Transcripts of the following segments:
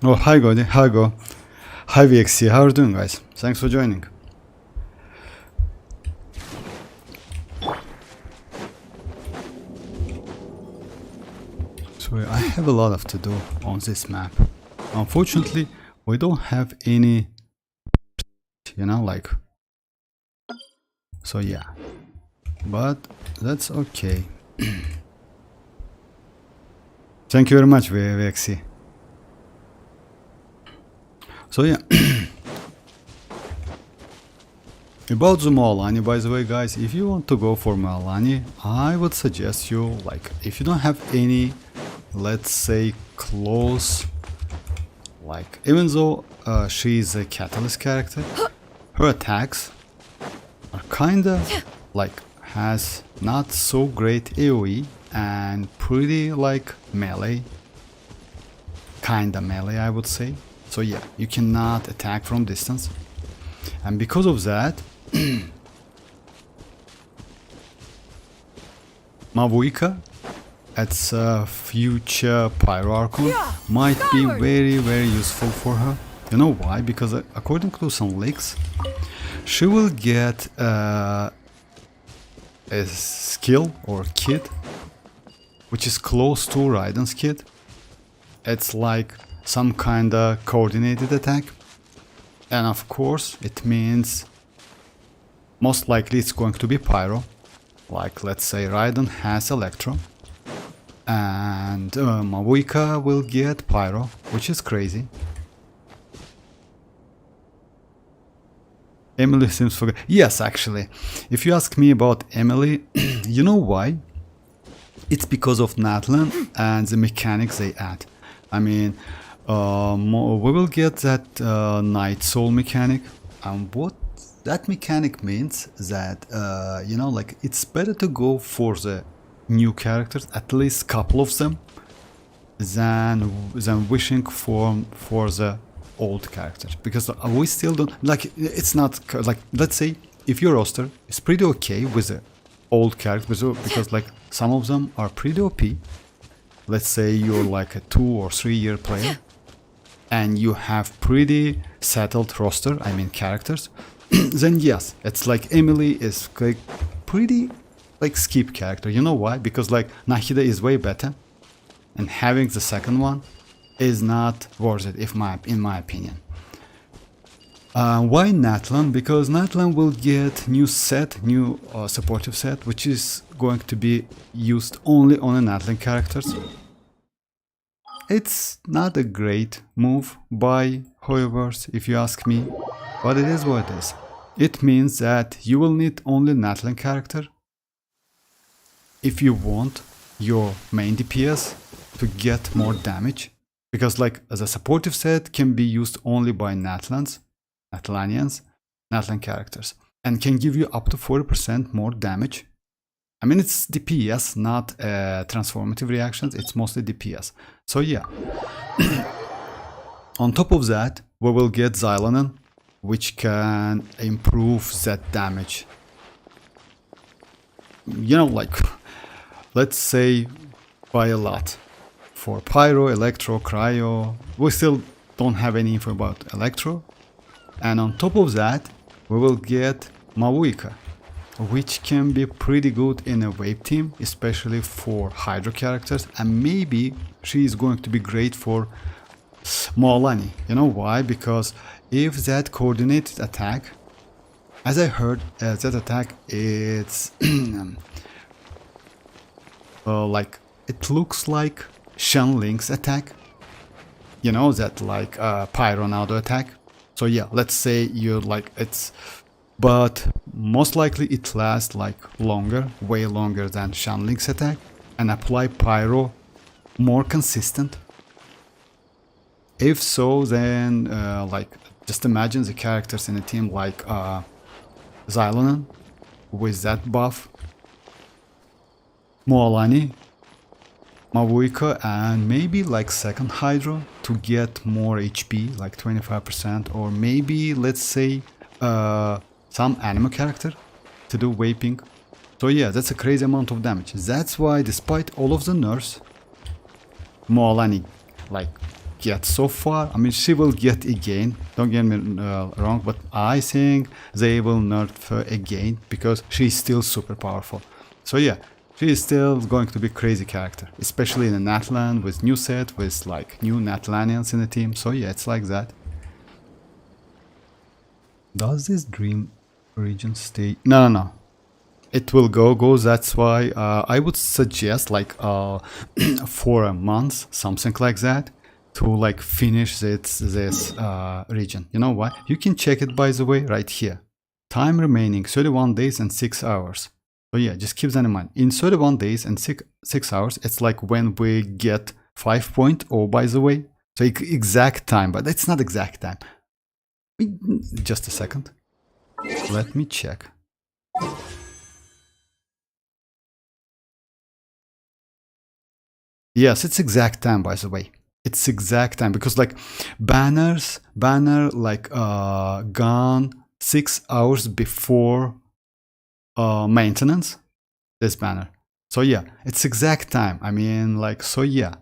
Oh, hi Godi, hi Go. Hi VXC, how are you doing guys? Thanks for joining. So I have a lot of to do on this map. Unfortunately, we don't have any, like, so yeah. But that's okay. Thank you very much, VXC. So yeah. About the Mualani, by the way, guys, if you want to go for Mualani, I would suggest you, like, if you don't have any, let's say, close, like, even though she is a catalyst character, her attacks are kinda, like, has not so great AoE and pretty, like, melee, kinda melee, I would say. So yeah, you cannot attack from distance, and because of that, Mavuika, its future Pyro Archon, might be very, very useful for her. You know why? Because according to some leaks, she will get a skill or kit which is close to Raiden's kit. It's like some kinda coordinated attack, and of course it means most likely it's going to be Pyro. Like, let's say Raiden has Electro and Mavuika will get Pyro, which is crazy. Emily seems for... Yes, actually, if you ask me about Emily, you know why? It's because of Natlan and the mechanics they add. I mean, we will get that Night Soul mechanic, and what that mechanic means that, like, it's better to go for the new characters, at least couple of them, than wishing for the old characters, because we still don't, like, it's not, like, let's say if your roster is pretty okay with the old characters, because like some of them are pretty OP, let's say you're like a 2 or 3 year player and you have pretty settled roster, I mean characters, then yes, it's like Emily is like pretty like skip character. You know why? Because like Nahida is way better, and having the second one is not worth it, in my opinion. Why Natlan? Because Natlan will get new supportive set, which is going to be used only on a Natlan characters. It's not a great move by Hoyoverse, if you ask me, but it is what it is. It means that you will need only Natlan character if you want your main DPS to get more damage, because like the supportive set can be used only by Natlanians, Natlan characters, and can give you up to 40% more damage. I mean, it's DPS, not transformative reactions, it's mostly DPS. So yeah. On top of that, we will get Xianyun, which can improve that damage. You know, like, let's say by a lot. For Pyro, Electro, Cryo, we still don't have any info about Electro. And on top of that, we will get Mavuika, which can be pretty good in a wave team, especially for Hydro characters, and maybe she is going to be great for Mualani. You know why? Because if that coordinated attack, as I heard, that attack, it's like, it looks like Xianyun's attack. You know, that like Pyro Nado attack. So yeah, let's say you're like, it's, but most likely it lasts like longer, way longer than Xianyun's attack, and apply Pyro more consistent. If so, then like, just imagine the characters in a team like Xianyun with that buff, Mualani, Mavuika, and maybe like second Hydro to get more HP, like 25%, or maybe let's say some anime character to do vaping. So yeah, that's a crazy amount of damage. That's why, despite all of the nerfs, Mualani like get so far. I mean, she will get again, don't get me wrong, but I think they will nerf her again because she's still super powerful. So yeah, she is still going to be crazy character, especially in the Natlan with new set, with like new Natlanians in the team. So yeah, it's like that. Does this dream region stay? No, no, no. It will go. That's why I would suggest like for a month, something like that, to like finish this region. You know what? You can check it, by the way, right here. Time remaining 31 days and 6 hours. So yeah, just keep that in mind. In 31 days and 6 hours, it's like when we get 5.0, by the way. So exact time, but it's not exact time. Just a second. Let me check. Yes, it's exact time, by the way. It's exact time because like banner like gone 6 hours before maintenance, this banner. So yeah, it's exact time. I mean, like, so yeah.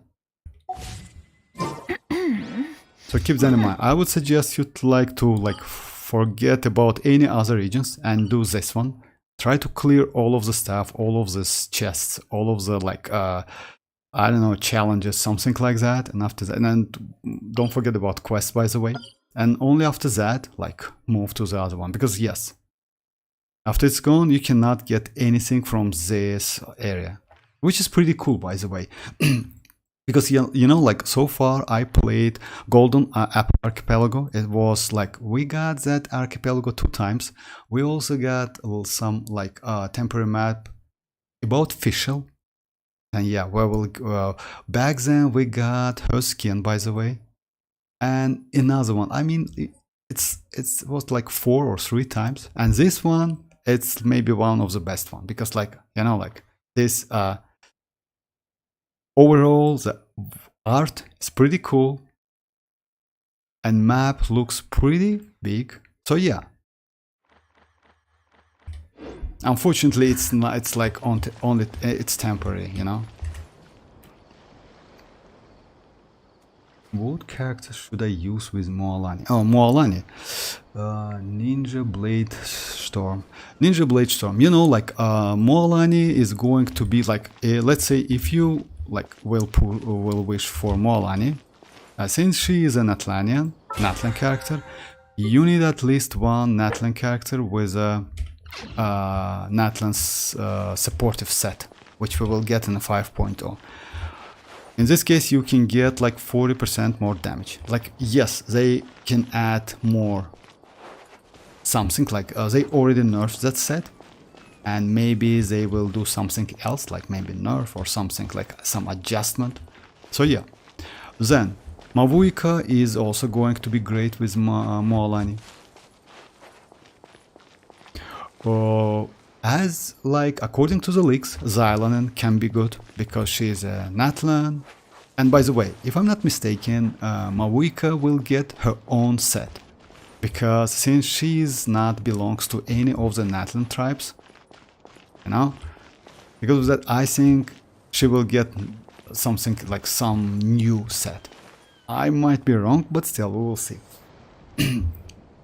So keep that in mind. I would suggest you to forget about any other regions and do this one. Try to clear all of the stuff, all of these chests, all of the like I don't know, challenges, something like that. And after that, and then don't forget about quests, by the way. And only after that, like, move to the other one. Because yes, after it's gone, you cannot get anything from this area, which is pretty cool, by the way. Because you know, like, so far I played Golden Archipelago. It was like we got that archipelago 2 times. We also got some like temporary map about Fischl. And yeah, back then we got her skin, by the way, and another one. I mean, it was like 4 or 3 times, and this one, it's maybe one of the best one because, like, you know, like this overall the art is pretty cool, and map looks pretty big. So yeah. Unfortunately, it's not. It's like only it's temporary, you know. What character should I use with Mualani? Oh, Mualani, Ninja Blade Storm. Ninja Blade Storm. You know, like Mualani is going to be like, let's say, if you like will wish for Mualani, since she is an Natlan character, you need at least one Natlan character with a Natlan's supportive set, which we will get in a 5.0. In this case, you can get like 40% more damage. Like, yes, they can add more something, like they already nerfed that set, and maybe they will do something else, like maybe nerf or something, like some adjustment. So yeah. Then Mavuika is also going to be great with Mualani. As like according to the leaks, Xianyun can be good because she is a Natlan. And by the way, if I'm not mistaken, Mavuika will get her own set because since she is not belongs to any of the Natlan tribes, you know, because of that, I think she will get something like some new set. I might be wrong, but still, we will see.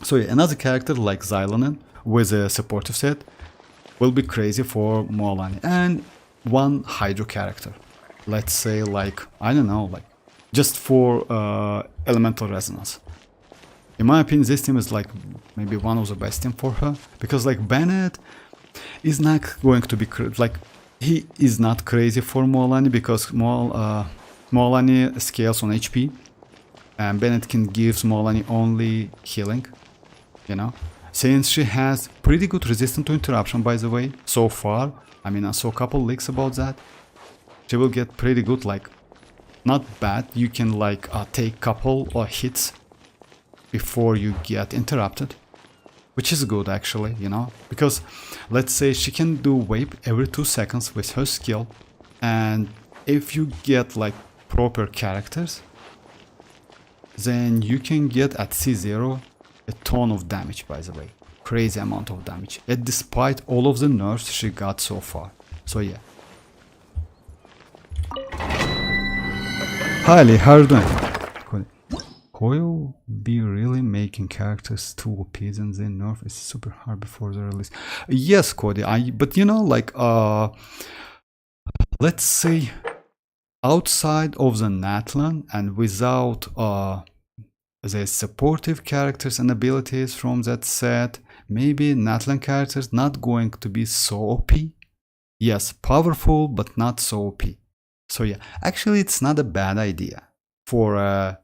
So yeah, another character like Xianyun with a supportive set will be crazy for Mualani. And one Hydro character, let's say, like, I don't know, like just for elemental resonance. In my opinion, this team is like maybe one of the best team for her, because like Bennett is not going to be like, he is not crazy for Mualani because Mualani scales on HP and Bennett can give Mualani only healing, you know. Since she has pretty good resistance to interruption, by the way, so far. I mean, I saw a couple leaks about that. She will get pretty good, like, not bad. You can like take couple or hits before you get interrupted, which is good actually, you know, because let's say she can do wave every 2 seconds with her skill, and if you get like proper characters, then you can get at C0 a ton of damage, by the way. Crazy amount of damage. And despite all of the nerfs she got so far. So yeah. Hi Lee, how are you doing? Cool. Hoyo be really making characters too OP and they nerf is super hard before the release. Yes, Cody, but you know, like let's say outside of the Natlan and without the supportive characters and abilities from that set, maybe Natlan characters not going to be so OP. Yes, powerful, but not so OP. So yeah, actually it's not a bad idea for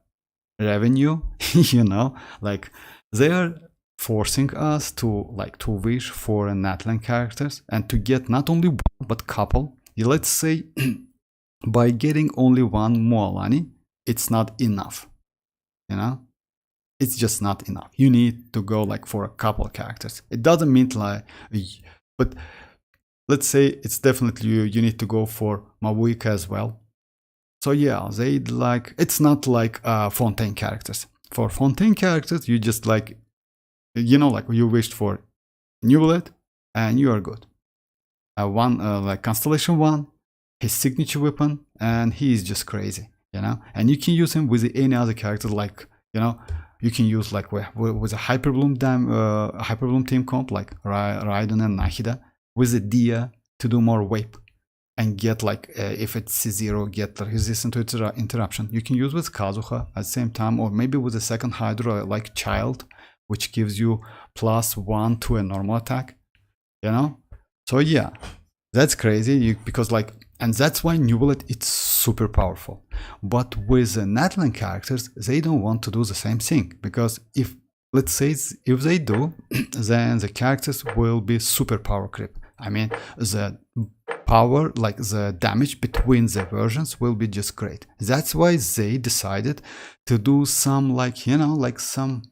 revenue, you know, like they are forcing us to wish for Natlan characters and to get not only one but couple. Let's say by getting only one Mualani, it's not enough, you know, it's just not enough. You need to go like for a couple characters. It doesn't mean like, but let's say it's definitely you need to go for Mawika as well. So yeah, they like, it's not like Fontaine characters. For Fontaine characters, you just like, you know, like you wished for Neuvillette and you are good. One like Constellation 1, his signature weapon, and he is just crazy, you know. And you can use him with any other character, like, you know, you can use like with a Hyperbloom team comp like Raiden and Nahida, with a Dia to do more whip and get like if it's C0, get resistant to interruption. You can use with Kazuha at the same time, or maybe with a second Hydra like Child, which gives you +1 to a normal attack, you know. So yeah, that's crazy because like, and that's why Neuvillette it's super powerful. But with the Natlan characters, they don't want to do the same thing, because if, let's say, if they do, then the characters will be super power creep. I mean, the power, like the damage between the versions will be just great. That's why they decided to do some, like, you know, like some,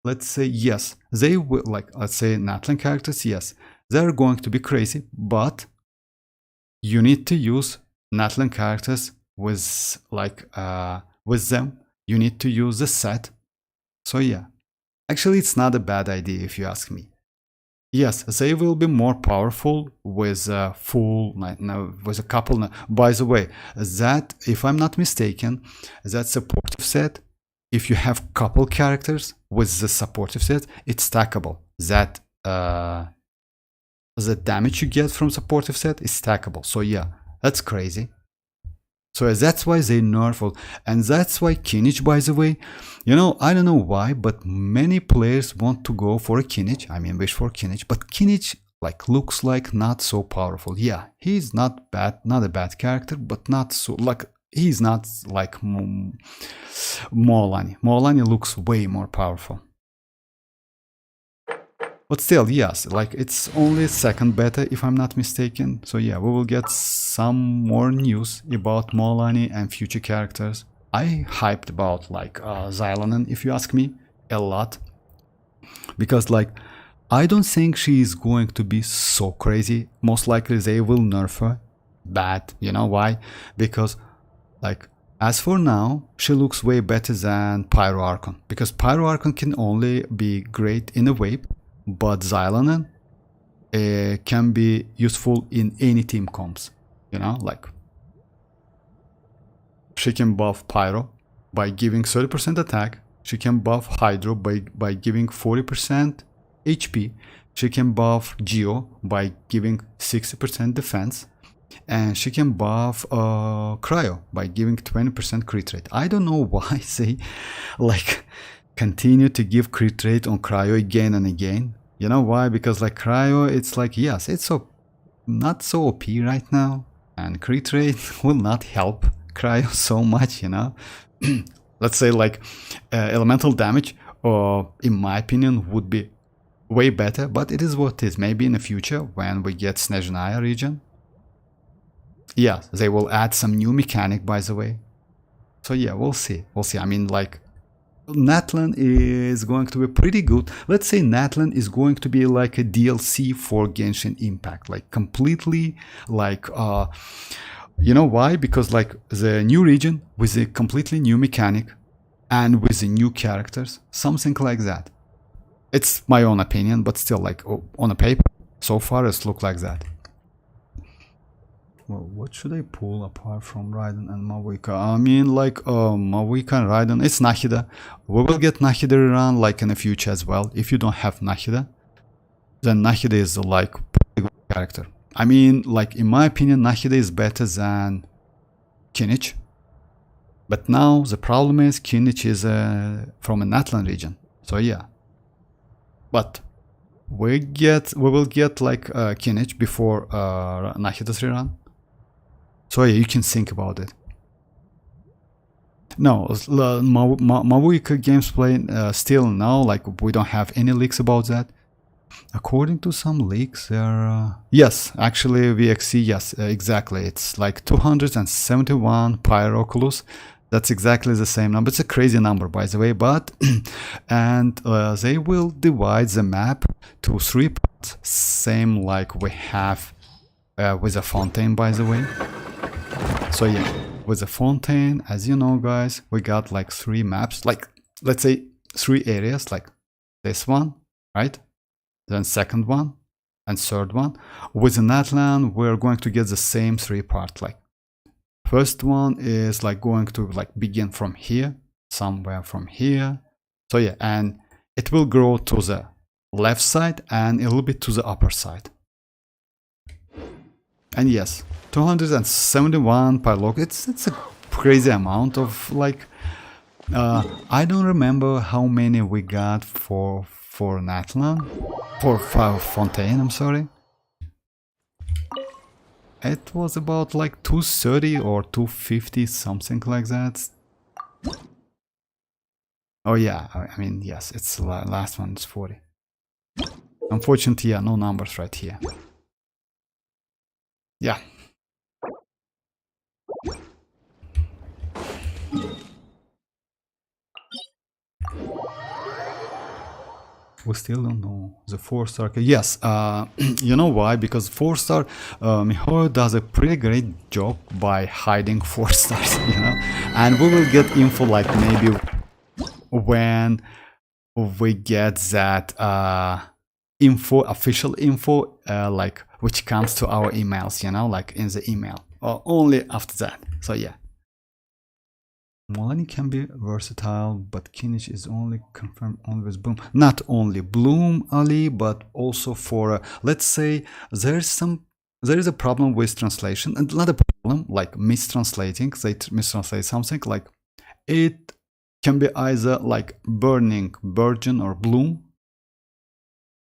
let's say, yes, they will, like, let's say Natlan characters, yes, they're going to be crazy, but you need to use Natlan characters with like with them. You need to use the set. So yeah, actually it's not a bad idea if you ask me. Yes, they will be more powerful with a full, with a couple. By the way, that, if I'm not mistaken, that supportive set, if you have couple characters with the supportive set, it's stackable. That the damage you get from supportive set is stackable. So yeah, that's crazy. So that's why they nerfed, and that's why Kinich, by the way, you know, I don't know why, but many players want to go for a Kinich. I mean, wish for Kinich, but Kinich like looks like not so powerful. Yeah, he's not bad, not a bad character, but not so, like, he's not like Mualani. Mualani looks way more powerful. But still, yes, like it's only second beta if I'm not mistaken. So yeah, we will get some more news about Mualani and future characters. I hyped about like Xianyun, if you ask me, a lot. Because like, I don't think she is going to be so crazy. Most likely they will nerf her bad. You know why? Because like, as for now, she looks way better than Pyro Archon. Because Pyro Archon can only be great in a wave, but Xianyun can be useful in any team comps, you know, like she can buff Pyro by giving 30% attack, she can buff Hydro by giving 40% HP, she can buff Geo by giving 60% defense, and she can buff Cryo by giving 20% crit rate. I don't know why they like continue to give crit rate on Cryo again and again. You know why? Because like Cryo, it's like, yes, it's so not so OP right now, and crit rate will not help Cryo so much, you know. Let's say like elemental damage, or in my opinion, would be way better, but it is what it is. Maybe in the future when we get Snezhnaya region, yeah, they will add some new mechanic, by the way. So yeah, we'll see. We'll see. I mean, like, Natlan is going to be pretty good. Let's say Natlan is going to be like a DLC for Genshin Impact, like completely like you know why? Because like the new region with a completely new mechanic and with the new characters, something like that. It's my own opinion, but still, like, on a paper, so far it's looked like that. Well, what should I pull apart from Raiden and Mavuika? I mean, like, Mavuika and Raiden, it's Nahida. We will get Nahida rerun, like, in the future as well. If you don't have Nahida, then Nahida is, like, pretty good character. I mean, like, in my opinion, Nahida is better than Kinich. But now, the problem is, Kinich is from a Natlan region. So, yeah. But we will get, like, Kinich before Nahida's rerun. So yeah, you can think about it. No, Mavuika gameplay still now, like, we don't have any leaks about that. According to some leaks, there yes, actually VXC, yes, exactly. It's like 271 Pyroculus. That's exactly the same number. It's a crazy number, by the way, but and they will divide the map to 3 parts, same like we have with a Fontaine, by the way. So yeah, with the Fontaine, as you know, guys, we got like 3 maps, like, let's say 3 areas, like this one, right? Then second one and third one. With the Natlan, we're going to get the same 3 parts. Like, first one is like going to like begin from here, somewhere from here. So yeah, and it will grow to the left side and a little bit to the upper side. And yes, 271 Pylok, it's a crazy amount of, like, I don't remember how many we got for Natlan, for Fontaine, I'm sorry. It was about like 230 or 250, something like that. Oh yeah, I mean, yes, it's the last one is 40. Unfortunately, yeah, no numbers right here. Yeah. We still don't know the 4-star. Yes, you know why? Because 4-star, Mihoyo does a pretty great job by hiding 4 stars, you know? And we will get info, like, maybe when we get that info, official info, like, which comes to our emails, you know, like in the email, or only after that. So yeah. Mualani can be versatile, but Kinich is only confirmed only with Bloom. Not only Bloom, Ali, but also for, let's say, there is a problem with translation, and not a problem, like mistranslating. They mistranslate something, like it can be either like burning, virgin, or bloom.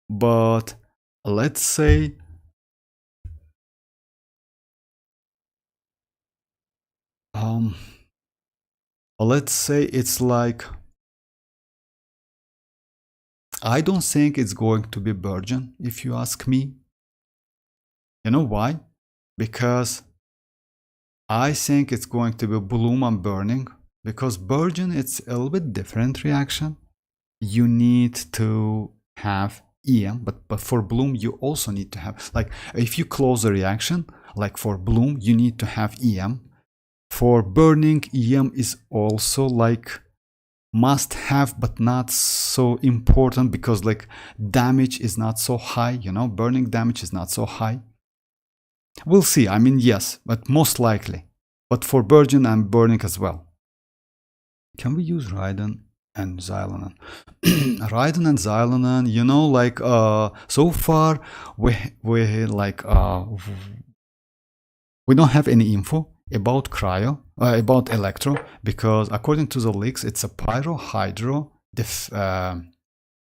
But let's say it's like, I don't think it's going to be virgin, if you ask me. You know why? Because I think it's going to be bloom and burning. Because virgin, it's a little bit different reaction. You need to have EM, but for bloom, you also need to have, like, if you close the reaction, like for bloom, you need to have EM. For burning, EM is also like must have, but not so important, because like damage is not so high, you know, burning damage is not so high. We'll see. I mean, yes, but most likely. But for virgin and burning as well. Can we use Raiden and Xianyun? Raiden and Xianyun, you know, like so far we like we don't have any info about Cryo, about Electro, because according to the leaks, it's a Pyro, Hydro,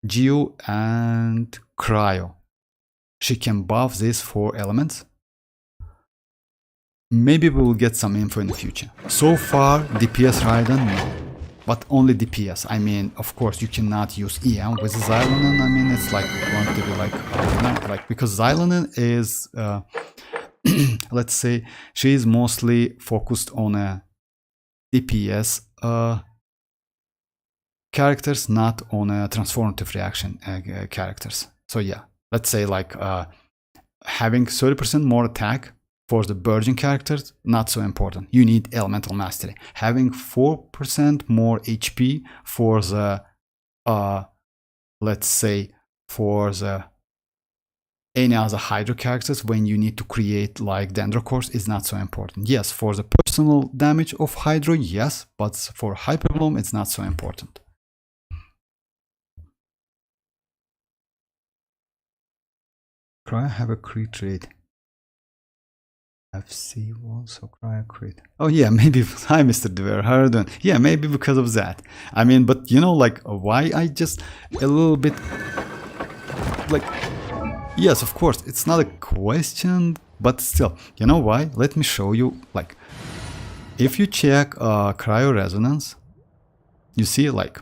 Geo, and Cryo. She can buff these 4 elements. Maybe we will get some info in the future. So far, DPS Raiden, no. But only DPS. I mean, of course, you cannot use EM with Xianyun. I mean, it's like going to be like, no, like, because Xianyun is, let's say, she is mostly focused on a DPS characters, not on a transformative reaction characters. So yeah, let's say like having 30% more attack for the virgin characters, not so important. You need elemental mastery. Having 4% more HP for the let's say for the any other Hydro characters when you need to create like Dendrocores is not so important. Yes, for the personal damage of Hydro, yes, but for Hyperbloom, it's not so important. Cryo have a crit rate. FC1, so cryo crit. Oh yeah, maybe. Hi, Mr. Dever. How are you doing? Yeah, maybe because of that. I mean, but you know, like, why I just a little bit like. Yes, of course, it's not a question, but still, you know why? Let me show you, like, if you check cryo resonance, you see, like,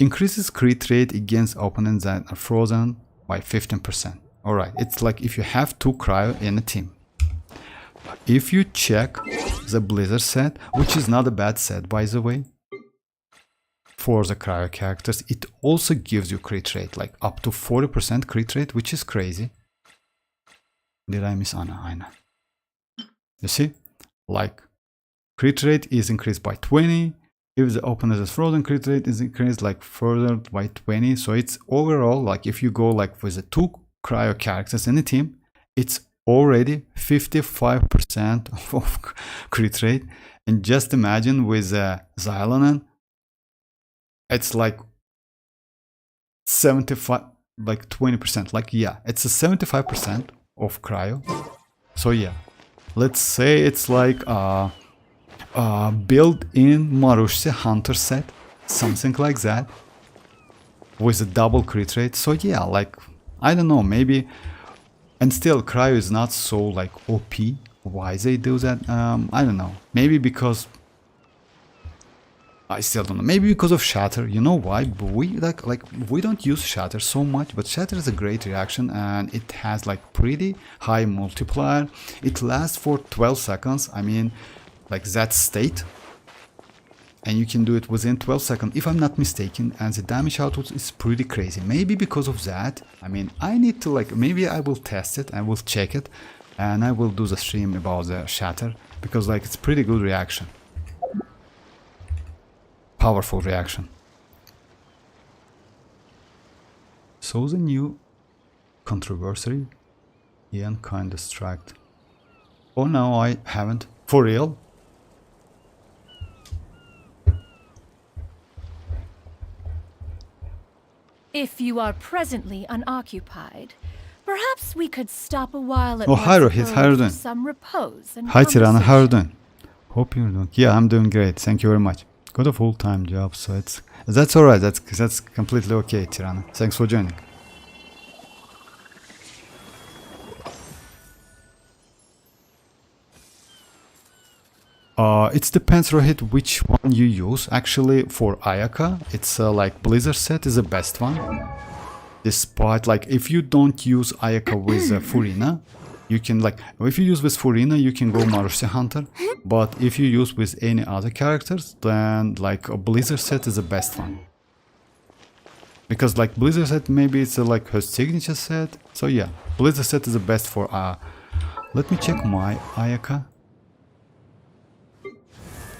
increases crit rate against opponents that are frozen by 15%. Alright, it's like if you have 2 cryo in a team. If you check the Blizzard set, which is not a bad set, by the way, for the cryo characters, it also gives you crit rate, like up to 40% crit rate, which is crazy. Did I miss Anna? I know. You see? Like, crit rate is increased by 20. If the opponent is frozen, crit rate is increased like further by 20. So it's overall, like if you go like with the 2 cryo characters in the team, it's already 55% of crit rate. And just imagine with Xianyun, it's like 75, like 20%. Like, yeah, it's a 75% of cryo. So yeah, let's say it's like built-in Marushya Hunter set, something like that, with a double crit rate. So yeah, like, I don't know, maybe, and still cryo is not so like OP. Why they do that? I don't know. Maybe because I still don't know. Maybe because of Shatter. You know why? But we like we don't use Shatter so much, but Shatter is a great reaction and it has like pretty high multiplier. It lasts for 12 seconds. I mean, like that state, and you can do it within 12 seconds if I'm not mistaken, and the damage output is pretty crazy. Maybe because of that. I mean, I need to like, maybe I will test it, I will check it, and I will do the stream about the Shatter, because like it's pretty good reaction. Powerful reaction. So the new controversy, Ian kinda struck. Oh no, I haven't. For real? If you are presently unoccupied, perhaps we could stop a while at Oh, hi Rohit, how are you for doing? some repose and Hi Tirana, how are you conversation. doing? Hope you're doing. Yeah, I'm doing great. Thank you very much. Got a full-time job, so that's alright. That's completely okay, Tirana. Thanks for joining. It depends, Rohit, which one you use. Actually, for Ayaka, it's like Blizzard set is the best one. Despite, like, if you don't use Ayaka with Furina, you can, like, if you use with Furina, you can go Marushya Hunter. But if you use with any other characters, then, like, a Blizzard set is the best one. Because, like, Blizzard set, maybe it's like her signature set. So, yeah, Blizzard set is the best for, let me check my Ayaka.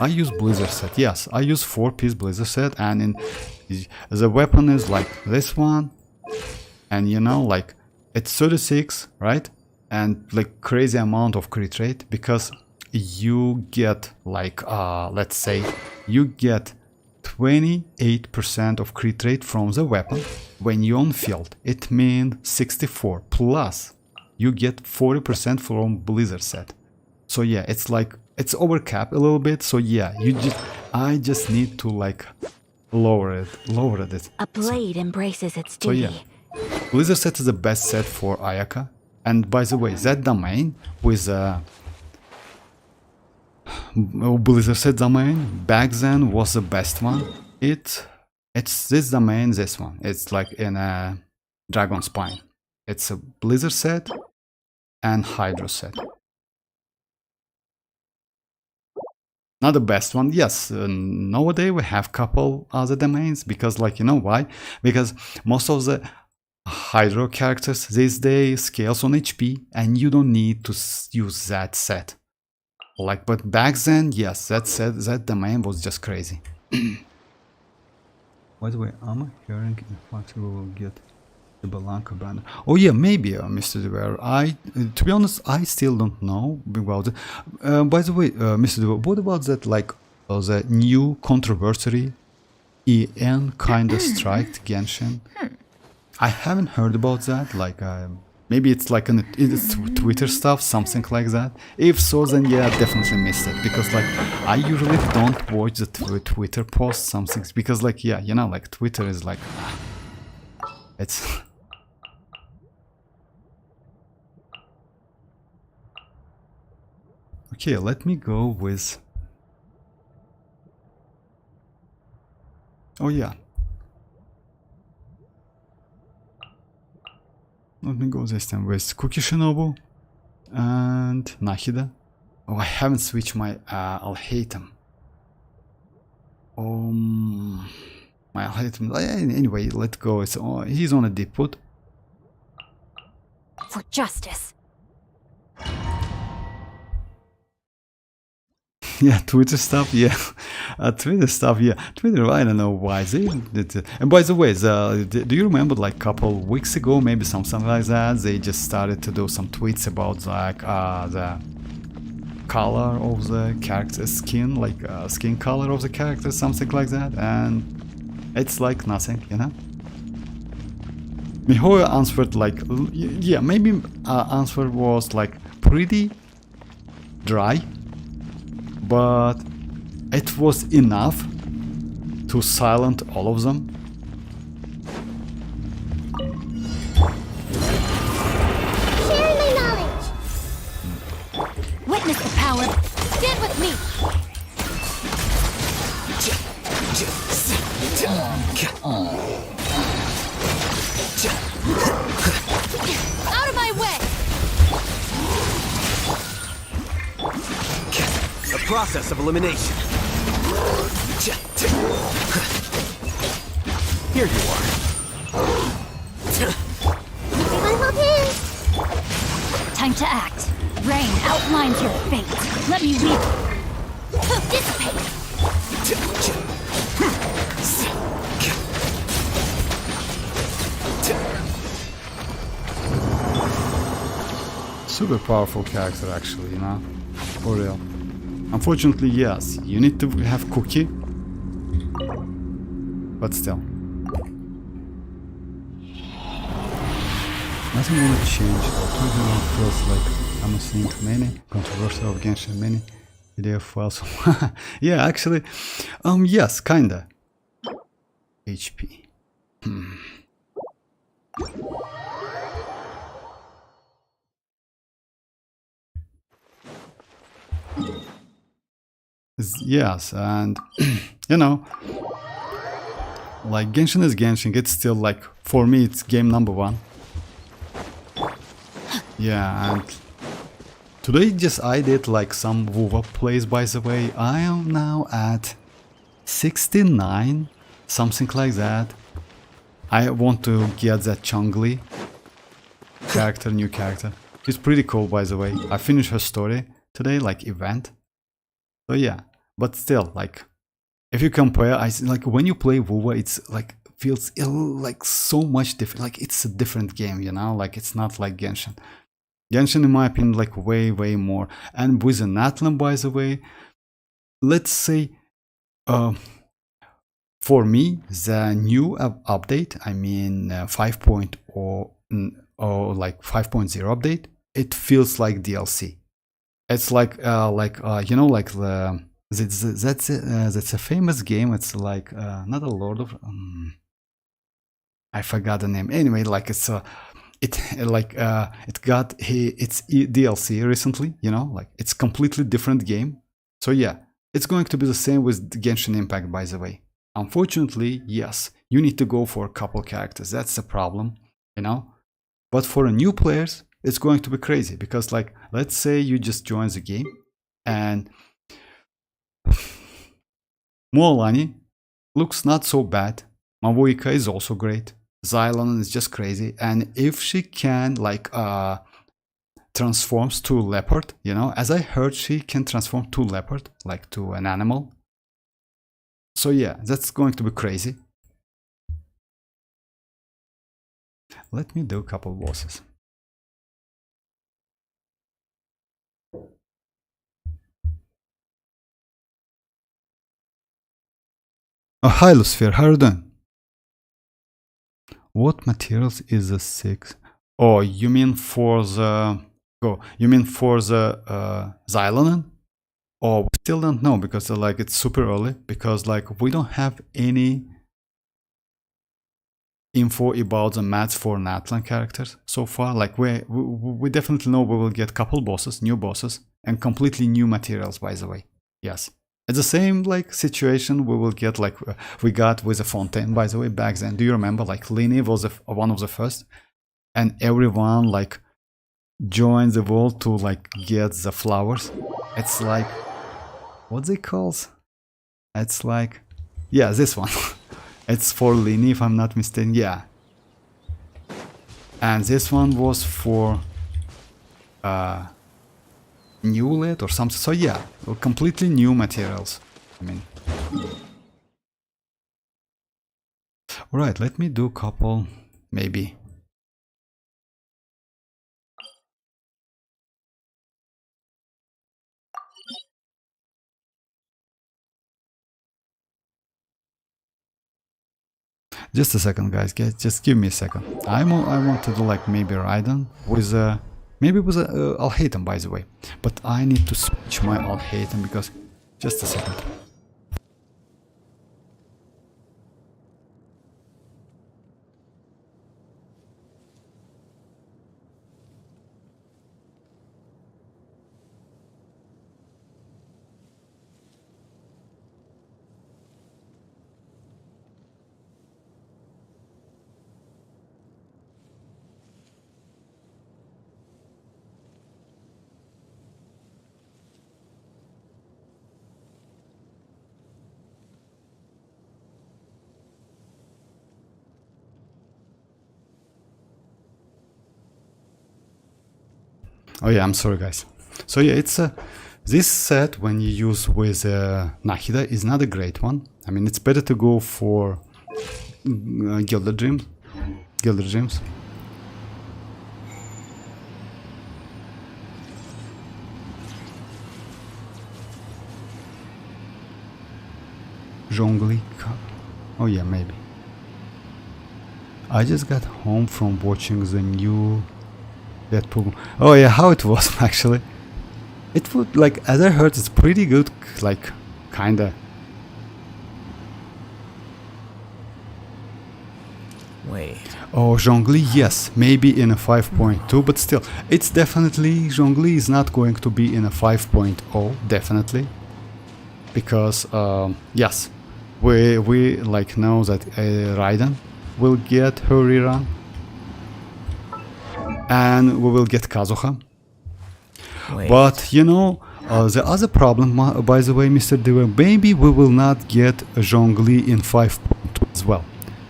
I use Blizzard set, yes, I use 4-piece Blizzard set, and in the weapon is like this one, and you know, like it's 36, right? And like crazy amount of crit rate, because you get like let's say you get 28% of crit rate from the weapon when you're on field. It means 64 plus you get 40% from Blizzard set. So yeah, it's like it's overcapped a little bit. So yeah, I just need to like lower it. A blade embraces its So duty. yeah, Blizzard set is the best set for Ayaka. And by the way, that domain with Blizzard set domain back then was the best one. It's this domain, this one. It's like in a Dragon Spine. It's a Blizzard set and Hydro set. Not the best one, yes. Nowadays we have couple other domains, because like, you know why? Because most of the Hydro characters these days scales on HP, and you don't need to use that set. Like, but back then, yes, that domain was just crazy. By the way, am I hearing in fact we will get The Balanka banner. Oh yeah, maybe Mr. DeWare. To be honest, I still don't know about it. By the way, Mr. DeWare, what about that, like, the new controversy EN kinda striked Genshin? I haven't heard about that, like, maybe it's like it's Twitter stuff, something like that. If so, then yeah, I definitely missed it, because like, I usually don't watch the Twitter posts, something, because like, yeah, you know, like, Twitter is like, it's... Okay, let me go with... Oh yeah. Let me go this time with Cookie Shinobu and Nahida. Oh, I haven't switched my Alhaitham. My Alhaitham. Anyway, let's go. He's on a deep put. For justice. Yeah, Twitter stuff, yeah. Twitter stuff, yeah. Twitter, I don't know why they did it. And by the way, do you remember, like, couple weeks ago, maybe something like that, they just started to do some tweets about, like, the color of the character skin, like, skin color of the character, something like that, and it's like nothing, you know? Mihoyo answered, like, yeah, maybe answer was, like, pretty dry, but it was enough to silence all of them. Share my knowledge. Witness the power. Stand with me. Out of my way. The process of elimination. Here you are. Time to act. Rain outlines your fate. Let me weep. Dissipate. Super powerful character, actually, you know, for real. Unfortunately, yes, you need to have Cookie, but still. Nothing gonna change. Totally feels like I'm seeing many controversial of Genshin, many video files. Yeah, actually, yes, kinda. HP. Yes, and you know, like, Genshin is Genshin. It's still, like, for me, it's game number 1. Yeah, and today I did like some WoW plays, by the way. I am now at 69, something like that. I want to get that Changli character, new character. She's pretty cool, by the way. I finished her story today, like, event. So yeah, but still, like, if you compare, like, when you play WoW, it's like, feels like so much different. Like, it's a different game, you know, like, it's not like Genshin. Genshin, in my opinion, like, way more. And with the Natlan, by the way, let's say, for me, the new update, I mean 5.0 or like 5.0 update, it feels like DLC. It's like you know, like that's a famous game. It's like not a Lord of I forgot the name. Anyway, like, it's it got its DLC recently. You know, like, it's completely different game. So yeah, it's going to be the same with Genshin Impact, by the way. Unfortunately, yes, you need to go for a couple characters. That's the problem, you know. But for a new players, it's going to be crazy, because, like, let's say you just join the game and Mualani looks not so bad. Mavuika is also great. Xianyun is just crazy, and if she can, like, transforms to leopard, you know, as I heard, she can transform to leopard, like to an animal. So yeah, that's going to be crazy. let me do a couple bosses. Oh, hi Lucifer, how are you doing? What materials is the 6? Oh, you mean for the... Oh, you mean for the Xianyun? Oh, we still don't know because like it's super early, because like we don't have any info about the mats for Natlan characters so far. Like we definitely know we will get couple bosses, new bosses, and completely new materials, by the way. Yes. It's the same like situation we will get like we got with the Fontaine, by the way, back then. Do you remember? Like Lini was one of the first, and everyone like joined the world to like get the flowers. It's like, what they calls? It's like, yeah, this one. It's for Lini, if I'm not mistaken. Yeah. And this one was for Neuvillette or something. So yeah, completely new materials. I mean, all right. Let me do a couple, maybe. Just a second, guys. Just give me a second. I want to do like maybe Raiden with maybe with Alhaitham, by the way. But I need to switch my Alhaitham because just a second. Oh yeah, I'm sorry, guys. So yeah, it's this set when you use with Nahida is not a great one. I mean, it's better to go for Gilded Dreams. Gilded Dreams. Zhongli. Oh yeah, maybe. I just got home from watching the new Deadpool. Oh yeah, how it was actually. It would like, as I heard, it's pretty good. Like, kinda. Wait. Oh, Zhongli, yes, maybe in a 5.2, but still, it's definitely, Zhongli is not going to be in a 5.0, definitely. Because, yes, we like know that Raiden will get her rerun. And we will get Kazuha. Wait. But, you know, the other problem, by the way, Mr. Dewa, maybe we will not get Zhongli in 5.2 as well.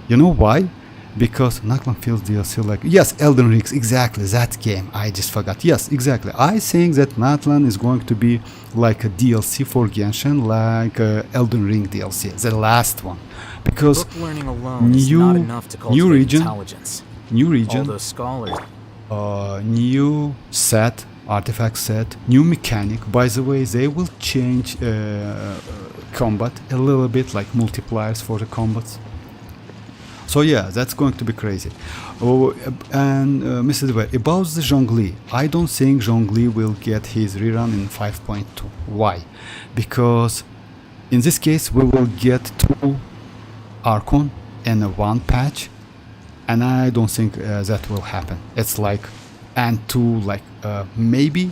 You know why? Because Naklan feels DLC like... Yes, Elden Ring, exactly, that game. I just forgot. Yes, exactly. I think that Natlan is going to be like a DLC for Genshin, like Elden Ring DLC, the last one. Because Book learning alone is not enough to cultivate new region, intelligence. new region, All those scholars. new set, artifact set, new mechanic. By the way, they will change combat a little bit, like multipliers for the combats. So yeah, that's going to be crazy. Oh, and Mr. Dewa, about the Zhongli, I don't think Zhongli will get his rerun in 5.2. Why? Because in this case we will get 2 Archon and a 1 patch, and I don't think that will happen. It's like, and 2 like maybe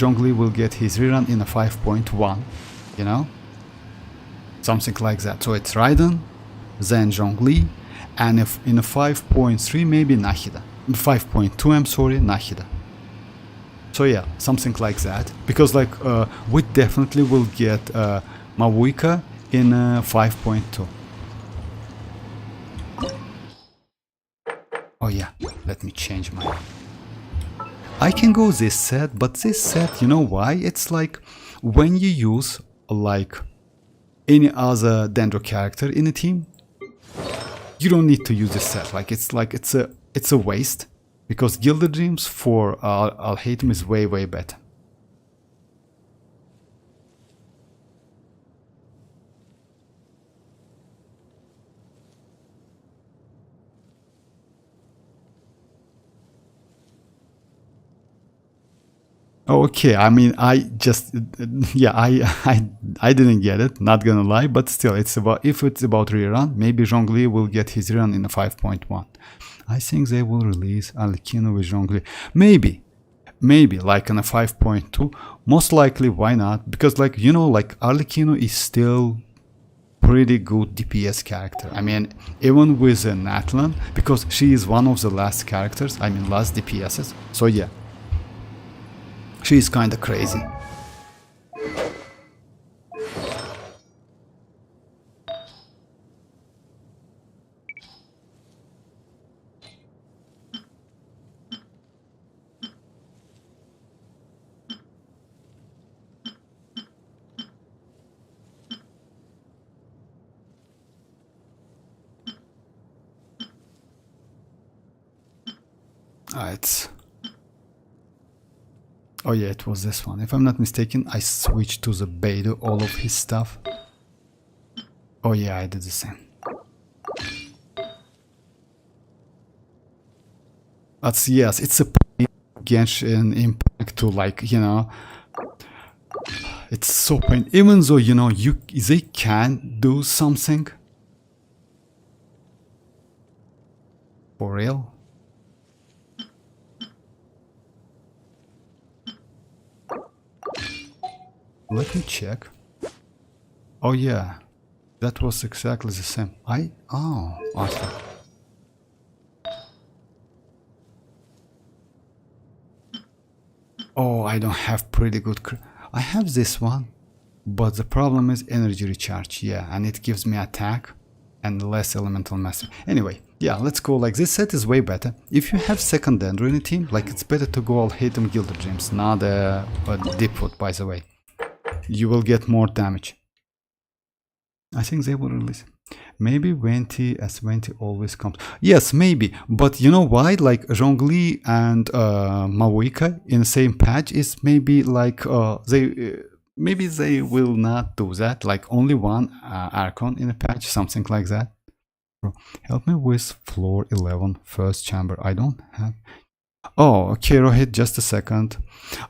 Zhongli will get his rerun in a 5.1, you know, something like that. So it's Raiden, then Zhongli, and if in a 5.3 maybe Nahida, 5.2 I'm sorry, Nahida. So yeah, something like that, because like we definitely will get Mawuika in 5.2. Oh yeah, let me change my... I can go this set, but this set, you know why? It's like when you use like any other Dendro character in a team, you don't need to use this set. Like it's a it's a waste because Gilded Dreams for Alhaitham is way better. Okay, I mean, I just, yeah, I didn't get it, not gonna lie, but still, it's about, if it's about rerun, maybe Zhongli will get his rerun in a 5.1. I think they will release Arlecchino with Zhongli. Maybe, like in a 5.2, most likely, why not? Because, like, you know, like, Arlecchino is still pretty good DPS character. I mean, even with Natlan, because she is one of the last characters, I mean, last DPSs, so yeah. She's kinda crazy. It's... Oh yeah, it was this one. If I'm not mistaken, I switched to the beta, all of his stuff. Oh yeah, I did the same. But yes, it's a Genshin impact to, like, you know, it's so pain. Even though, you know, they can do something. For real. Let me check. Oh yeah, that was exactly the same. Oh, awesome. Oh, I don't have pretty good. I have this one, but the problem is energy recharge. Yeah, and it gives me attack and less elemental mastery. Anyway, yeah, let's go. Like, this set is way better. If you have second Dendro in a team, like, it's better to go Alhaitham Gilded Dreams, not a Deepwood, by the way. You will get more damage. I think they will release. Maybe Venti as Venti always comes. Yes, maybe. But you know why? Like, Zhongli and Maoika in the same patch is maybe like maybe they will not do that. Like, only one Archon in a patch, something like that. Bro, help me with floor 11 first chamber. I don't have. Oh, okay, Rohit, just a second.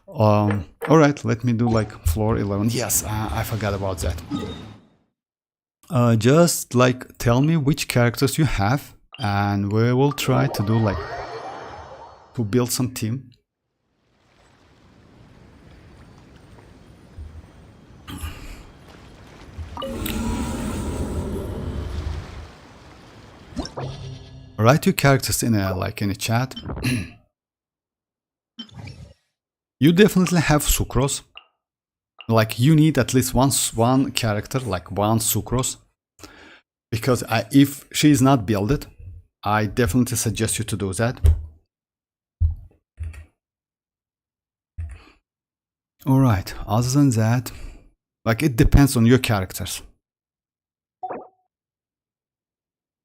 Alright, let me do like floor 11. Yes, I forgot about that. Just like tell me which characters you have, and we will try to do like to build some team. Write your characters in a chat. You definitely have Sucrose. Like, you need at least one character, like one Sucrose. Because if she is not builded, I definitely suggest you to do that. Alright, other than that, like, it depends on your characters.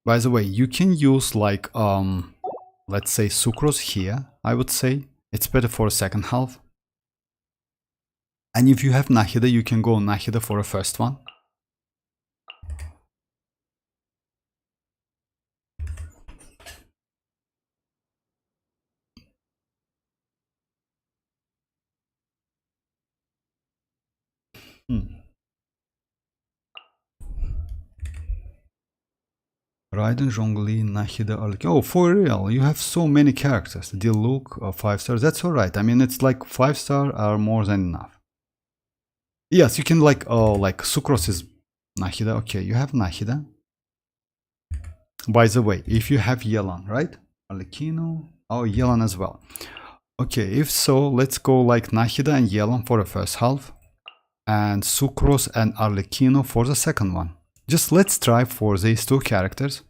By the way, you can use like, let's say Sucrose here, I would say. It's better for a second half. And if you have Nahida, you can go Nahida for a first one. Raiden, Zhongli, Nahida, Arlecchino. Oh, for real, you have so many characters. Diluc, 5 stars, that's alright. I mean, it's like 5 star are more than enough. Yes, you can like, oh, like Sucrose is Nahida. Okay, you have Nahida. By the way, if you have Yelan, right? Arlecchino, oh, Yelan as well. Okay, if so, let's go like Nahida and Yelan for the first half. And Sucrose and Arlecchino for the second one. Just let's try for these two characters.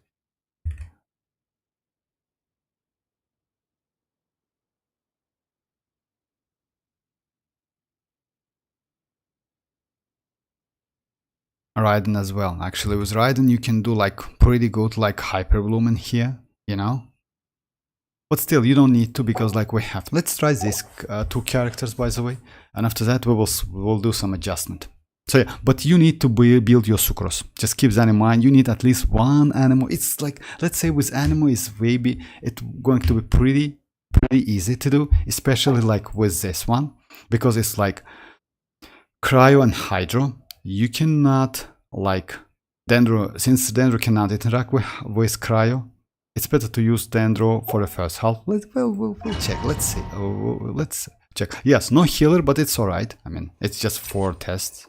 Raiden as well. Actually, with Raiden you can do like pretty good like Hyper Bloom in here, you know? But still, you don't need to, because like we have. Let's try these 2 characters, by the way, and after that we'll do some adjustment. So yeah, but you need to build your sucrose. Just keep that in mind. You need at least 1 animal. It's like, let's say with animal is maybe it's going to be pretty easy to do, especially like with this one, because it's like cryo and hydro. You cannot like dendro, since dendro cannot interact with cryo. It's better to use dendro for the first half. We'll check. Let's see. Let's check. Yes, no healer, but it's alright. I mean, it's just 4 tests.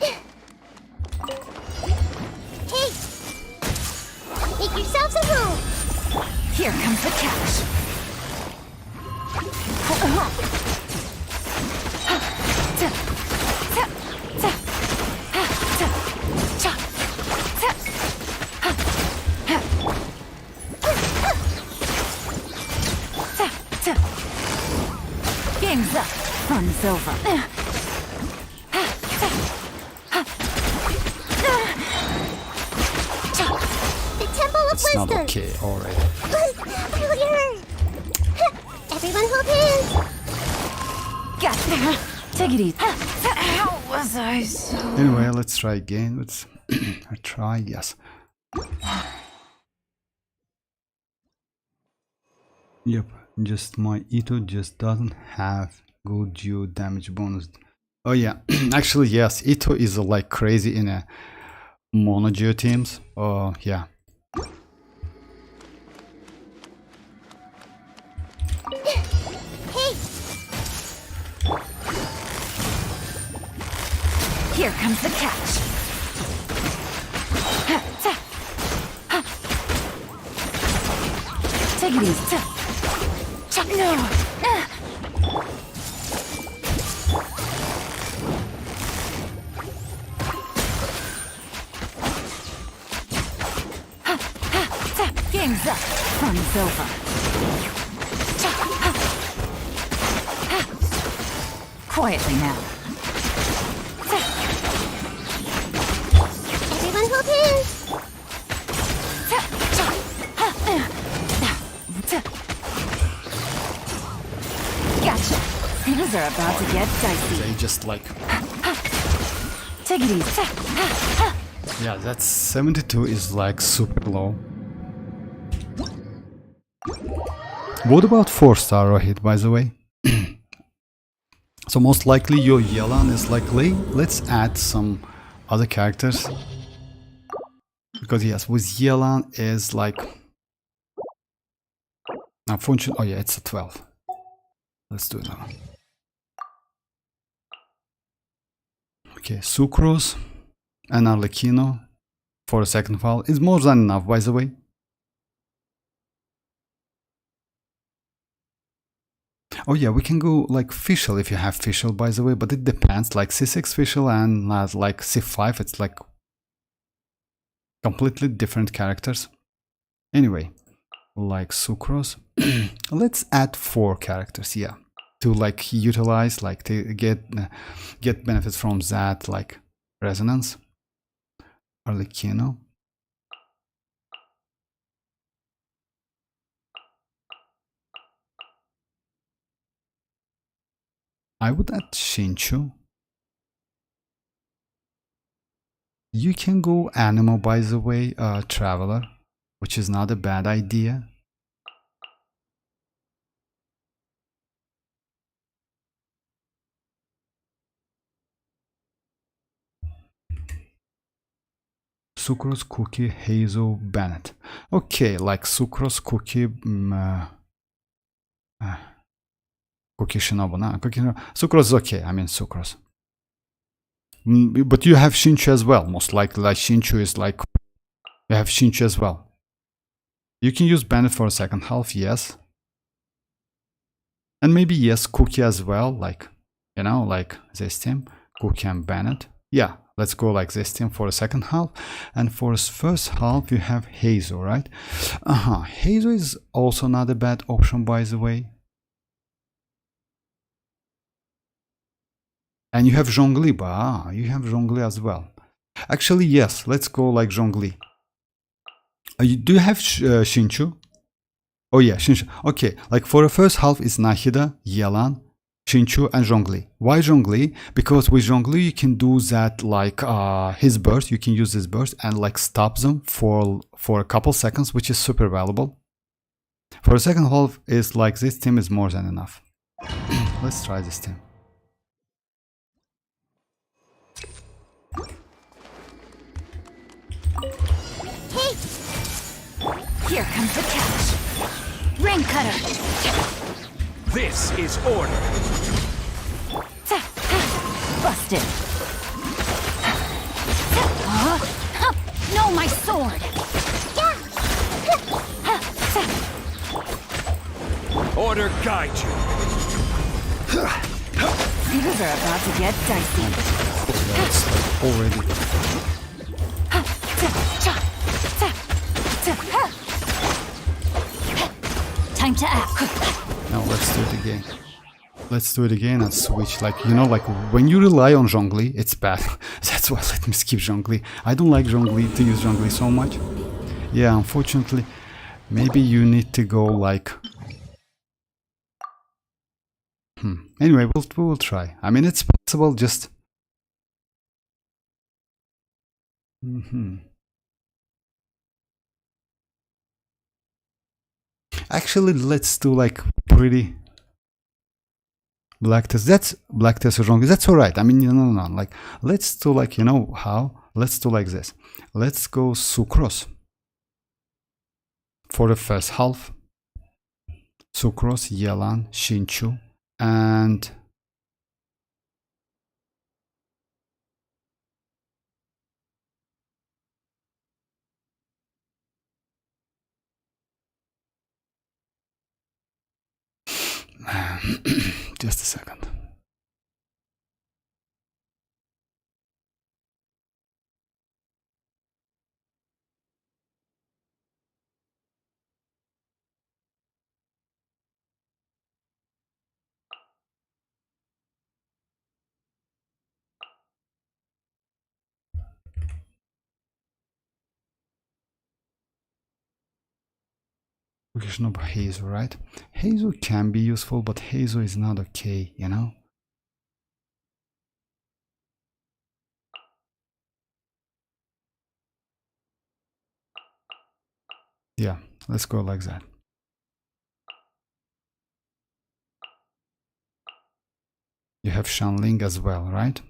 Hey! Make yourselves at home! Here comes the catch. Game's up. Fun's over. The Temple of It's not Wisdom! okay already. Earlier! Everyone hold hands! Got there. Take it easy. How was I so... Anyway, let's try again. Let's try. Yes. Yep. Just my Ito just doesn't have good duo damage bonus. Oh yeah, actually yes, Ito is like crazy in a mono geo teams. Oh yeah. Hey! Here comes the catch. Take it easy. No. Game's up. Fun's over. Quietly now. Everyone hold hands! Gotcha. Things are about to get dicey. They just like, Take it easy. yeah, that's 72 is like super low. What about 4-star Rohit, by the way? So most likely your Yelan is likely. Let's add some other characters. Because yes, with Yelan is like... Unfortunately, oh yeah, it's a 12. Let's do it now. Okay, Sucrose and Arlecchino for a second file is more than enough, by the way. Oh yeah, we can go like Fischl if you have Fischl, by the way, but it depends. Like C6 Fischl and like C5, it's like completely different characters. Anyway, like Sucrose, let's add 4 characters, yeah, to like utilize, like to get benefits from that, like resonance. Arlecchino. I would add Shinchu. You can go Animo, by the way, Traveler, which is not a bad idea. Sucrose, Cookie, Hazel, Bennett. Okay, like Sucrose, Cookie, Cookie Shinobu, no? Sucrose is okay, I mean Sucrose. But you have Shinchu as well, most likely. Like Shinchu is like, you have Shinchu as well. You can use Bennett for a second half, yes. And maybe yes, Cookie as well, like, you know, like this team, Cookie and Bennett. Yeah, let's go like this team for a second half. And for the first half, you have Hazel, right? Hazel is also not a bad option, by the way. And you have Zhongli, you have Zhongli as well. Actually, yes, let's go like Zhongli. Do you have Shinchu? Oh yeah, Shinshu. Okay, like for the first half is Nahida, Yelan, Shinchu and Zhongli. Why Zhongli? Because with Zhongli you can do that like his burst, you can use his burst and like stop them for a couple seconds, which is super valuable. For the second half is like this team is more than enough. Let's try this team. Hey! Here comes the catch. Rain cutter. This is order. Busted. No, my sword. Order guide you. Things are about to get dicey. Already. Time to act. Now let's do it again. Let's do it again and switch. Like, you know, like when you rely on Zhongli, it's bad. That's why let me skip Zhongli. I don't like Zhongli to use Zhongli so much. Yeah, unfortunately, maybe you need to go like... Anyway, we will try. I mean, it's possible, just... Actually, let's do like pretty black test. That's black test or Zhongli. That's alright. I mean, no. Like, let's do like, you know how? Let's do like this. Let's go Sucrose for the first half. Sucrose, Yelan, Shinchu, and just a second. No, Heizo, right? Heizo can be useful, but Heizo is not okay, you know? Yeah, let's go like that. You have Shanling as well, right?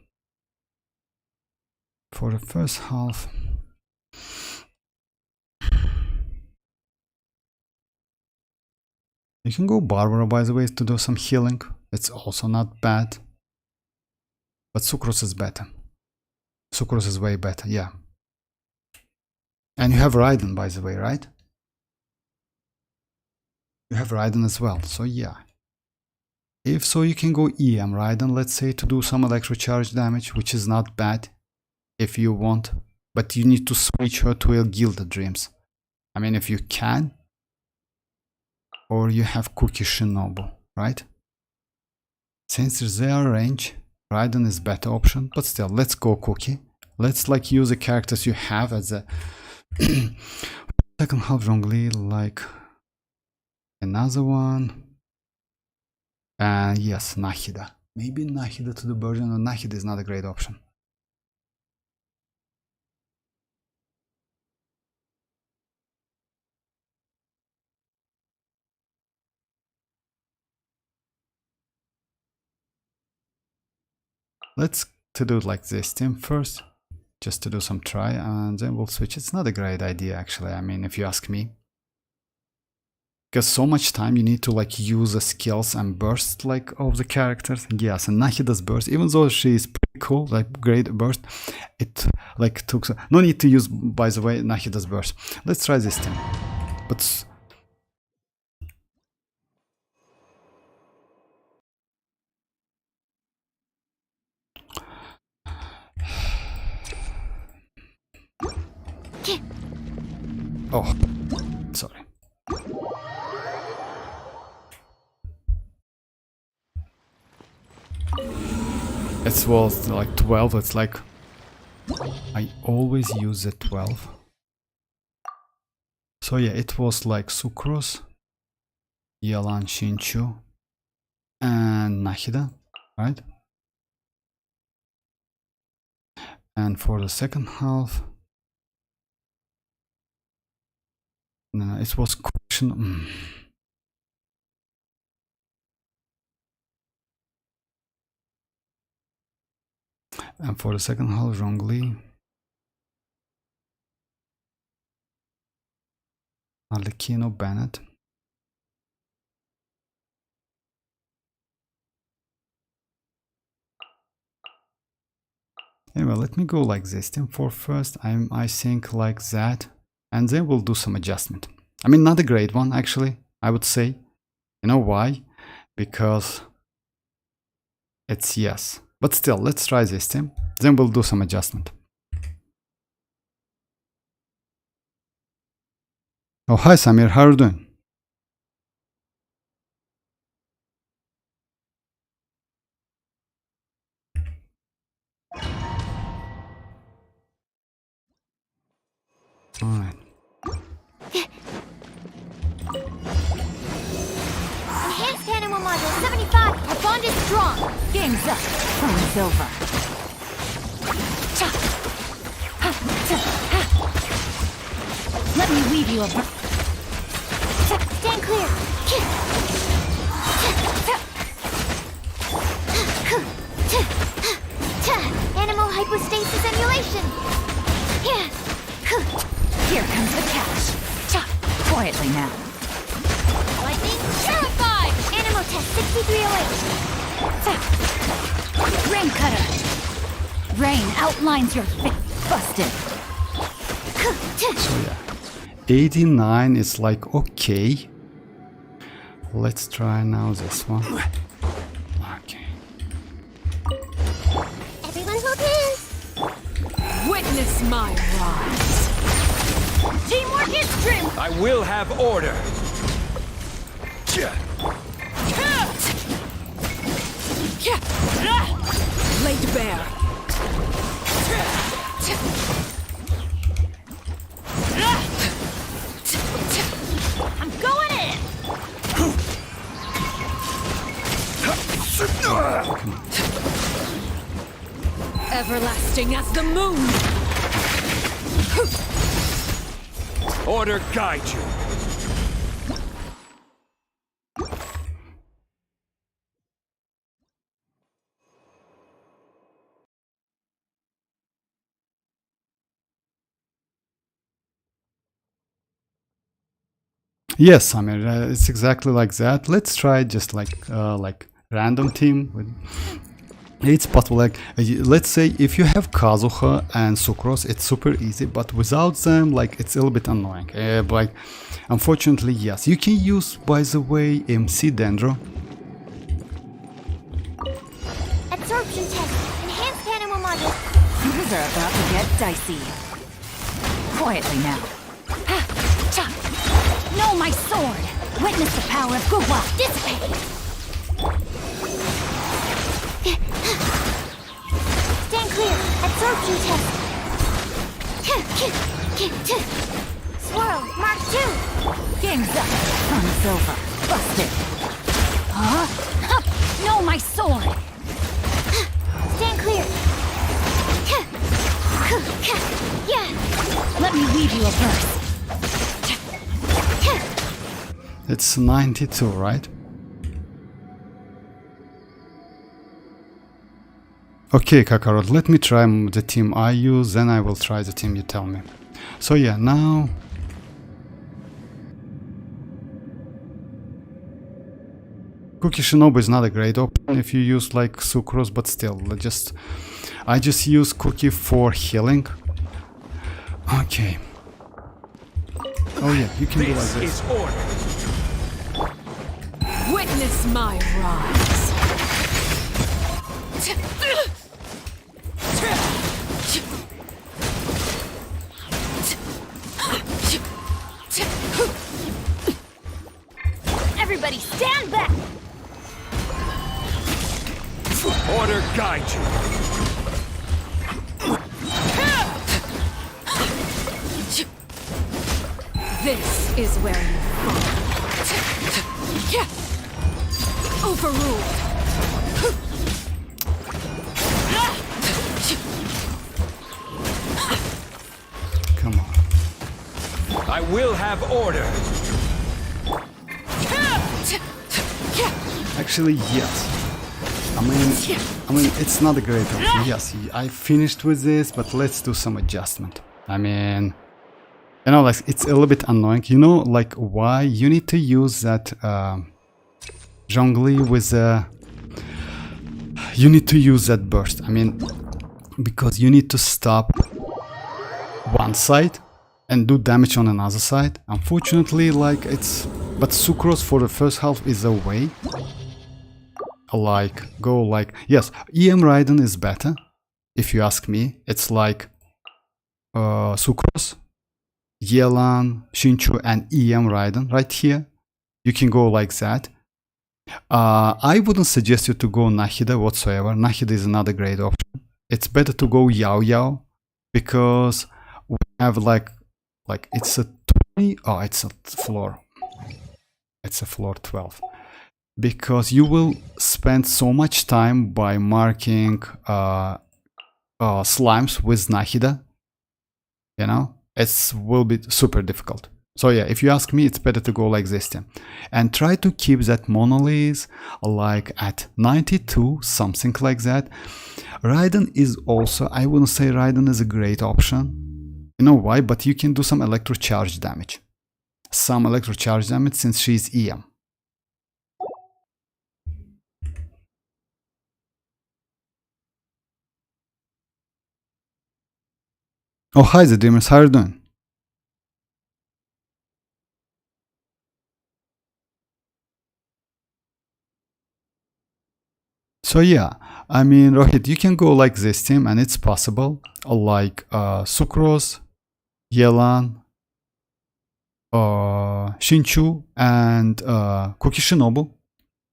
For the first half... You can go Barbara, by the way, to do some healing. It's also not bad. But Sucrose is better. Sucrose is way better, yeah. And you have Raiden, by the way, right? You have Raiden as well, so yeah. If so, you can go EM Raiden, let's say, to do some electro charge damage, which is not bad if you want. But you need to switch her to a Gilded Dreams. I mean, if you can. Or you have Cookie Shinobu, right? Since there's their range, Raiden is better option, but still, let's go Cookie. Let's like use the characters you have as a second half Zhongli, like another one. And yes, Nahida. Maybe Nahida to the version of Nahida is not a great option. Let's to do like this team first, just to do some try, and then we'll switch. It's not a great idea actually, I mean, if you ask me. Because so much time you need to like use the skills and burst like of the characters. Yes, and Nahida's burst, even though she is pretty cool, like great burst, it like took... No need to use, by the way, Nahida's burst. Let's try this team. But... Oh, sorry. It was like 12, it's like... I always use the 12. So yeah, it was like Sucrose, Yalan Shinchu, and Nahida, right? And for the second half, no, it was question. And for the second half, Zhongli, Arlecchino, Bennett. Anyway, let me go like this. Team 4 first. I think like that, and then we'll do some adjustment. I mean, not a great one actually, I would say. You know why? Because it's yes. But still, let's try this team. Then we'll do some adjustment. Oh, hi Samir, how are you doing? Alright. Enhanced animal module 75. Our bond is strong. Game's up. Time's over. Let me weave you a... Stand clear. Animal hypostasis emulation. Here comes the catch. Quietly now. Lightning terrified. Animal test 6308. Rain cutter. Rain outlines your face. Busted. So yeah, 89 is like okay. Let's try now this one. Okay. Everyone hold hands. Witness my rise. Teamwork is strength. I will have order. Laid bare. I'm going in. Everlasting as the moon. Order guide you. Yes, Samir, it's exactly like that. Let's try just like random team with. It's possible, like, let's say if you have Kazuha and Sucrose, it's super easy, but without them, like, it's a little bit annoying. Like, unfortunately, yes. You can use, by the way, MC Dendro. Absorption test. Enhanced animal module. Things are about to get dicey. Quietly now. Know my sword. Witness the power of Guwa. Dissipate. Stand clear. Absorption test. Swirl. Mark 2. Game's up. Fun's over. Busted. Huh? Know my sword. Stand clear. Yeah. Let me weave you a verse. It's 92, right? Okay, Kakarot, let me try the team I use, then I will try the team you tell me. So yeah, now... Cookie Shinobu is not a great option if you use like Sucrose, but still, I just use Cookie for healing. Okay. Oh yeah, you can do like This this. is order. Witness my rise. Everybody stand back. Order guide you. This is where you fall. Overruled. Come on. I will have order. Actually, yes. I mean, it's not a great option. Yes, I finished with this, but let's do some adjustment. I mean, you know, like it's a little bit annoying. You know, like why you need to use that Zhongli with you need to use that burst. I mean, because you need to stop one side and do damage on another side. Unfortunately, like but Sucrose for the first half is a way. Like go like yes, EM Raiden is better if you ask me. It's like Sucrose, Yelan, Xinchu, and EM Raiden right here. You can go like that. I wouldn't suggest you to go Nahida whatsoever. Nahida is another great option. It's better to go Yao Yao because we have like it's a 20. Oh, it's a floor. It's a floor 12. Because you will spend so much time by marking slimes with Nahida, you know, it will be super difficult. So yeah, if you ask me, it's better to go like this then. And try to keep that monolith like at 92, something like that. Raiden is also, I wouldn't say Raiden is a great option. You know why? But you can do some electro charge damage. Some electro charge damage since she's EM. Oh, hi, the Dreamers. How are you doing? So yeah, I mean, Rohit, you can go like this team, and it's possible. Like Sucrose, Yelan, Xinchu, and Cookie Shinobu.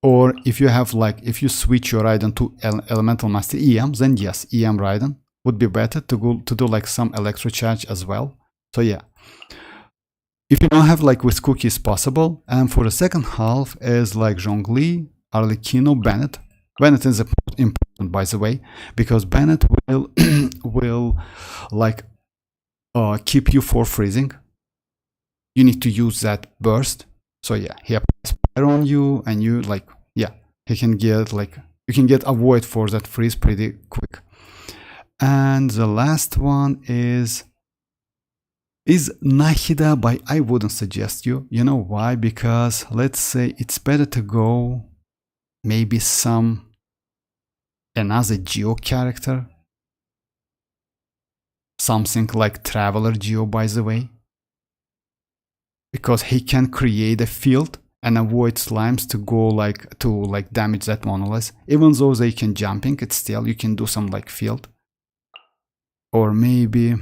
Or if you have like, if you switch your Raiden to Elemental Master EM, then yes, EM Raiden would be better to go to do like some electro charge as well. So yeah, if you don't have like with Cookie is possible. And for the second half is like Zhongli, Arlecchino, Bennett. Bennett is important by the way, because Bennett will like keep you for freezing. You need to use that burst. So yeah, he applies fire on you, and you like yeah, he can get like you can get a void for that freeze pretty quick. And the last one is Nahida, but I wouldn't suggest you. You know why? Because let's say it's better to go maybe another Geo character. Something like Traveler Geo, by the way. Because he can create a field and avoid slimes to go like to damage that monolith. Even though they can jumping, it's still you can do some like field. Or maybe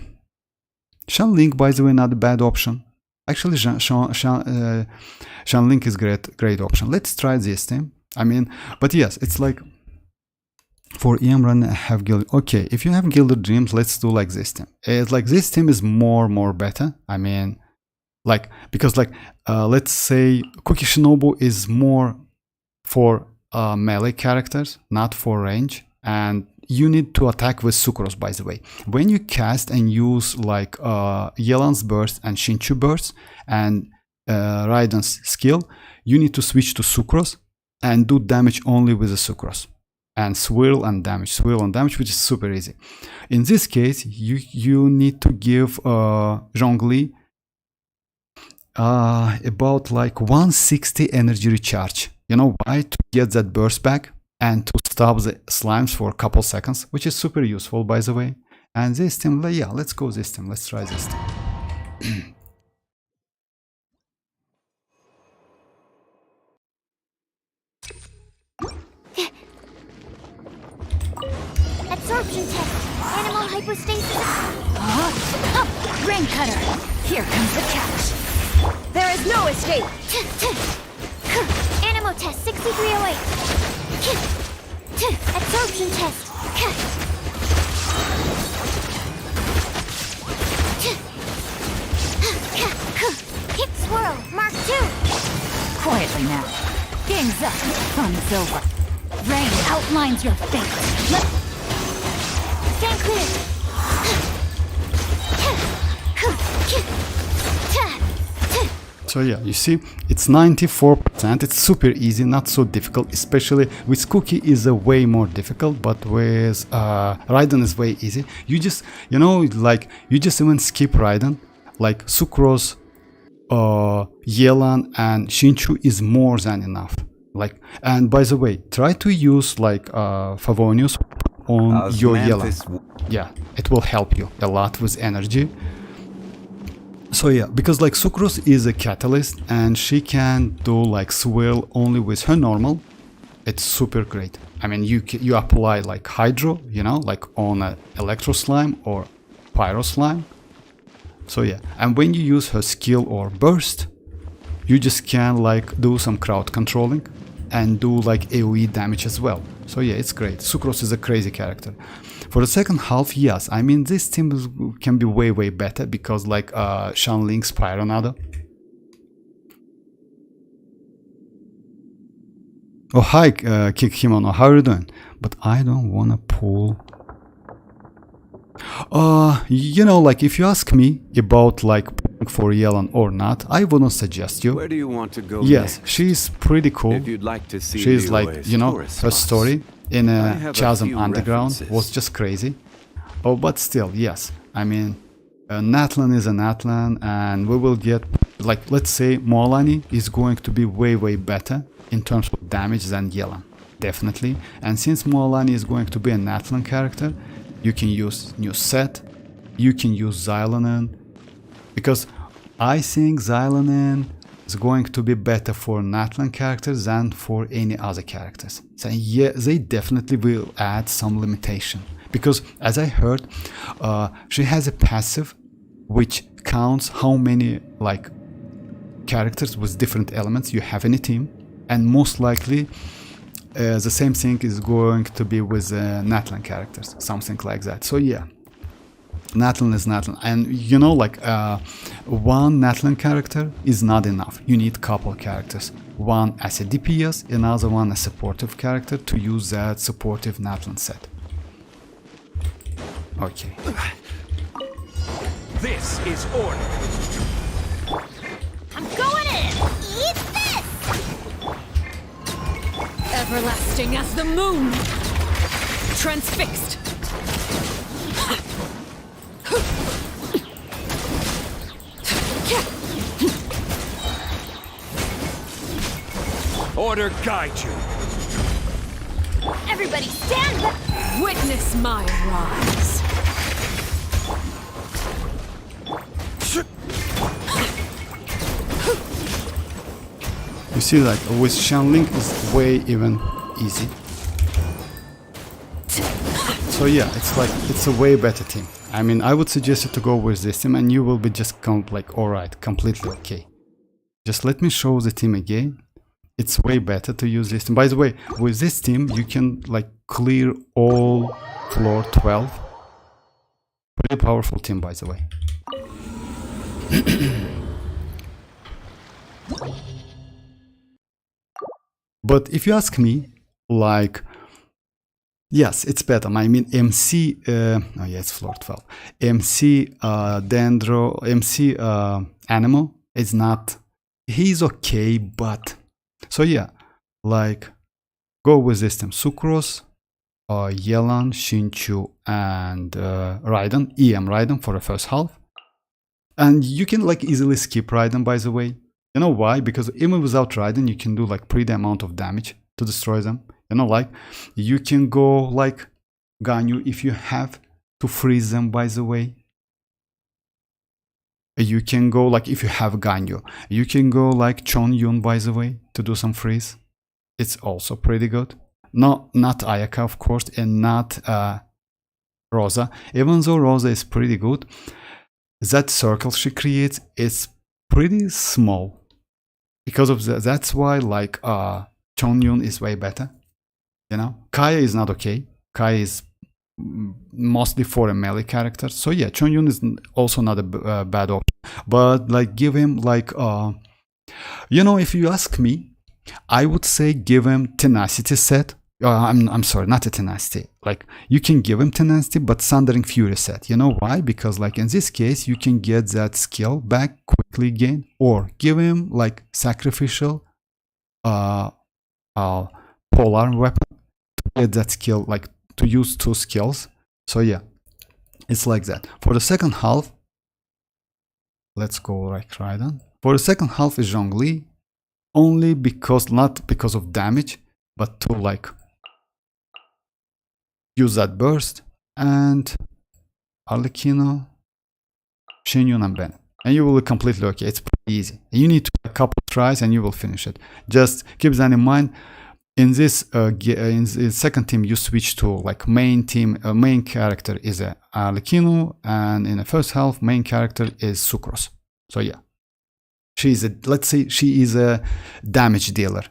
Shanlink, by the way, not a bad option. Actually, Shanlink is great option. Let's try this team. I mean, but yes, it's like for EM Run I have Gilded. Okay, if you have Gilded Dreams, let's do like this team. It's like this team is more better. I mean, like because like let's say Cookie Shinobu is more for melee characters, not for range, and you need to attack with Sucrose, by the way. When you cast and use like Yelan's burst and Xinchu burst and Raiden's skill, you need to switch to Sucrose and do damage only with the Sucrose. And swirl and damage, which is super easy. In this case, you need to give Zhongli about like 160 energy recharge. You know why? To get that burst back and to stop the slimes for a couple seconds, which is super useful, by the way. And this team, yeah, let's go this team. Let's try this team. Absorption test. Animal hypostasis. Rain Cutter! Here comes the catch! There is no escape. Animal test 6308. Absorption test. Hit swirl. Mark 2. Quietly now. Heads up, fun's over. Rain outlines your fate. Stand clear. So yeah, you see, it's 94%. It's super easy, not so difficult, especially with Cookie is a way more difficult, but with Raiden is way easy. You just, you know, like, you just even skip Raiden, like Sucrose, Yelan and Shinchu is more than enough. Like, and by the way, try to use like Favonius on your Yelan. Yeah, it will help you a lot with energy. So yeah, because like Sucrose is a catalyst and she can do like swirl only with her normal. It's super great. I mean, you apply like Hydro, you know, like on a Electro Slime or Pyro Slime. So yeah, and when you use her skill or burst, you just can like do some crowd controlling and do like AoE damage as well. So yeah, it's great. Sucrose is a crazy character. For the second half, yes, I mean this team can be way better because like Shanling's Pyronado. Oh hi Kick Himono, how are you doing? But I don't wanna pull. You know, like if you ask me about like for Yelan or not, I wouldn't suggest you. Where do you want to go? Yes, next? she's pretty cool. If you'd like to see She's like, Liyue's you know, tourist her spots, story in I a have a Chasm few Underground references. was just crazy. Oh, but still, yes. I mean, Natlan is a Natlan, and we will get, like, let's say Mualani is going to be way better in terms of damage than Yelan, definitely. And since Mualani is going to be a Natlan character, you can use new set, you can use Xianyun, because I think Xianyun is going to be better for Natlan characters than for any other characters. So yeah, they definitely will add some limitation. Because as I heard, she has a passive which counts how many like characters with different elements you have in a team, and most likely the same thing is going to be with Natlan characters, something like that. So yeah, Natlan is Natlan, and you know, like one Natlan character is not enough. You need couple characters, one as a DPS, another one as supportive character to use that supportive Natlan set. Okay. This is order. I'm going in. Eat this. Everlasting as the moon. Transfixed. Order guide you. Everybody stand back. Witness my rise. You see, like with Shanling is way even easy. So yeah, it's like it's a way better team. I mean, I would suggest you to go with this team, and you will be just like alright, completely okay. Just let me show the team again. It's way better to use this team. By the way, with this team, you can like clear all floor 12. Pretty powerful team, by the way. But if you ask me, like, yes, it's better. I mean, MC, oh yeah, it's floor 12. MC Dendro, MC Animal is not, he's okay, but, so yeah, like, go with this team. Sucrose, Yelan, Shinchu, and Raiden, EM Raiden for the first half. And you can like easily skip Raiden, by the way. You know why? Because even without Raiden, you can do like pretty amount of damage to destroy them. You know, like you can go like Ganyu if you have to freeze them, by the way. You can go like if you have Ganyu. You can go like Xianyun, by the way, to do some freeze. It's also pretty good. No, not Ayaka, of course, and not Rosa. Even though Rosa is pretty good, that circle she creates is pretty small. Because of that, that's why like Xianyun is way better. You know, Kaya is not okay. Kaya is mostly for a melee character. So yeah, Xianyun is also not a bad option. But like give him like, you know, if you ask me, I would say give him tenacity set. I'm sorry, not a tenacity. Like you can give him tenacity, but Sundering Fury set. You know why? Because like in this case, you can get that skill back quickly again, or give him like sacrificial polar weapon to get that skill, like to use 2 skills. So yeah, it's like that. For the second half, let's go like Raiden. For the second half is Zhongli, only because, not because of damage, but to like use that burst, and Arlecchino, Xianyun and Bennett. And you will be completely okay. It's pretty easy. You need to a couple tries and you will finish it. Just keep that in mind. In this in the second team, you switch to like main team. Main character is Arlecchino, and in the first half, main character is Sucrose. So yeah, she's a, let's say she is a damage dealer.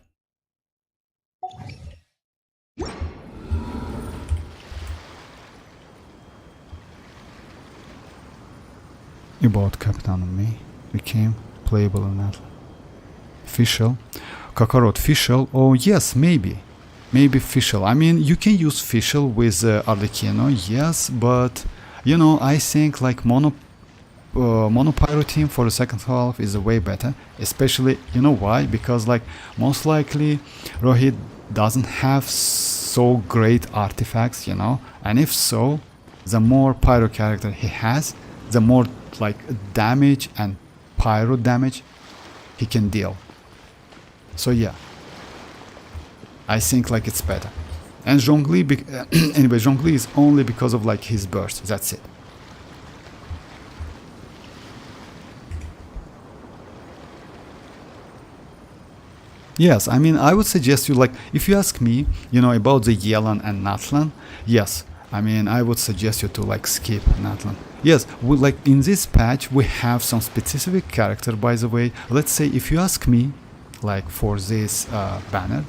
About Captain and me became playable in that. Fischl, Kakarot Fischl. Oh yes, maybe Fischl. I mean, you can use Fischl with Arlecchino, yes, but you know, I think like mono pyro team for the second half is way better. Especially, you know why? Because like most likely Rohit doesn't have so great artifacts, you know, and if so, the more pyro character he has, the more like damage and pyro damage he can deal. So yeah, I think like it's better. And Zhongli, anyway, Zhongli is only because of like his burst. That's it. Yes, I mean, I would suggest you, like, if you ask me, you know, about the Yelan and Natlan, yes, I mean, I would suggest you to like skip Natlan. Yes, we, like in this patch we have some specific character, by the way. Let's say if you ask me, like for this banner,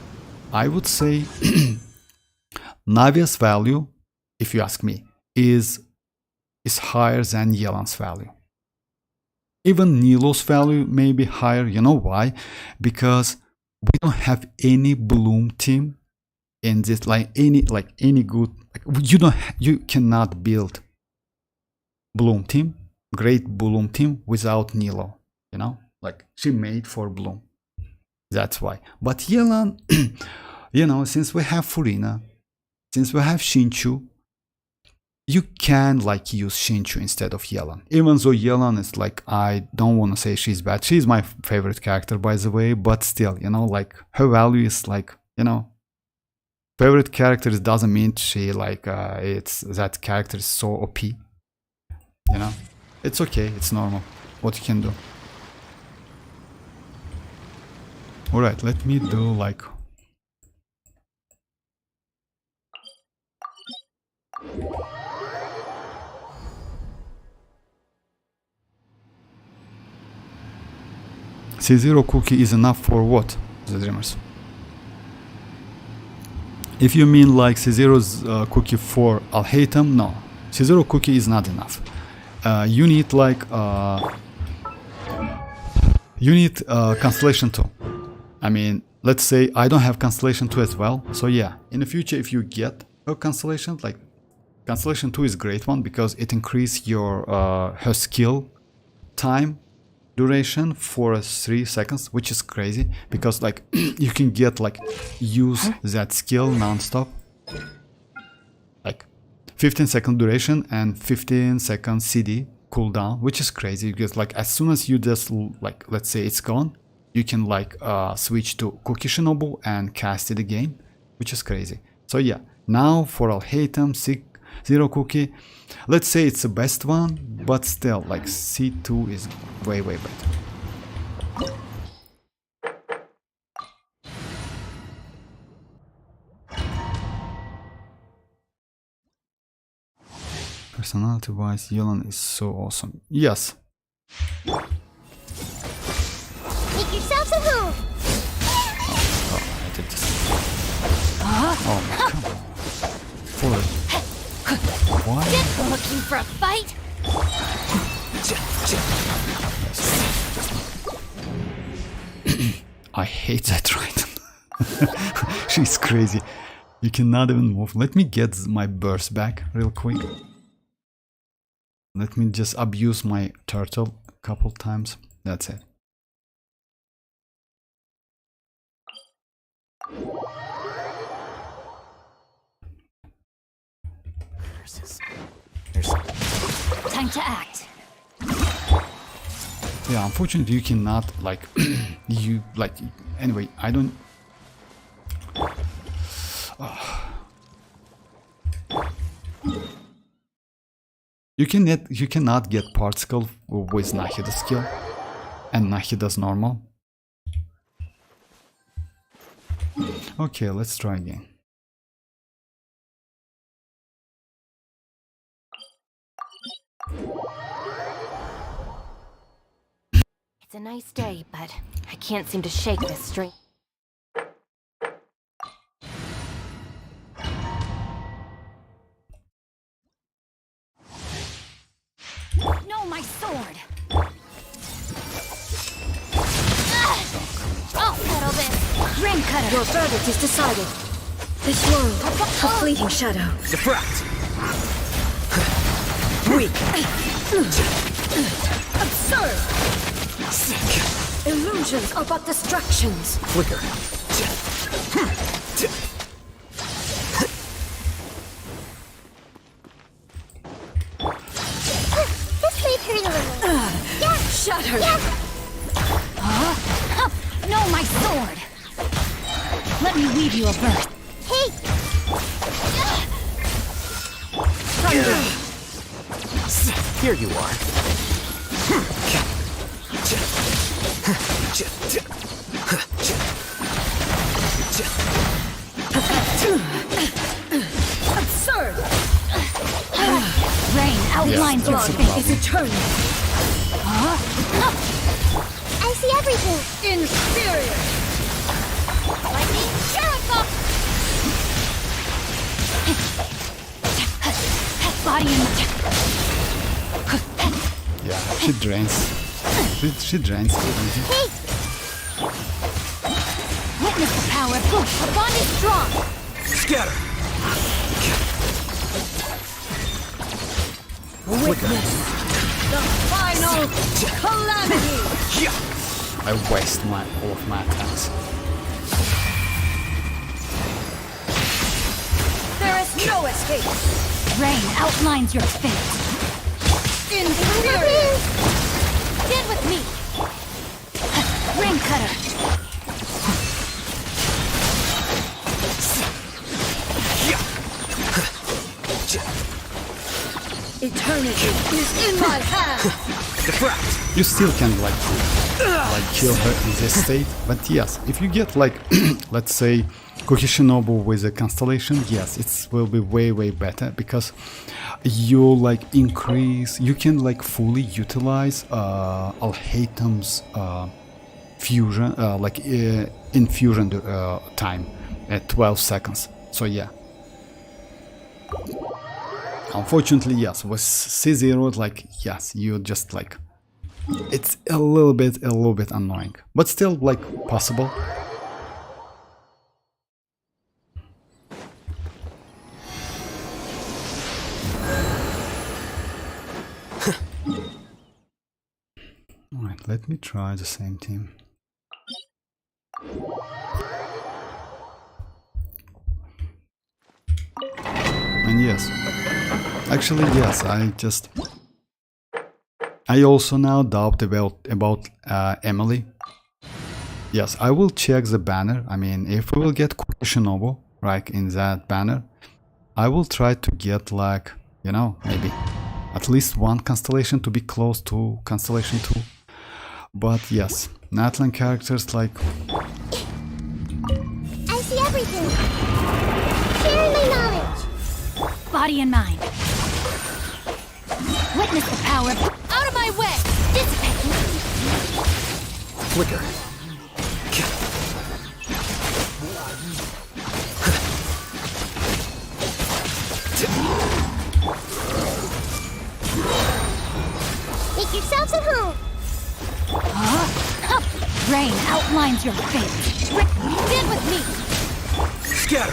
I would say Navia's value, if you ask me, is higher than Yelan's value. Even Nilo's value may be higher. You know why? Because we don't have any Bloom team in this, like any good, like, you cannot build Bloom team, great Bloom team without Nilo, you know, like she made for Bloom. That's why. But Yelan, you know, since we have Furina, since we have Shinchu, you can like use Shinchu instead of Yelan. Even though Yelan is like, I don't want to say she's bad. She's my favorite character, by the way, but still, you know, like her value is like, you know, favorite characters doesn't mean she like it's that character is so OP. You know, it's okay, it's normal. What you can do. Alright, let me do like C0 cookie is enough for what, the dreamers? If you mean like C0's cookie for Alhaitham, no. C0 cookie is not enough. You need like Constellation 2. I mean, let's say I don't have Constellation 2 as well. So yeah, in the future, if you get a Constellation, like Constellation 2 is a great one because it increases your her skill time duration for 3 seconds, which is crazy because like you can get like use that skill non-stop, like 15-second duration and 15-second CD cooldown, which is crazy because like as soon as you just like, let's say it's gone, you can like switch to Cookie Shinobu and cast it again, which is crazy. So yeah, now for Alhaitham, C0 cookie, let's say it's the best one, but still like C2 is way better. Personality wise, Yelan is so awesome. Yes. Make yourselves a move. Oh, I did this. Oh my god. For why? Looking for a fight? I hate that Triton. She's crazy. You cannot even move. Let me get my burst back real quick. Let me just abuse my turtle a couple times. That's it. Time to act. Yeah, unfortunately you cannot like you like anyway, I don't you cannot get particle with Nahida's skill and Nahida's normal. Okay, let's try again. It's a nice day, but I can't seem to shake this string. No, my sword. I'll settle this. Rain cutter. Your verdict is decided. This world, a fleeting shadow. Diffract! Weak! Absurd! Illusions are but distractions. Flicker! This may hurt a little. Shattered! No, my sword. Let me weave you a verse. Hey! Thunder! Here you are. Absurd! Rain outlines your Blood face. is eternal. I see everything. Inferior! Lightning, Jericho! Body and Yeah, she drains. She drains everything. Hey! witness the power. The bond is strong. Scatter! Witness the final calamity! I waste all of my attacks. There is no escape! Rain outlines your fate. Inferior! Stand with me. Rain cutter. Eternity is in my hands! Diffract! You still can like kill her in this state, but yes, if you get like let's say Kokishinobu with a constellation, yes, it will be way better because you like increase, you can like fully utilize Alhaitham's fusion, infusion time at 12 seconds. So yeah. Unfortunately, yes, with C0, like, yes, you just like, it's a little bit annoying, but still like possible. Alright, let me try the same team. And yes, actually yes, I also now doubt about Emily. Yes, I will check the banner. I mean, if we will get Shinobu, right, in that banner, I will try to get like, you know, maybe at least one constellation to be close to constellation 2. But yes, Natlan characters like... I see everything. Sharing my knowledge. Body and mind. Witness the power. Out of my way. Dissipate. Flicker! Make yourselves at home. Rain outlines your fate. Stand with me. Scatter.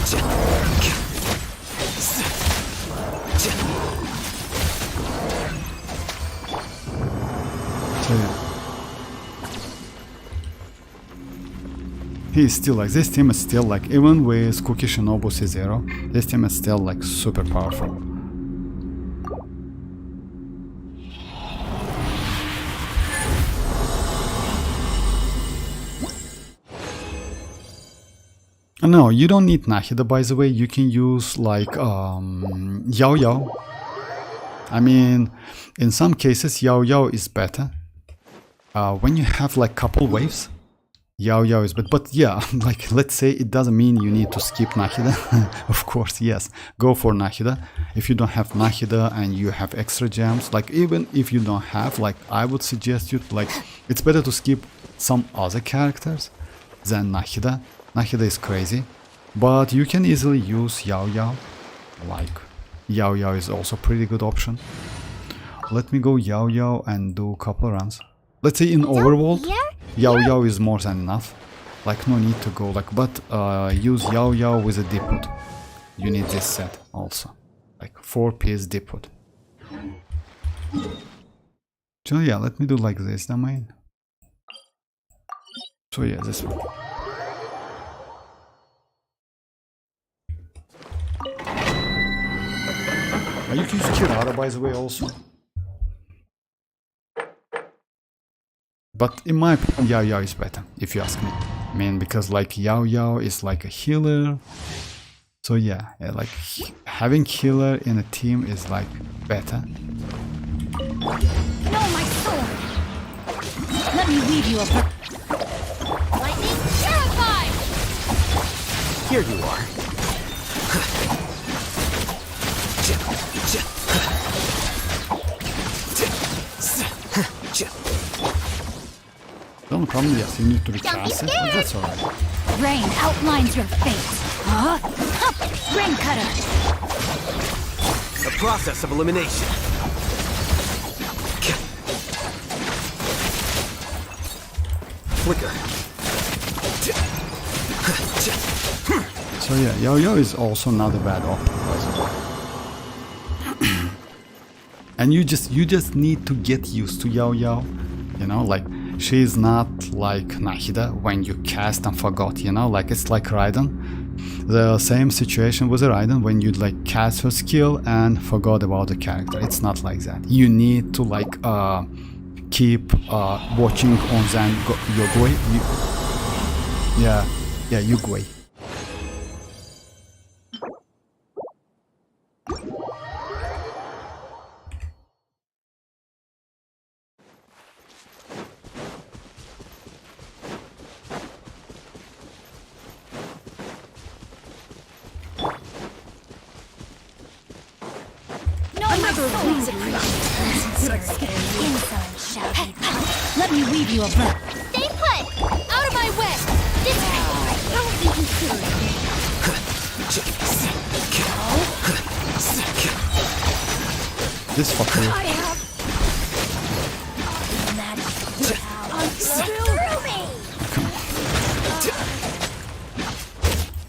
So yeah. He's still like, this team is still like, even with Cookie Shinobu C0, this team is still like super powerful. No, you don't need Nahida, by the way. You can use like Yao Yao. I mean, in some cases Yao Yao is better. When you have like couple waves, Yao Yao is better. But yeah, like let's say it doesn't mean you need to skip Nahida. Of course, yes, go for Nahida. If you don't have Nahida and you have extra gems, like even if you don't have, like I would suggest you, like it's better to skip some other characters than Nahida. Nahida is crazy, but you can easily use Yao Yao. Like Yao Yao is also a pretty good option. Let me go Yao Yao and do a couple runs. Let's say in Overworld, Yao Yao is more than enough. Like no need to go like, but use Yao Yao with a Diput. You need this set also, like 4-piece Diput. So yeah, let me do like this domain. So yeah, this one. You can use Kirara, by the way, also. But in my opinion, Yao Yao is better, if you ask me. I mean, because like Yao Yao is like a healer. So yeah, like having healer in a team is like better. No, my sword. Let me weave you a lightning terrified. Here you are. The only problem, yes, you need to recast it, but that's alright. Rain outlines your fate. Huh? Rain cutter. The process of elimination. Flicker. So yeah, Yao Yao is also not a bad option, by the way. And you just need to get used to Yao Yao, you know, like she's not like Nahida when you cast and forgot, you know, like it's like Raiden. The same situation with Raiden when you like cast her skill and forgot about the character. It's not like that. You need to like keep watching on Zan Yogui. Yeah, Yogui. Let me weave you a bird. Stay put! Out of my way! This way! Don't be considerate. This fucker. I have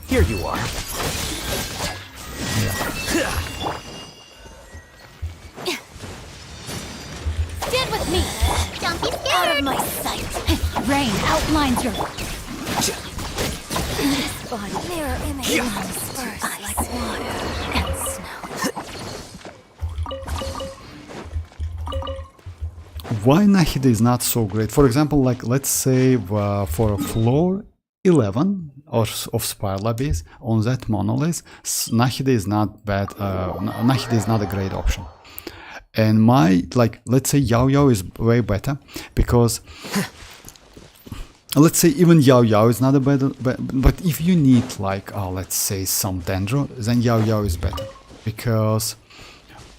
Here you are. stand with me. Don't be scared! Out of my sight. Rain outlines your body. Mirror image. Disperse like water and snow. Why Nahida is not so great? For example, like let's say for a floor 11 of Spirala base on that monolith, Nahida is not bad. Nahida is not a great option. And my, like, let's say Yao Yao is way better because let's say even Yao Yao is not a better, but if you need like, let's say some Dendro, then Yao Yao is better because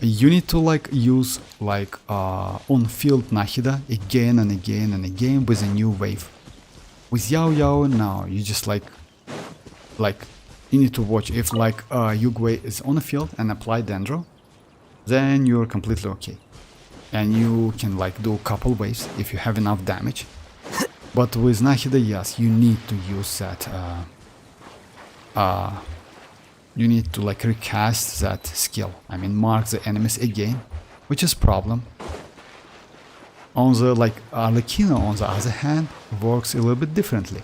you need to like use like on field Nahida again and again and again with a new wave. With Yao Yao now, you just like you need to watch if like Yugwei is on the field and apply Dendro, then you're completely okay. And you can like do a couple waves if you have enough damage. But with Nahida, yes, you need to use that. You need to like recast that skill. I mean, mark the enemies again, which is problem. On the like Arlecchino, on the other hand, works a little bit differently,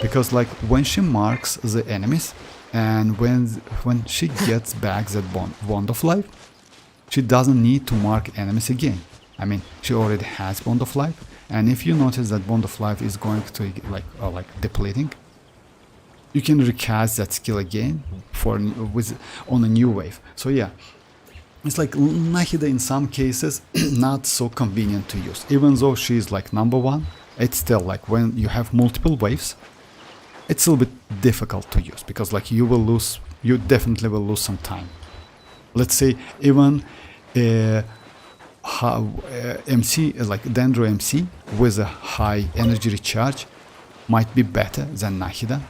because like when she marks the enemies, and when she gets back that bond of life, she doesn't need to mark enemies again. I mean, she already has bond of life, and if you notice that bond of life is going to like depleting, you can recast that skill again on a new wave. So yeah, it's like Nahida in some cases not so convenient to use. Even though she's like number 1, it's still like when you have multiple waves, it's a little bit difficult to use, because like you definitely will lose some time. Let's say even MC, like Dendro MC with a high energy recharge might be better than Nahida,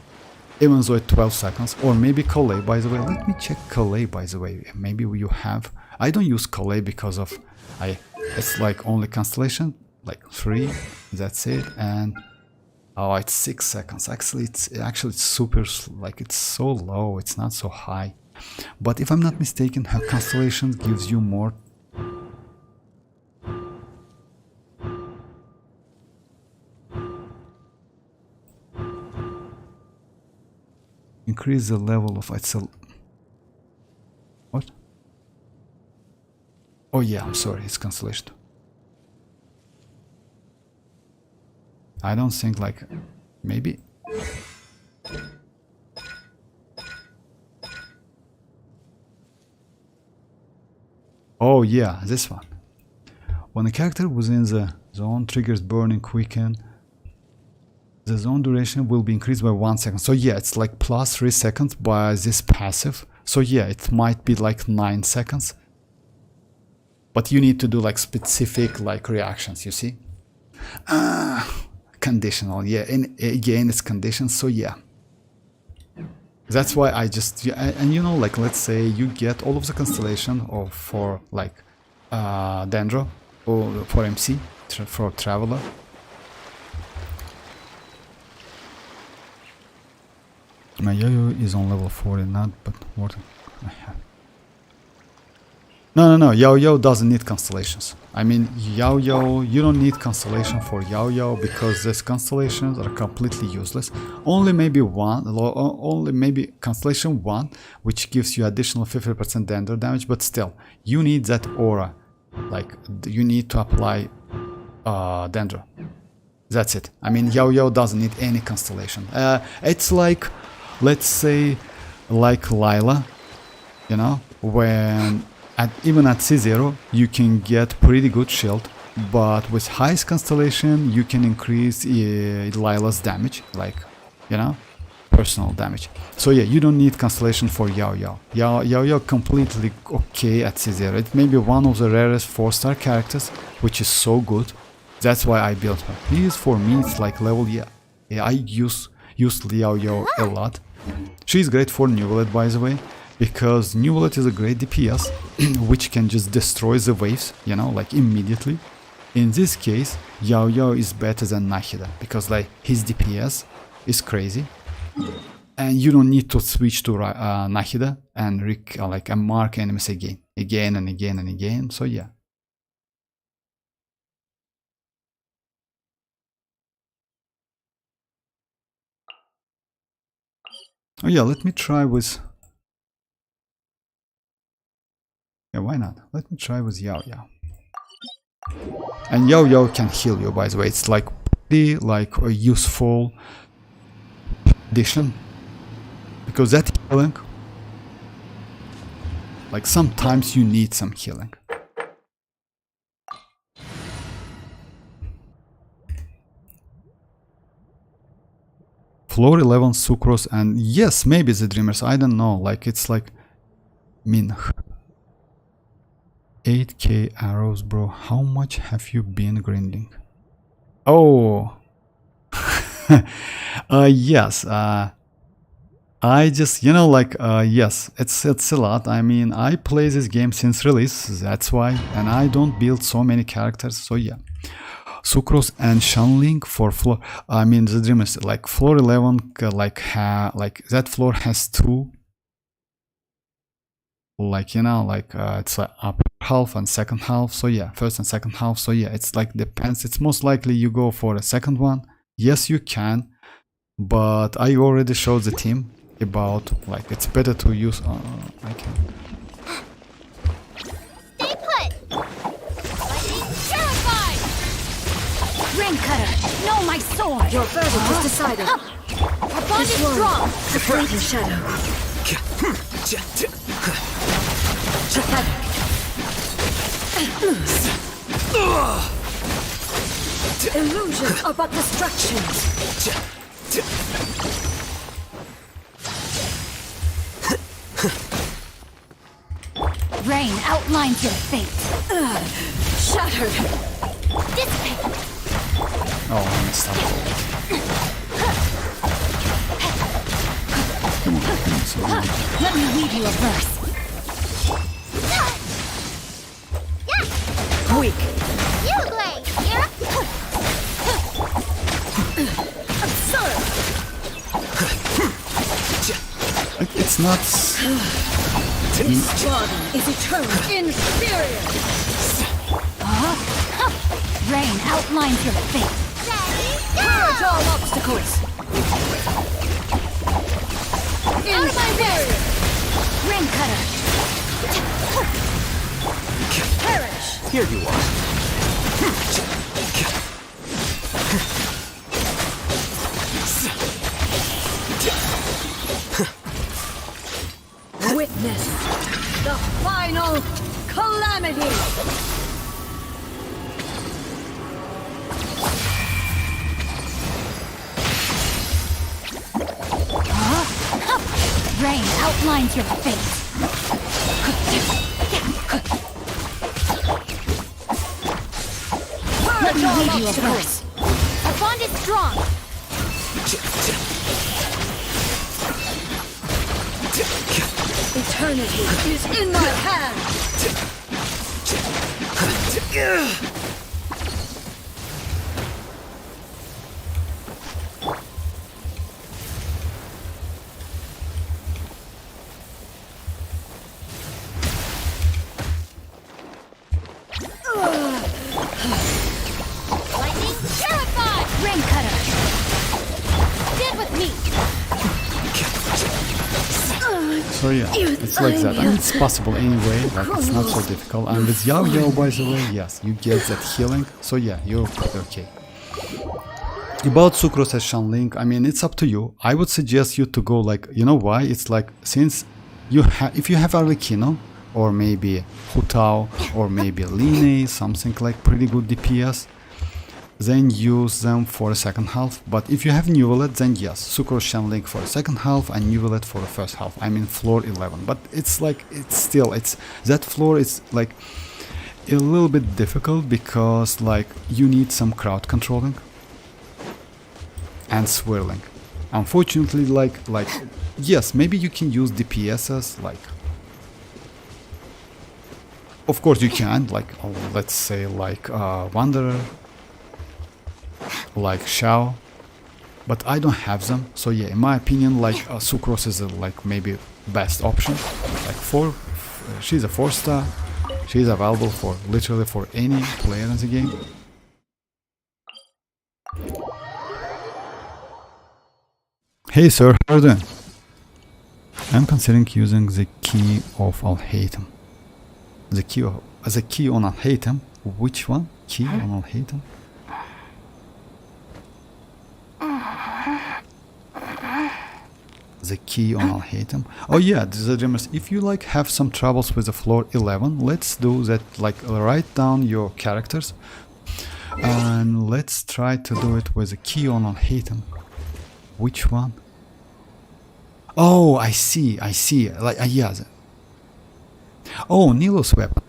even though at 12 seconds, or maybe Collei, by the way. Let me check Collei, by the way. Maybe you have. I don't use Collei because of it's like only constellation, like 3, that's it, and oh, it's 6 seconds. Actually it's super, like it's so low, it's not so high. But if I'm not mistaken, her constellation gives you more. Increase the level of itself. What? Oh yeah, I'm sorry, it's constellation. I don't think like maybe. Oh yeah, this one. When a character within the zone triggers burning quicken, the zone duration will be increased by 1 second. So yeah, it's like plus 3 seconds by this passive. So yeah, it might be like 9 seconds. But you need to do like specific like reactions, you see? Conditional, yeah, and again it's conditions, so yeah. That's why I just, and you know, like let's say you get all of the constellation or for like Dendro or for MC, for Traveler. My Yo-Yo is on level 40, not, but what I have. No, Yo-Yo doesn't need constellations. I mean, Yo-Yo, you don't need constellation for Yo-Yo because these constellations are completely useless. Only maybe constellation 1, which gives you additional 50% Dendro damage, but still, you need that aura. Like, you need to apply Dendro. That's it. I mean, Yo-Yo doesn't need any constellation. It's like, let's say, like Lila, you know, when even at C0 you can get pretty good shield, but with highest constellation you can increase Lila's damage, like, you know, personal damage. So yeah, you don't need constellation for Yo-Yo. Yo-Yo completely okay at C0. It may be one of the rarest 4-star characters, which is so good. That's why I built her. Please, for me it's like level, yeah I use Yo-Yo a lot. She's great for Neuvillette, by the way, because Neuvillette is a great DPS which can just destroy the waves, you know, like immediately. In this case, Yo-Yo is better than Nahida because like his DPS is crazy, and you don't need to switch to Nahida and mark enemies again and again. So yeah. Oh yeah, let me try with... Yeah, why not? Let me try with Yo-Yo. And Yo-Yo can heal you, by the way. It's like pretty like a useful addition. Because that healing... Like sometimes you need some healing. Floor 11, Sucrose, and yes, maybe the Dreamers, I don't know, like it's like Min. 8k arrows, bro. How much have you been grinding? Oh, yes. I just, you know, like yes, it's a lot. I mean, I play this game since release, that's why, and I don't build so many characters. So yeah. Sucrose and Xianyun for floor. I mean, the dream is like floor 11, like that floor has two, like, you know, like it's like upper half and second half. So yeah, first and second half. So yeah, it's like depends. It's most likely you go for the second one. Yes, you can, but I already showed the team about like it's better to use. I can. Stay put! Lightning terrified! Rain cutter, know my sword! Your verdict is decided. Our bond is strong! The fleeting shadow. Pathetic. Illusions are but distractions. Rain outlines your fate. Shattered. Dissipate! Oh, I messed up. Come on, so Let me weave you a verse. Weak. You blade! Here! Absurd. it's not. This body is eternal. Inferior. Rain outlines your fate. Purge all obstacles. Out of my way! Rain cutter! Perish. Here you are. Witness the final calamity. Rain outlines your fate. Let me weave you a verse. Our bond is strong. Eternity is in my hand. Lightning terrified! Rain cutter! Stand with me! So yeah, it's like that. I mean, it's possible anyway. Like it's not so difficult. And with Yao, by the way, yes, you get that healing. So yeah, you're okay. About Sucrose and Xianyun, I mean, it's up to you. I would suggest you to go like, you know why? It's like since you have, if you have Arlecchino or maybe Hutao or maybe Line, something like pretty good DPS, then use them for the second half. But if you have Neuvillette, then yes, Sucrose Xianyun for the second half and Neuvillette for the first half. I mean floor 11. But it's like, it's still, it's that floor is like a little bit difficult because like you need some crowd controlling and swirling. Unfortunately, like yes, maybe you can use DPSs, like of course you can, like let's say like Wanderer, like Xiao, but I don't have them. So yeah, in my opinion, like Sucrose is like maybe best option. Like she's a 4-star. She's available for literally for any player in the game. Hey sir, how are you doing? I'm considering using the key of Alhaitham. The key on Alhaitham? Which one? Key on Alhaitham? The key on Alhaitham. Oh yeah, the dreamers. If you like have some troubles with the floor 11, let's do that. Like write down your characters, and let's try to do it with the key on Alhaitham. Which one? Oh, I see. Like yeah. Oh, Nilo's weapon.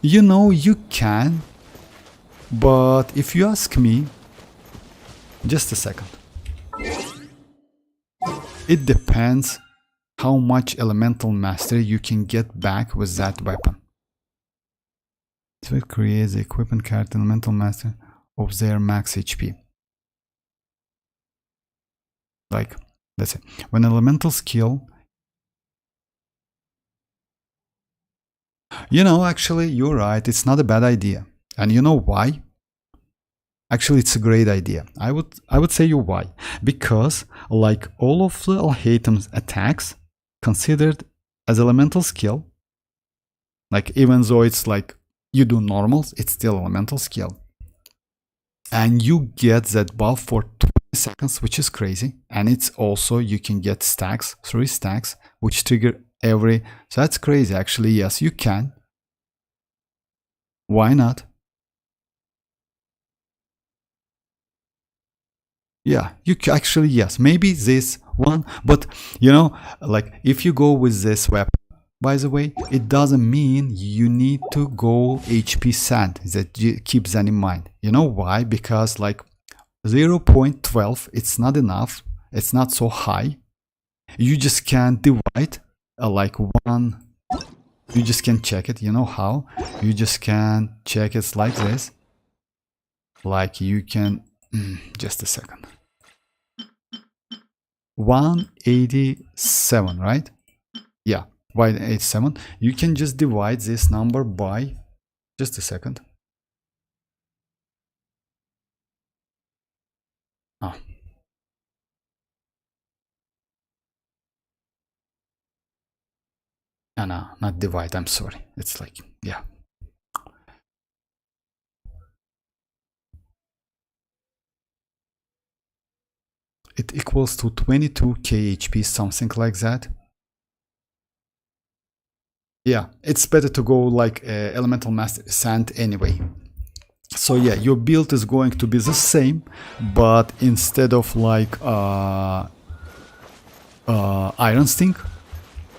You know, you can, but if you ask me, just a second. It depends how much elemental mastery you can get back with that weapon. So it creates the equipment character elemental master of their max HP. Like, that's it. When elemental skill, you know, actually, you're right. It's not a bad idea. And you know why? Actually, it's a great idea. I would say you why. Because like all of the Alhaitham's attacks considered as elemental skill, like even though it's like you do normals, it's still elemental skill. And you get that buff for 20 seconds, which is crazy. And it's also, you can get stacks, 3 stacks, which trigger every, so that's crazy. Actually, yes, you can. Why not? Yeah, you actually, yes, maybe this one, but you know, like if you go with this weapon, by the way, it doesn't mean you need to go HP sand. That keep that in mind. You know why? Because like 0.12, it's not enough. It's not so high. You just can't divide like one. You just can check it. You know how? You just can check it like this. Like you can. Just a second. 187, right? Yeah, 187. You can just divide this number by, just a second. Oh. No, not divide, I'm sorry. It's like, yeah. It equals to 22k HP, something like that. Yeah, it's better to go like elemental master sand anyway. So yeah, your build is going to be the same, but instead of like iron sting,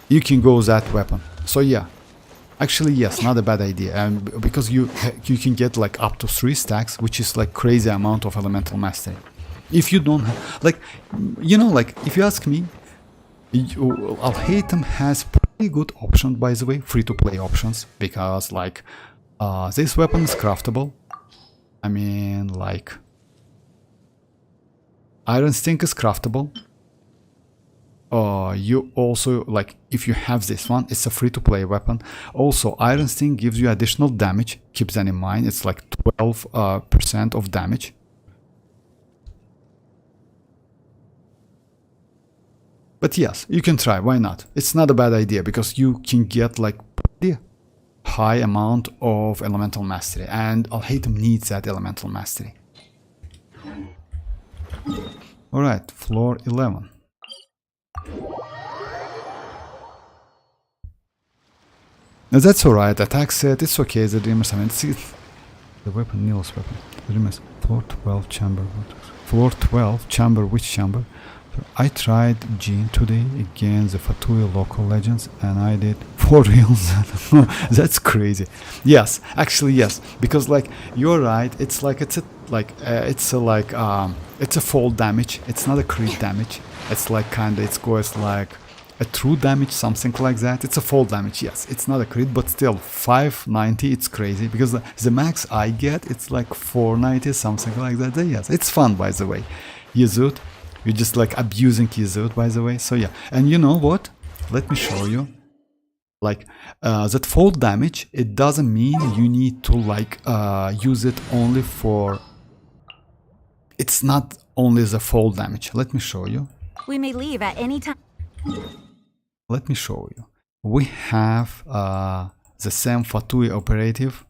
you can go that weapon. So yeah, actually yes, not a bad idea, and because you can get like up to 3 stacks, which is like crazy amount of elemental mastery. If you don't have, like, you know, like if you ask me, Alhaitham has pretty good options, by the way, free-to-play options, because like this weapon is craftable. I mean, like Iron Sting is craftable. You also, like, if you have this one, it's a free-to-play weapon. Also, Iron Sting gives you additional damage. Keep that in mind. It's like 12% of damage. But yes, you can try. Why not? It's not a bad idea because you can get like pretty high amount of elemental mastery, and Alhaitham needs that elemental mastery. All right, floor 11. Now that's all right. Attack set. It's okay. The Dreamers. I mean, see the weapon, Neil's weapon. The Dreamers. Floor 12 chamber. Floor 12 chamber. Which chamber? I tried Jin today against the Fatui local legends, and I did 4 reels. That's crazy. Yes, actually yes, because like you're right. It's like it's a fall damage. It's not a crit damage. It's like kinda it goes like a true damage, something like that. It's a fall damage. Yes, it's not a crit, but still 590. It's crazy because the max I get it's like 490, something like that. Yes, it's fun, by the way. Yezud. You're just like abusing Yezud, by the way. So yeah, and you know what? Let me show you. Like that fall damage, it doesn't mean you need to like use it only for. It's not only the fall damage. Let me show you. We may leave at any time. Let me show you. We have the same Fatui operative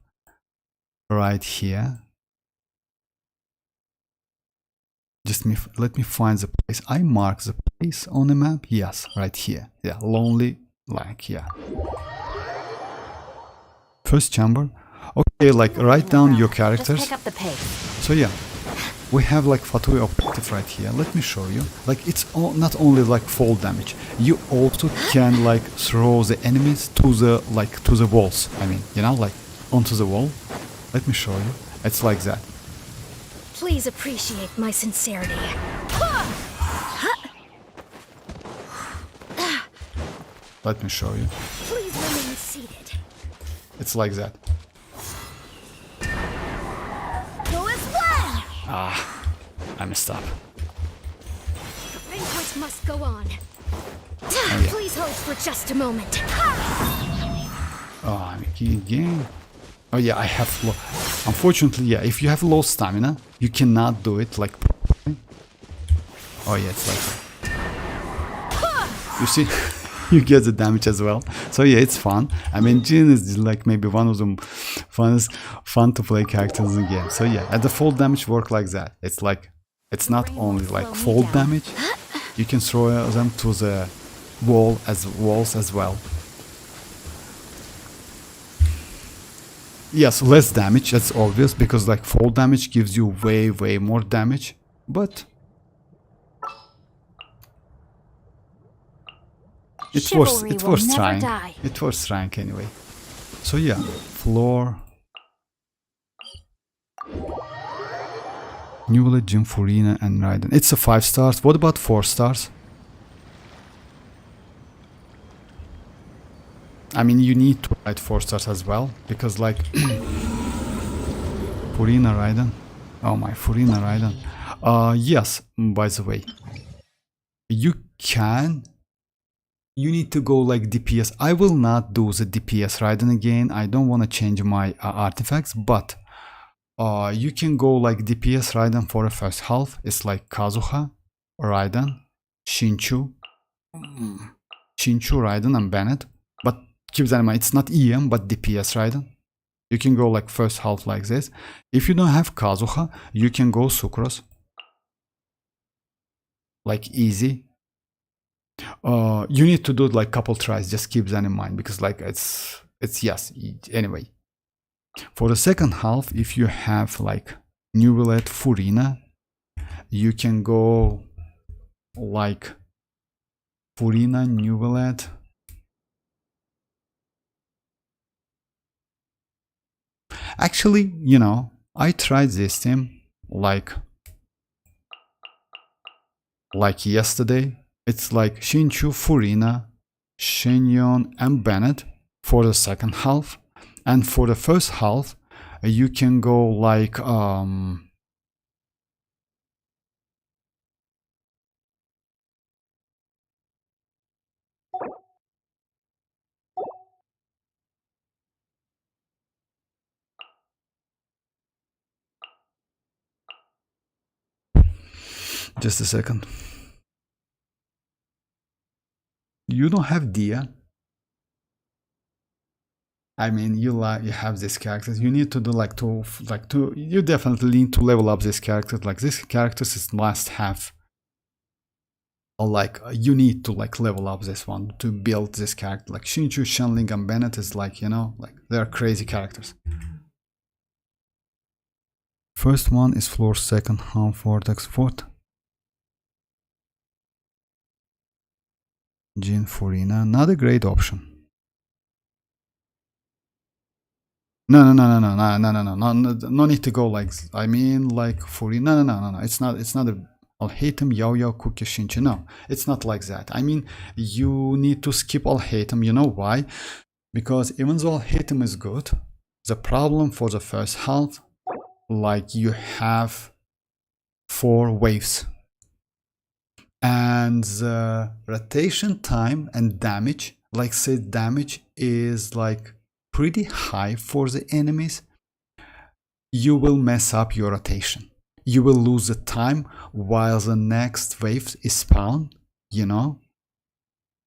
right here. Just let me find the place. I mark the place on the map. Yes, right here. Yeah, lonely, like, yeah. First chamber. Okay, like write down your characters. Just pick up the pace. So yeah, we have like Fatui operative right here. Let me show you. Like it's not only like fall damage. You also can like throw the enemies to the walls. I mean, you know, like onto the wall. Let me show you. It's like that. Please appreciate my sincerity. Let me show you. Please remain seated. It's like that. I messed up. The banquet must go on. yeah. Please hold for just a moment. Oh, I'm again. Oh yeah, I have low. Unfortunately, yeah, if you have low stamina, you cannot do it like properly. Oh yeah, it's like you see, you get the damage as well. So yeah, it's fun. I mean, Jin is like maybe one of the funnest, fun to play characters in the game. So yeah, at the fall damage work like that. It's like it's not only like fall damage. You can throw them to the walls as well. Yes, less damage, that's obvious, because like fall damage gives you way more damage, but it's worth trying. It's worth trying anyway. So yeah, floor. Neuvillette, Jim, Furina, and Raiden. It's a 5 stars. What about 4 stars? I mean, you need to write 4 stars as well, because like Furina Raiden. Oh my, Furina Raiden. Yes, by the way, you need to go like DPS. I will not do the DPS Raiden again. I don't want to change my artifacts, but you can go like DPS Raiden for the first half. It's like Kazuha, Raiden, Shinchu, Raiden, and Bennett. But keep that in mind, it's not EM, but DPS Raiden. You can go like first half like this. If you don't have Kazuha, you can go Sucrose. Like easy. You need to do it like couple tries, just keep that in mind, because like it's yes, anyway. For the second half, if you have like Neuvillette, Furina, you can go like Furina, Neuvillette. Actually, you know, I tried this team like yesterday. It's like Shinchu, Furina, Xianyun, and Bennett for the second half. And for the first half, you can go like just a second. You don't have Dia. I mean, you have these characters. You need to do you definitely need to level up these characters. Like these characters is must have. Or like you need to like level up this one to build this character. Like Shinchu, Shenling, and Bennett is like, you know, like they're crazy characters. First one is floor, second half, vortex, fourth. Jin, Furina, not a great option. No need to go like, I mean like Furina, no, it's not a Al-Hatem, Yao, Kuki, Shinchi, no, it's not like that. I mean, you need to skip Al-Hatem, you know why? Because even though Al-Hatem is good, the problem for the first half, like you have 4 waves. And the rotation time and damage, like say damage is like pretty high for the enemies. You will mess up your rotation. You will lose the time while the next wave is spawned, you know,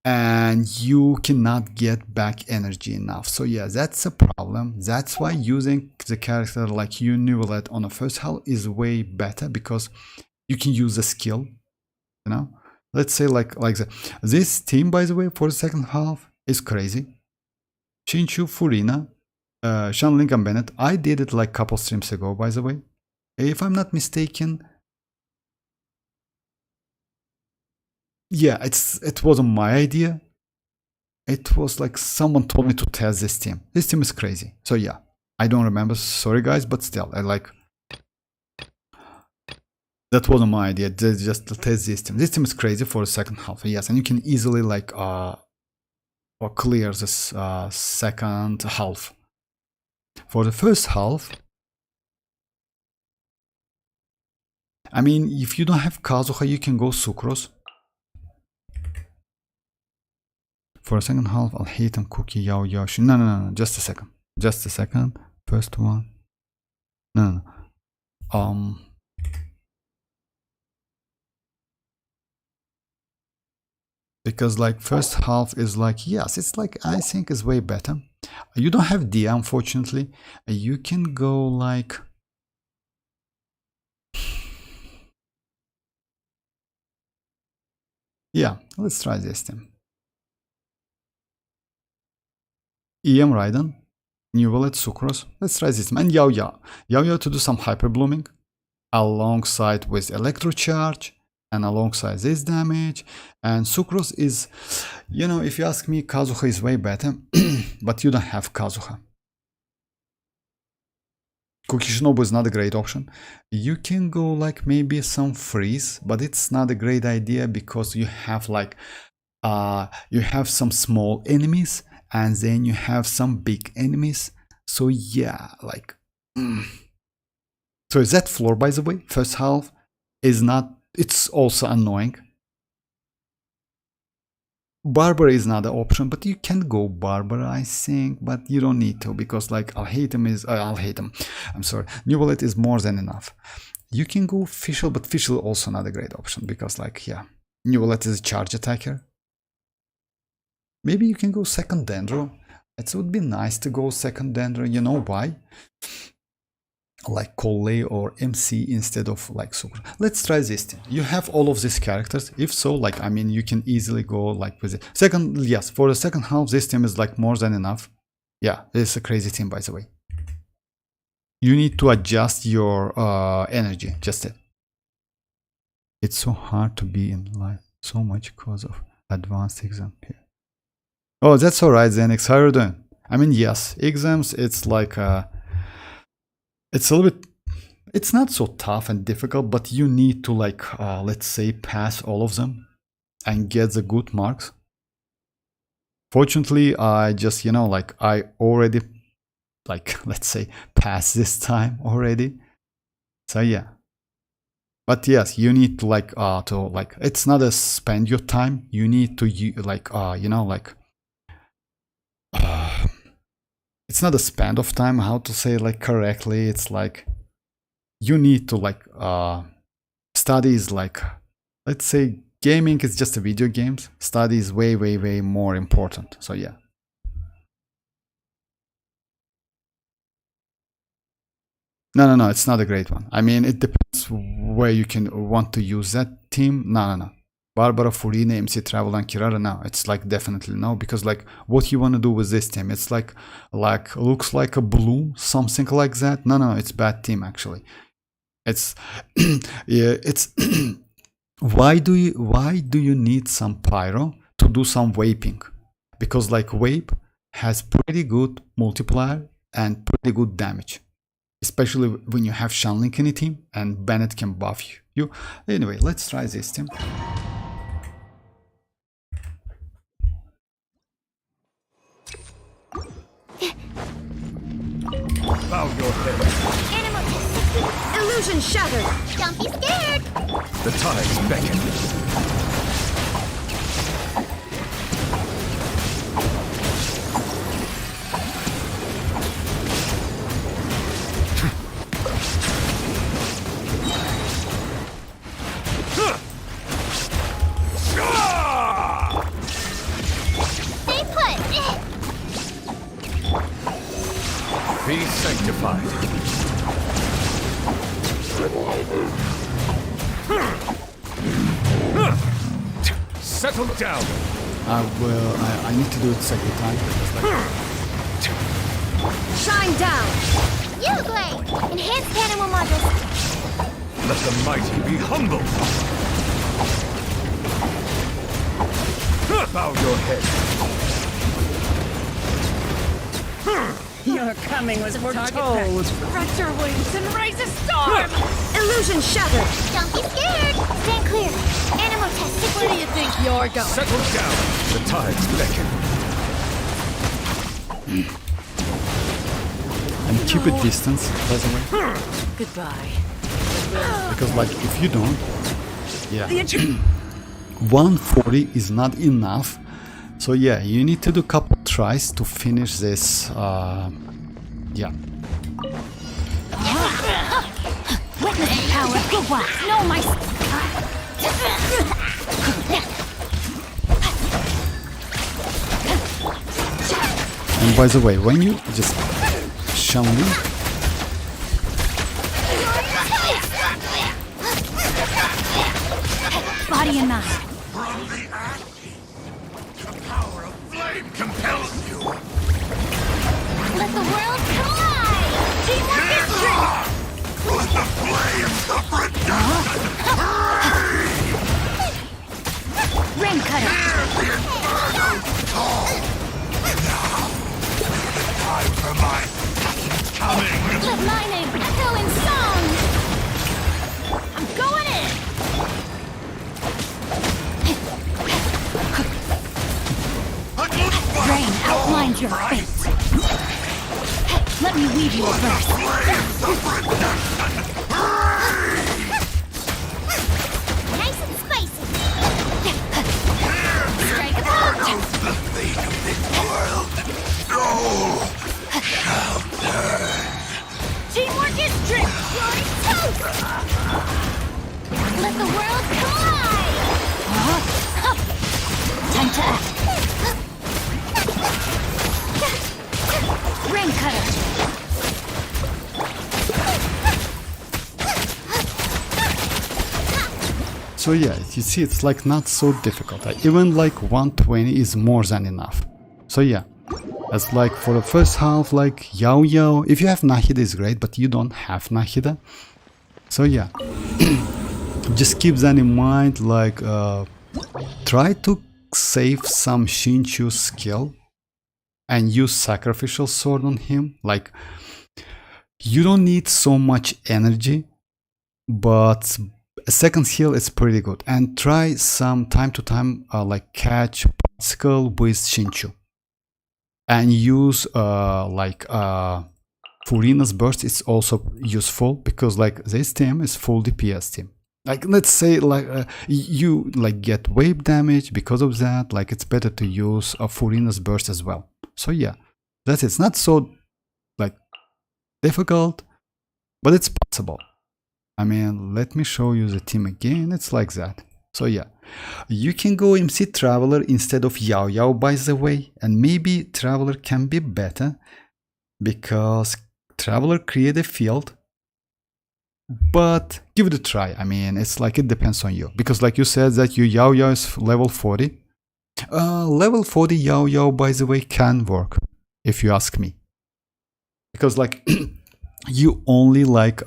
and you cannot get back energy enough. So yeah, that's a problem. That's why using the character like Neuvillette on the first half is way better, because you can use the skill, you know. Let's say like this team, by the way, for the second half is crazy. Shinchu, Furina, Shenling, and Bennett. I did it like a couple streams ago, by the way. If I'm not mistaken, yeah, it wasn't my idea. It was like someone told me to test this team. This team is crazy. So yeah, I don't remember. Sorry guys, but still, I like. That wasn't my idea. Just to test this team. This team is crazy for the second half. Yes, and you can easily like or clear this second half. For the first half, I mean, if you don't have Kazuha, you can go Sucrose. For a second half, I'll hate on Cookie, Yao, Yoshi. No. Just a second. Just a second. First one. No. Because like first half is like, yes, it's like, I think is way better. You don't have Dia, unfortunately. You can go like, yeah, let's try this thing. EM Raiden, Neuvillette, Sucrose. Let's try this. And Yao to do some hyper blooming alongside with electrocharge and alongside this damage. And Sucrose is, you know, if you ask me, Kazuha is way better, but you don't have Kazuha. Kukishinobu is not a great option. You can go like maybe some freeze, but it's not a great idea because you have like you have some small enemies and then you have some big enemies. So yeah, like so is that floor, by the way? First half is not, it's also annoying. Barbara is not an option, but you can go Barbara, I think, but you don't need to because like I'll hate him. I'm sorry. Neuvillette is more than enough. You can go Fischl, but Fischl also not a great option because like, yeah, Neuvillette is a charge attacker. Maybe you can go second Dendro. It would be nice to go second Dendro. You know why? Like Collei or MC instead of like Super. Let's try this thing. You have all of these characters. If so, like, I mean, you can easily go like with it. Second, yes, for the second half, this team is like more than enough. Yeah, it's a crazy team, by the way. You need to adjust your energy, just it. It's so hard to be in life, so much because of advanced exam here. Oh, that's all right, Zenix. How are you doing? I mean, yes, exams, it's like it's a little bit, it's not so tough and difficult, but you need to like, let's say, pass all of them and get the good marks. Fortunately, I just, you know, like I already, like, let's say, passed this time already. So yeah. But yes, you need to like, it's not a spend your time. You need to like, you know, like, it's not a spend of time, how to say like correctly. It's like you need to like study is like, let's say gaming is just a video games. Study is way more important. So yeah. No, it's not a great one. I mean, it depends where you can want to use that team. No. Barbara, Furina, MC Travel, and Kirara, no, it's like definitely no, because like what you want to do with this team, it's like looks like a blue, something like that. No, it's bad team actually. It's yeah, it's why do you need some pyro to do some vaping? Because like vape has pretty good multiplier and pretty good damage, especially when you have Shanlink in a team and Bennett can buff you. Anyway, let's try this team. Bow your head. Illusion shattered. Don't be scared! The tides beckon. Stay put! Be sanctified. Settle down. I need to do it second time. Shine down. You great! Enhanced animal modules. Let the mighty be humble. Bow your head. Your coming was foretold. Stretch your wings and raise a storm! Illusion shattered. Don't be scared! Stand clear! Animal test. Where do you think you're going? Settle down. The tides beckon. And keep a distance, by the way. Goodbye. because like if you don't, yeah, 140 is not enough. So yeah, you need to do a couple tries to finish this. Yeah. Witness the power of good ones. No, my. And by the way, when you just Xianyun, Body and mind. From the act, the power of flame compels you. Let the world collide. Teamwork is strength. With the flames of redemption. Rain cutter. The inferno call. Now, the time for my second coming. Let my name echo in song. I'm going in. Rain outlines your fate. Let me weave you a verse. Flames of redemption. Nice and spicy. Strike a pose. The fate of this world. No. Teamwork is strength. Glory toast. Let the world collide. Time to act. Rain cutter. so yeah, you see, it's like not so difficult. Even like 120 is more than enough. So yeah, it's like for the first half, like Yao. If you have Nahida, is great, but you don't have Nahida. So yeah, just keep that in mind. Like, try to save some Xinchu skill and use sacrificial sword on him. Like, you don't need so much energy, but a second heal is pretty good. And try some time to time like catch particle with Xinchu and use like Furina's burst is also useful, because like this team is full DPS team. Like, let's say like you like get wave damage because of that. Like, it's better to use a Furina's burst as well. So yeah, that's it. It's not so like difficult, but it's possible. I mean, let me show you the team again. It's like that. So yeah, you can go MC Traveler instead of Yao, by the way, and maybe Traveler can be better because Traveler create a field. But give it a try. I mean, it's like it depends on you, because like you said that your Yao is level 40. Level 40 Yao, by the way, can work if you ask me, because like you only like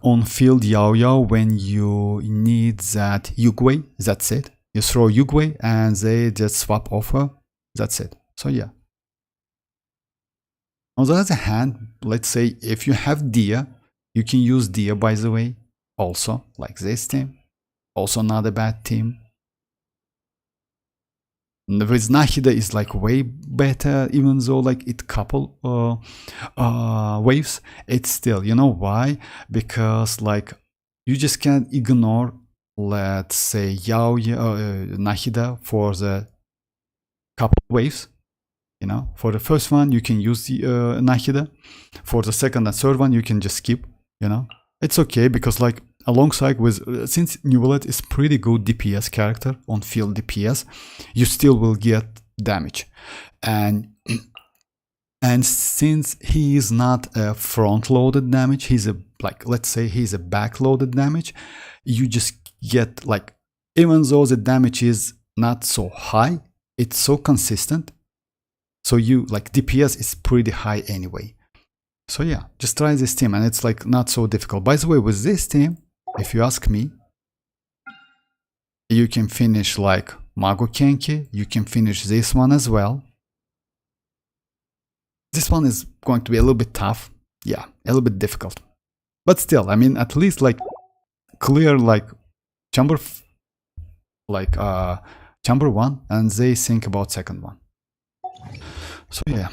on field Yao when you need that Yugwei. That's it. You throw Yugwei and they just swap over. That's it. So yeah. On the other hand, let's say if you have Dia, you can use Dia, by the way, also, like this team. Also not a bad team. With Nahida is like way better, even though like it couple waves. It's still, you know why? Because like you just can't ignore, let's say, Nahida for the couple waves. You know, for the first one you can use the Nahida. For the second and third one you can just skip. You know, it's okay, because like alongside with since Neuvillette is pretty good DPS character on field DPS, you still will get damage, and since he is not a front loaded damage, he's a like, let's say he's a back loaded damage, you just get like, even though the damage is not so high, it's so consistent. So you like DPS is pretty high anyway. So yeah, just try this team and it's like not so difficult. By the way, with this team, if you ask me, you can finish like Mago Kenki, you can finish this one as well. This one is going to be a little bit tough. Yeah, a little bit difficult. But still, I mean, at least like clear like chamber 1 and they think about second one. So yeah.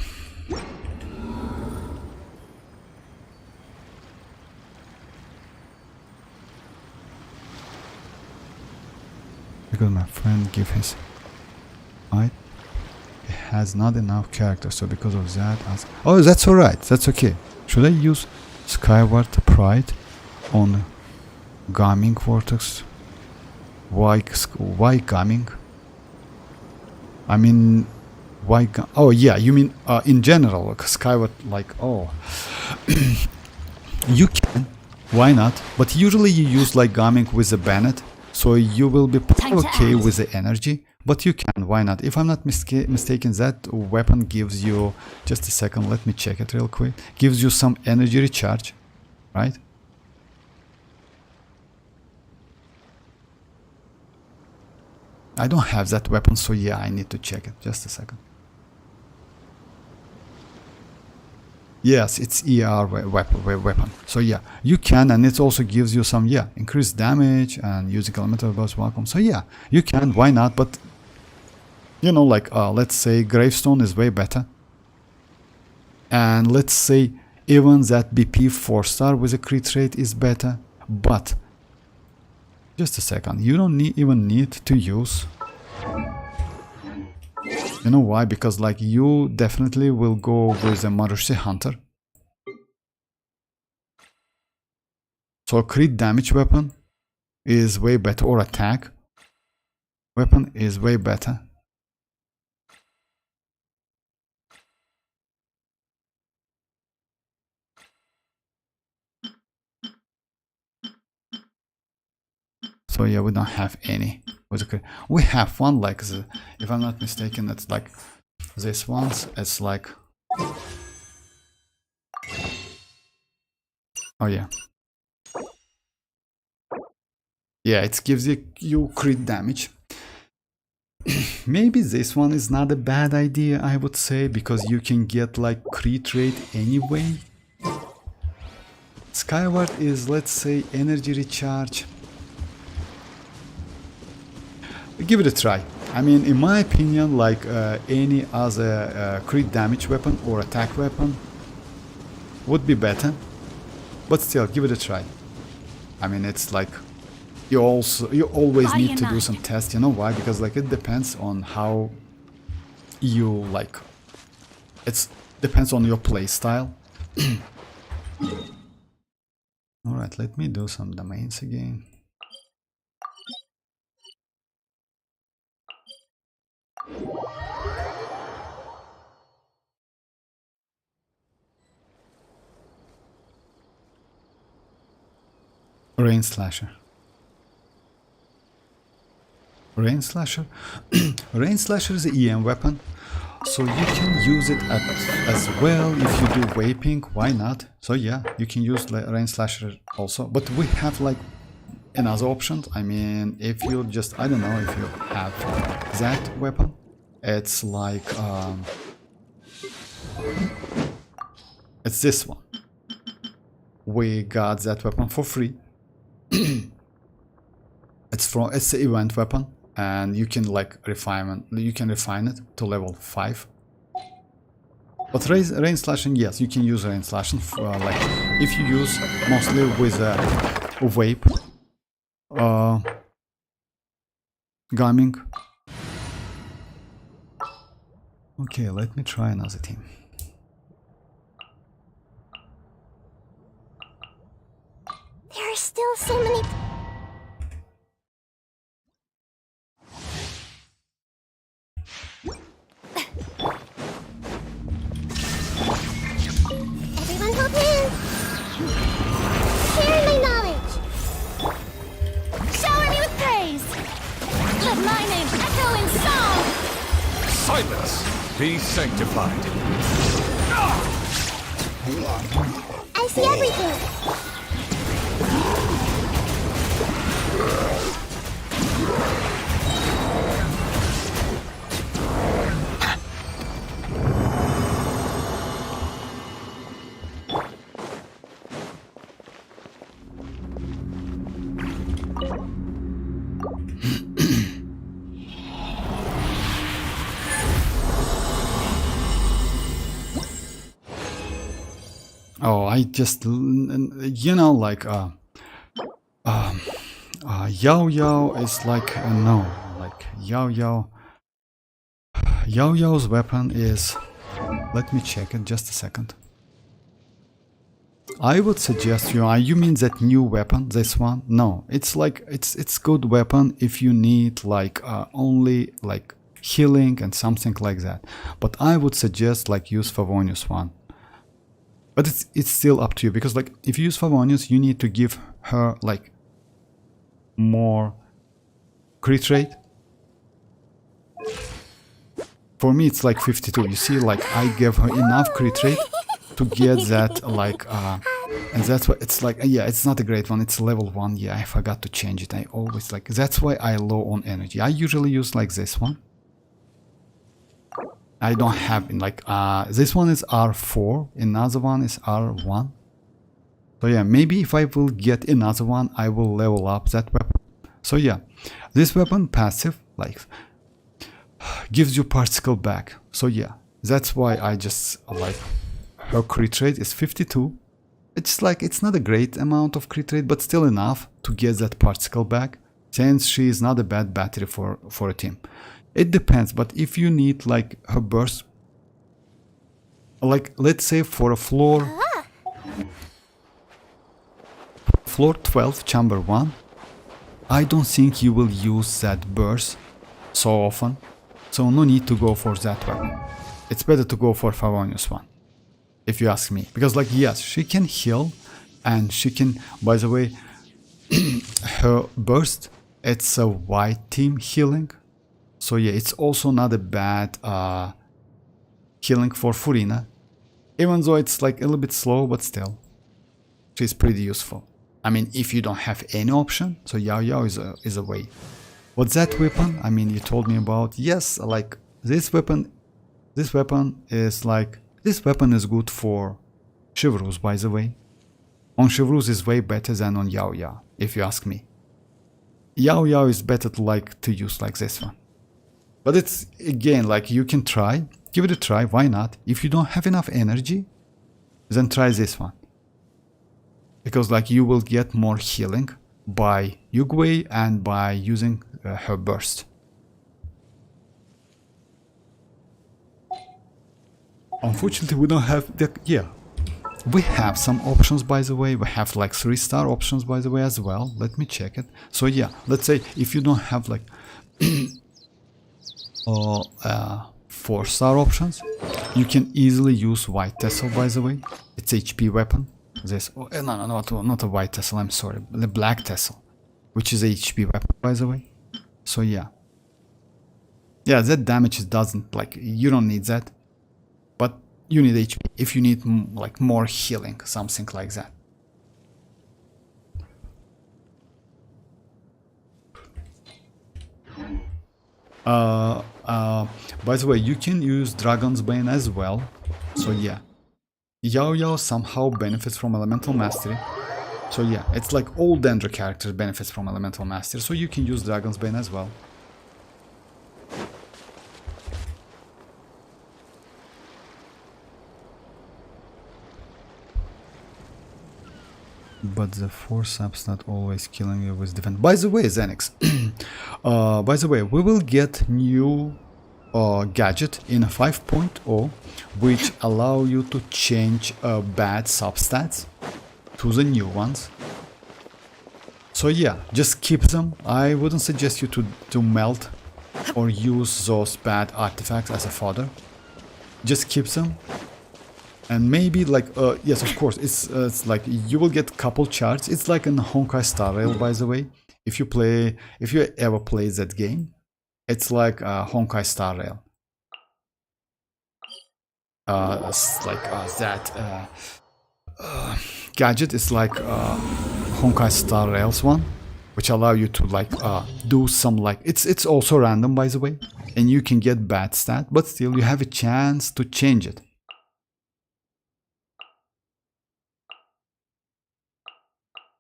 Because my friend give his height. He has not enough character, so because of that, oh, that's alright. That's okay. Should I use Skyward Pride on Gaming Vortex? Why Gaming? I mean, why? Oh yeah, you mean in general, like Skyward, like oh, you can. Why not? But usually you use like Gaming with the Bennett, so you will be okay with the energy. But you can, why not? If I'm not mistaken, that weapon gives you, just a second, let me check it real quick, gives you some energy recharge, right? I don't have that weapon, so yeah, I need to check it, just a second. Yes, it's ER weapon. So yeah, you can, and it also gives you some, yeah, increased damage and using elemental boss welcome. So yeah, you can, why not? But you know, like let's say Gravestone is way better, and let's say even that BP 4-star with a crit rate is better. But just a second, you don't even need to use. You know why? Because like you definitely will go with a Marushi Hunter. So crit damage weapon is way better, or attack weapon is way better. So yeah, we don't have any. We have one like the, if I'm not mistaken, it's like this one's. It's like, oh yeah, yeah, it gives you crit damage. Maybe this one is not a bad idea, I would say, because you can get like crit rate anyway. Skyward is, let's say, energy recharge. Give it a try. I mean, in my opinion, like any other crit damage weapon or attack weapon would be better, but still, give it a try. I mean, it's like you always need to do some tests. You know why? Because like it depends on how you like. It depends on your play style. All right, let me do some domains again. Rain Slasher. Rain Slasher. Rain Slasher is an EM weapon, so you can use it as well if you do vaping. Why not? So yeah, you can use Rain Slasher also, but we have like another option. I mean, if you just, I don't know if you have that weapon, it's like it's this one. We got that weapon for free. It's an event weapon, and you can like refine it to level 5. But rain slashing, yes, you can use rain slashing for, like if you use mostly with a vape gaming. Okay, let me try another team. There are still so many... Everyone hold hands! Share my knowledge! Shower me with praise! Let my name echo in song! Silence! Be sanctified. I see everything! Oh, I just, you know, like, Yao Yao is like, no, like Yao's weapon is, let me check it just a second. I would suggest you mean that new weapon, this one? No, it's like it's good weapon if you need like only like healing and something like that. But I would suggest like use Favonius one. But it's still up to you, because like if you use Favonius, you need to give her like more crit rate. For me it's like 52. You see, like I gave her enough crit rate to get that like and that's why it's like, yeah, it's not a great one, it's level 1. Yeah, I forgot to change it. I always like, that's why I low on energy. I usually use like this one. I don't have in like this one is R4, another one is R1. So yeah, maybe if I will get another one, I will level up that weapon. So yeah, this weapon passive like gives you particle back. So yeah, that's why I just like her crit rate is 52. It's like, it's not a great amount of crit rate, but still enough to get that particle back, since she is not a bad battery for a team. It depends, but if you need like her burst, like let's say for a floor 12 chamber 1, I don't think you will use that burst so often, so no need to go for that weapon. It's better to go for Favonius one, if you ask me, because like yes, she can heal, and she can, by the way, her burst, it's a white team healing, so yeah, it's also not a bad healing for Furina, even though it's like a little bit slow, but still she's pretty useful. I mean, if you don't have any option, so Yao is a way. What's that weapon? I mean, you told me about, yes, like this weapon is like, this weapon is good for Chivrus, by the way. On Chivrus is way better than on Yao, if you ask me. Yao is better to use like this one. But it's, again, like you can try, give it a try, why not? If you don't have enough energy, then try this one. Because like you will get more healing by Yugwei and by using her burst. Unfortunately, we don't have the, yeah, we have some options, by the way. We have like 3-star options, by the way, as well. Let me check it. So yeah, let's say if you don't have like 4-star options, you can easily use White Tassel, by the way. It's HP weapon. This, oh, no, not a White Tassel, I'm sorry, the Black Tassel, which is a HP weapon, by the way. So yeah, that damage doesn't, like, you don't need that, but you need HP if you need like more healing, something like that. By the way, you can use Dragon's Bane as well. So yeah, Yao somehow benefits from Elemental Mastery. So yeah, it's like all Dendra characters benefits from Elemental Mastery, so you can use Dragon's Bane as well. But the force up's not always killing you with defense. By the way, Xenix, by the way, we will get new gadget in 5.0, which allow you to change bad substats to the new ones. So yeah, just keep them. I wouldn't suggest you to melt or use those bad artifacts as a fodder. Just keep them. And maybe like, yes, of course, it's like you will get couple charts. It's like in Honkai Star Rail, by the way. If you ever play that game, it's like Honkai Star Rail. It's like that gadget is like Honkai Star Rails one, which allow you to like do some like, it's also random, by the way, and you can get bad stat, but still you have a chance to change it.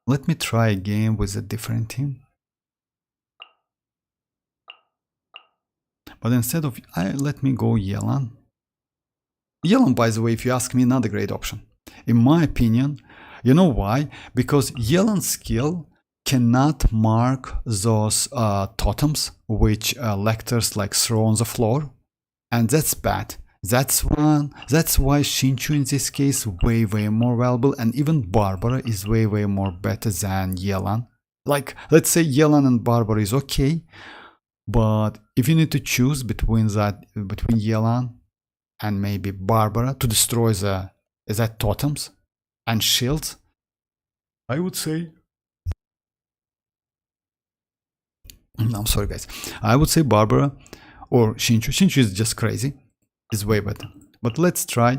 Let me try a game with a different team. But instead of, let me go Yelan. Yelan, by the way, if you ask me, not a great option. In my opinion, you know why? Because Yelan's skill cannot mark those totems which lectors like throw on the floor, and that's bad. That's why Xianyun in this case way more valuable, and even Barbara is way more better than Yelan. Like, let's say Yelan and Barbara is okay, but if you need to choose between Yelan and maybe Barbara to destroy that totems and shields, I would say, I'm sorry guys, I would say Barbara or Xianyun. Xianyun is just crazy, is way better. But let's try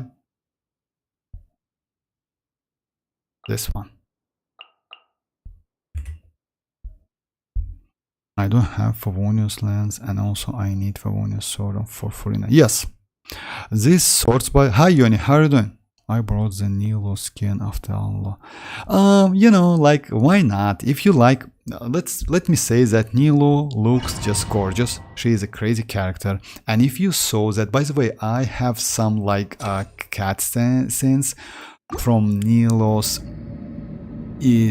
this one. I don't have Favonius lens, and also I need Favonius sword for Furina. Yes, this swords by... Hi Yoni, how are you doing? I brought the Nilo skin after Allah. You know, like, why not? If you like, let me say that Nilo looks just gorgeous. She is a crazy character. And if you saw that, by the way, I have some like cat scenes from Nilo's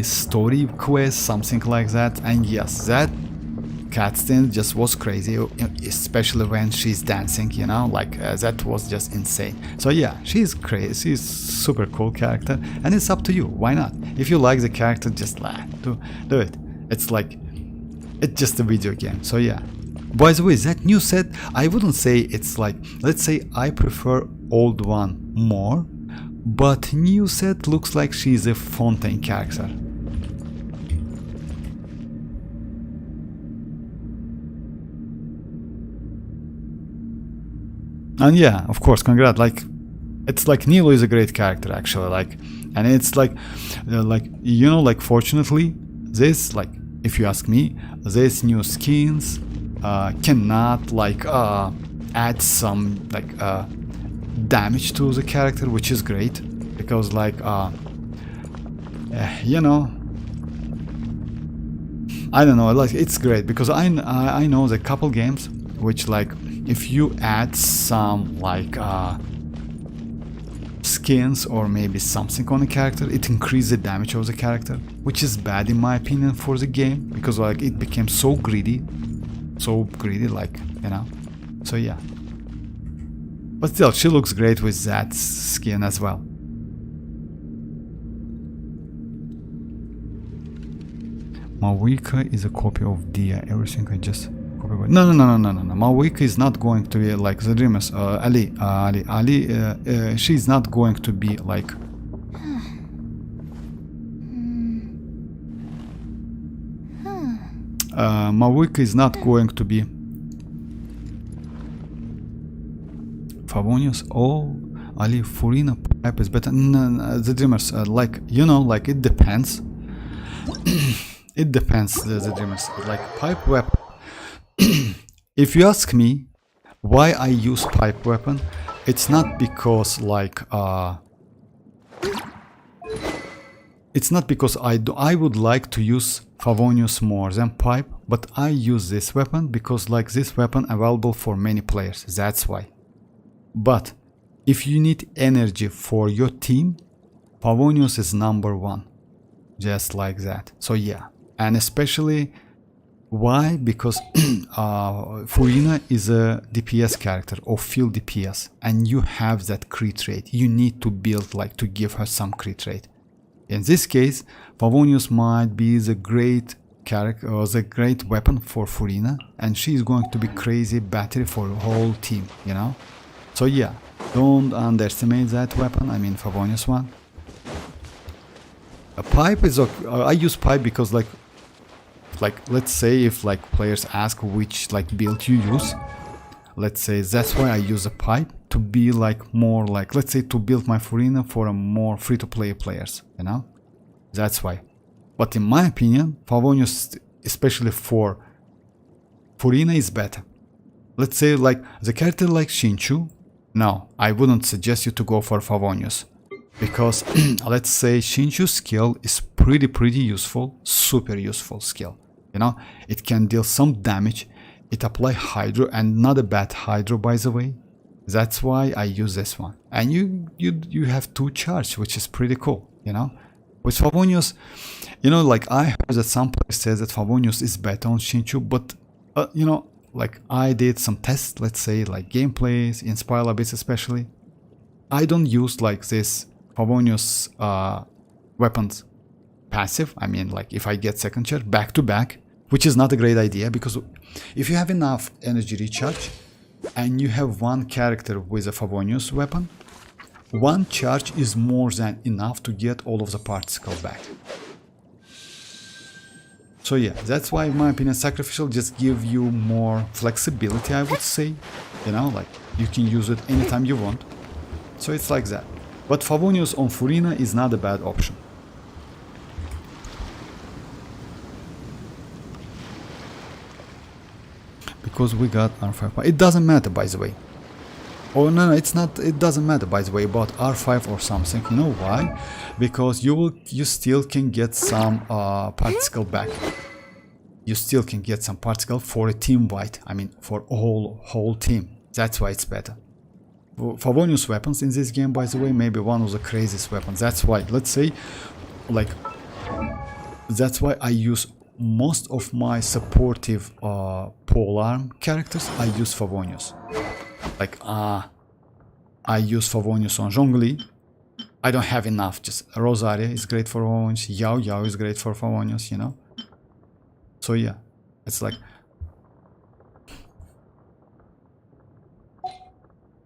story quest, something like that. And yes, that cat scene just was crazy, especially when she's dancing, you know, like that was just insane. So yeah, she's crazy, she's super cool character, and it's up to you. Why not? If you like the character, just do it. It's like, it's just a video game. So yeah. By the way, that new set, I wouldn't say it's like, let's say I prefer old one more, but new set looks like she's a Fontaine character. And yeah, of course, congrats. Like, it's like Nilo is a great character actually. Like, and it's like you know, like fortunately, this, like, if you ask me, these new skins cannot like add some like damage to the character, which is great because like you know, I don't know, like it's great because I know the couple games which like, if you add some like skins or maybe something on the character, it increases the damage of the character, which is bad in my opinion for the game, because like it became so greedy, like, you know. So yeah, but still she looks great with that skin as well. Mawika is a copy of Dia. Everything I just... No. Mawika is not going to be like the Dreamers. Ali, she's not going to be like... Mawika is not going to be... Favonius, Ali, Furina, Pipe is better. No, the Dreamers, like, you know, like it depends. It depends, the Dreamers. Like, Pipe Weapon. If you ask me why I use pipe weapon, it's not because like it's not because I would like to use Favonius more than pipe, but I use this weapon because like this weapon available for many players, that's why. But if you need energy for your team, Favonius is #1, just like that. So yeah, and especially why? Because Furina is a DPS character or field DPS, and you have that crit rate. You need to build like to give her some crit rate. In this case, Favonius might be the great character or the great weapon for Furina, and she is going to be crazy battery for the whole team, you know. So yeah, don't underestimate that weapon. I mean Favonius one. A pipe is okay. I use pipe because like let's say if like players ask which like build you use, let's say that's why I use a pipe, to be like more like, let's say, to build my Furina for a more free-to-play players, you know. That's why. But in my opinion, Favonius, especially for Furina, is better. Let's say like the character like Xianyun, no, I wouldn't suggest you to go for Favonius, because let's say Xianyun's skill is pretty useful, super useful skill. You know, it can deal some damage, it apply hydro, and not a bad hydro by the way. That's why I use this one. And you have 2 charge, which is pretty cool, you know. With Favonius, you know, like I heard that some players says that Favonius is better on Xianyun, but you know, like I did some tests, let's say like gameplays, Inspire bits especially. I don't use like this Favonius weapons passive. I mean, like if I get second charge back to back, which is not a great idea, because if you have enough energy recharge and you have one character with a Favonius weapon, one charge is more than enough to get all of the particle back. So yeah, that's why in my opinion sacrificial just give you more flexibility, I would say. You know, like you can use it anytime you want. So it's like that. But Favonius on Furina is not a bad option. Because we got R5. It doesn't matter, by the way. Oh no, it's not. It doesn't matter, by the way, about R5 or something. You know why? Because you still can get some particle back. You still can get some particle for a team wide. I mean, for a whole team. That's why it's better. Favonius weapons in this game, by the way, maybe one of the craziest weapons. That's why, let's say, like, that's why I use most of my supportive polearm characters. I use Favonius. Like, I use Favonius on Zhongli. I don't have enough. Just Rosaria is great for Favonius. Yao Yao is great for Favonius, you know. So yeah, it's like.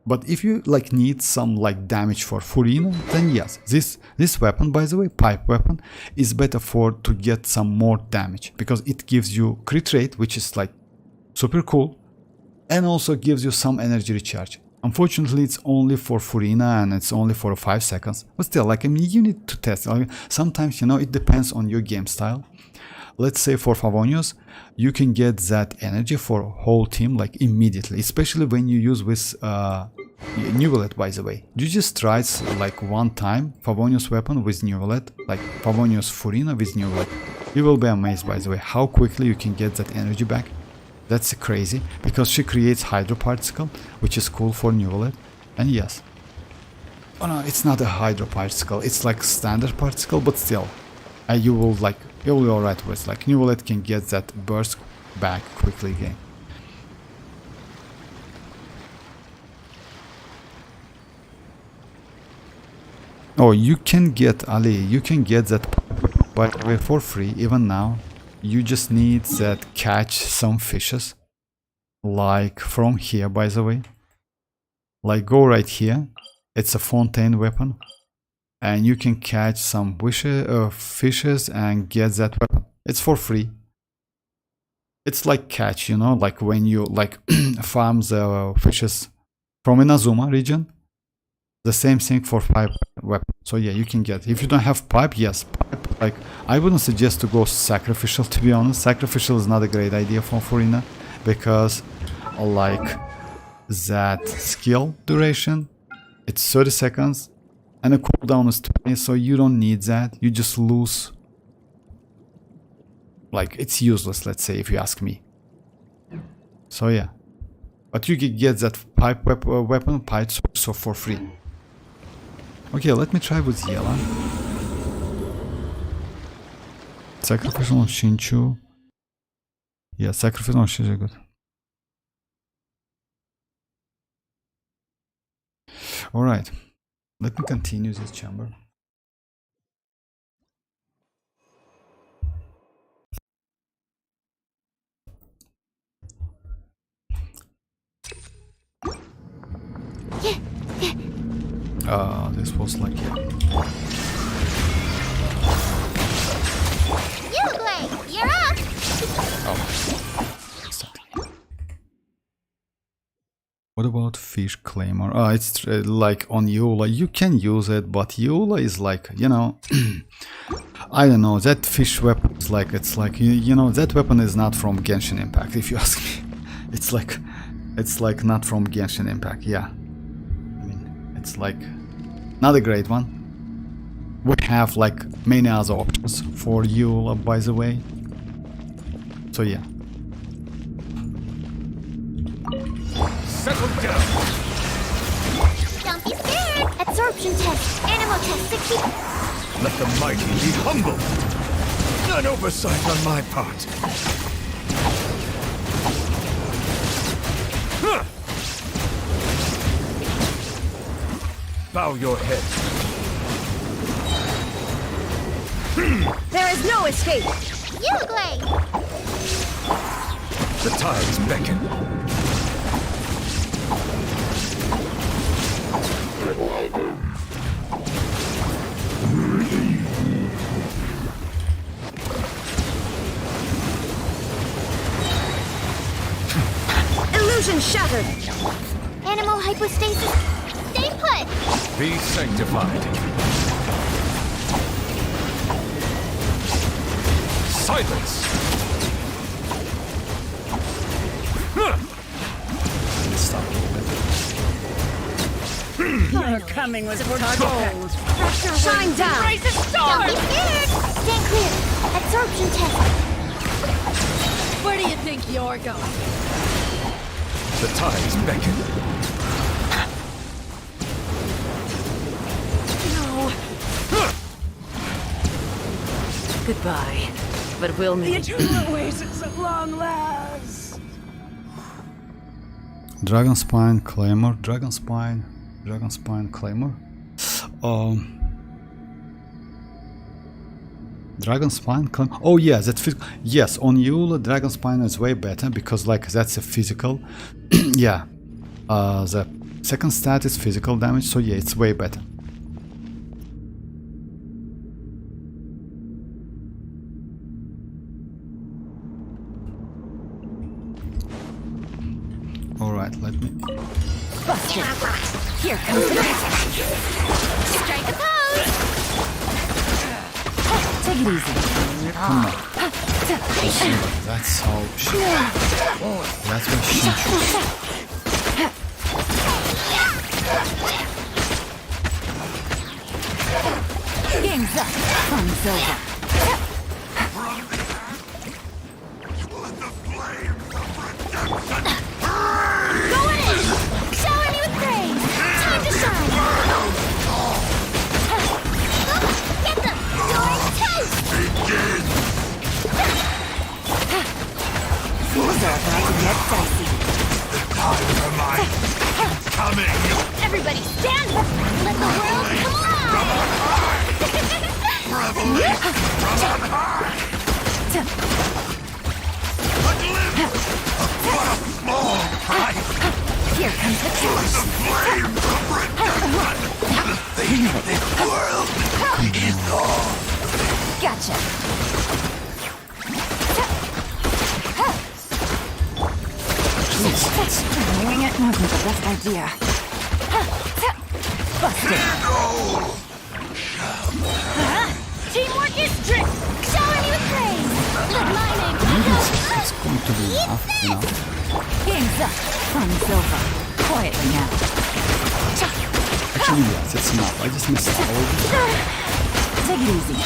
But if you like need some like damage for Furina, then yes, this weapon, by the way, pipe weapon, is better to get some more damage, because it gives you crit rate, which is like super cool, and also gives you some energy recharge. Unfortunately, it's only for Furina and it's only for 5 seconds. But still, like, I mean, you need to test. Sometimes, you know, it depends on your game style. Let's say for Favonius, you can get that energy for whole team like immediately, especially when you use with Neuvillette, by the way. You just try like one time Favonius weapon with Neuvillette, like Favonius Furina with Neuvillette. You will be amazed, by the way, how quickly you can get that energy back. That's crazy, because she creates hydro particle, which is cool for Neuvillette. And yes, oh no, it's not a hydro particle, it's like standard particle, but still, you will be alright with, like, Neuvillette can get that burst back quickly again. Oh, you can get, Ali, you can get that, by the way, for free, even now. You just need that catch some fishes, like from here, by the way. Like, go right here, it's a fontaine weapon, and you can catch some fishes and get that weapon. It's for free. It's like catch, you know, like when you like farm the fishes from Inazuma region. The same thing for pipe weapon. So yeah, you can get. If you don't have pipe, yes, pipe. Like, I wouldn't suggest to go sacrificial, to be honest. Sacrificial is not a great idea for Furina, because like that skill duration, it's 30 seconds. And the cooldown is 20, so you don't need that. You just lose. Like, it's useless, let's say, if you ask me. So yeah. But you can get that pipe weapon, pipe so for free. Okay, let me try with Yella. Sacrificial on Xianyun. Yeah, sacrificial on Xianyun is good. Alright. Let me continue this chamber. This was like, yeah. You're up! Oh. Exactly. What about fish claymore? Oh, it's like on Eula. You can use it, but Eula is like, you know, I don't know. That fish weapon is like, it's like, you know, that weapon is not from Genshin Impact, if you ask me. It's like not from Genshin Impact, yeah. I mean, it's like not a great one. We have like many other options for Eula, by the way. So yeah. Settle down. Don't be scared! Absorption test, animal test, 60. Let the mighty be humble. An oversight on my part. Huh. Bow your head. There is no escape. The tides beckon. Illusion shattered. Animal hypostasis. Stay put. Be sanctified. Silence. Stop a little bit. Your coming was foretold. Shine down. Raise the storm! Don't be scared. Stand clear. Absorption test. Where do you think you're going? The tides beckon. No. Goodbye. But we'll meet. The eternal oasis of long last. Dragon Spine Claymore. Dragon Spine Claymore. Dragon Spine Claymore. Oh yeah, that's physical. Yes, on Eula, Dragon Spine is way better because like that's a physical. Yeah. The second stat is physical damage, so yeah, it's way better. Alright, let me... Busted. Here comes the Strike a pose. Take it easy. Come on. That's how she... That's what she shoots. Game's up. Fun's over. Shower me with praise. Time to shine. Get them. Doors tight. These are about to get dicey. Coming! Everybody stand up. Let the world come alive. Revelation from on high! A glimpse of what a small price Here comes the the challenge. flames of redemption! Think this world is all. Gotcha. Wing it wasn't the best idea. Busted. Teamwork is strict. Shower me with praise. Let my name Maybe it's going to be enough, you know? Game's up. Fun's over. Quietly now. Actually, yes, it's enough. I just missed all of it. Take it easy.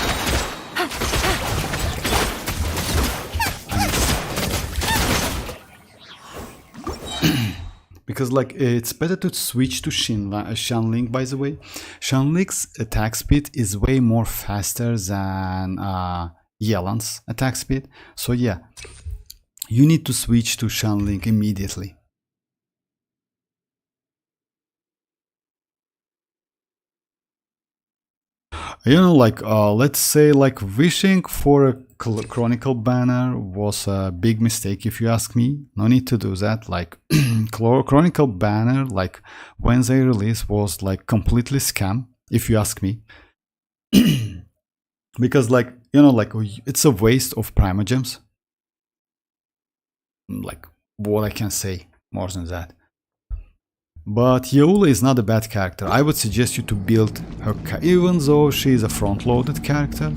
Because like it's better to switch to Xianyun, by the way. Xianyun's attack speed is way more faster than Yelan's attack speed. So yeah, you need to switch to Xianyun immediately. You know, like let's say like wishing for a Chronicle banner was a big mistake if you ask me. No need to do that. Like Chronicle banner, like when they released, was like completely scam if you ask me. Because like, you know, like it's a waste of primogems. Like what I can say more than that. But Eula is not a bad character. I would suggest you to build her, even though she is a front-loaded character.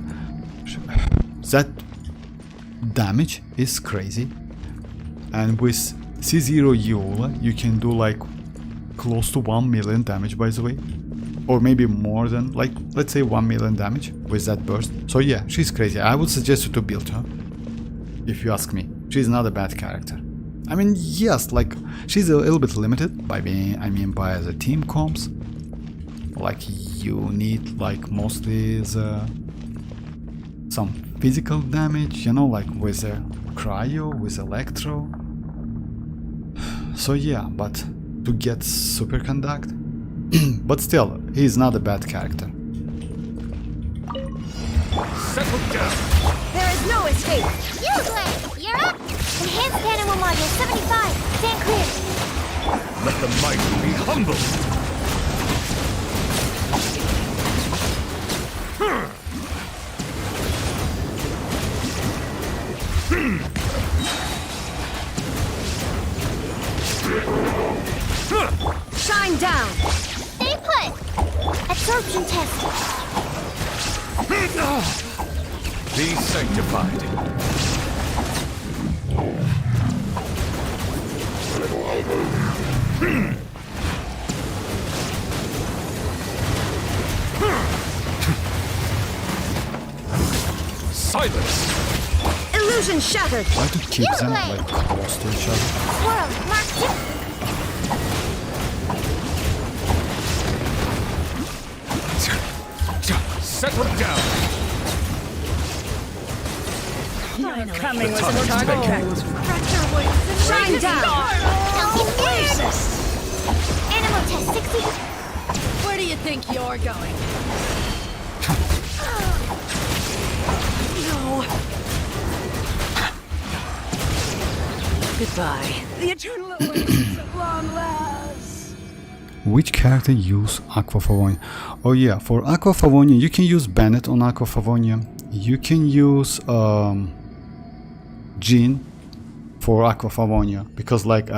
That damage is crazy. And with C0 Eula, you can do like close to 1 million damage, by the way. Or maybe more than, like, let's say 1 million damage with that burst. So yeah, she's crazy. I would suggest you to build her, if you ask me. She's not a bad character. I mean, yes, like, she's a little bit limited by being, by the team comps. Like, you need like mostly some physical damage, you know, like with a cryo, with electro. So yeah, but to get superconduct, but still, he's not a bad character. Settle down. There is no escape. Useless! You're up! Enhanced animal module 75. Stand clear. Let the mighty be humble. Shine down. Stay put! Absorption test. Be sanctified. Silence. Illusion shattered. Try to keep them like close to each other. Swirl. Mark 2. Settle down. Coming with Atomic some spectre. Shine down. Don't be scared! Animal test 60. Where do you think you're going? No. Goodbye. The eternal oasis of long last. Which character use Aqua Favonia? Oh yeah, for Aqua Favonia you can use Bennett on Aqua Favonia. You can use Jean for Aqua Favonia because like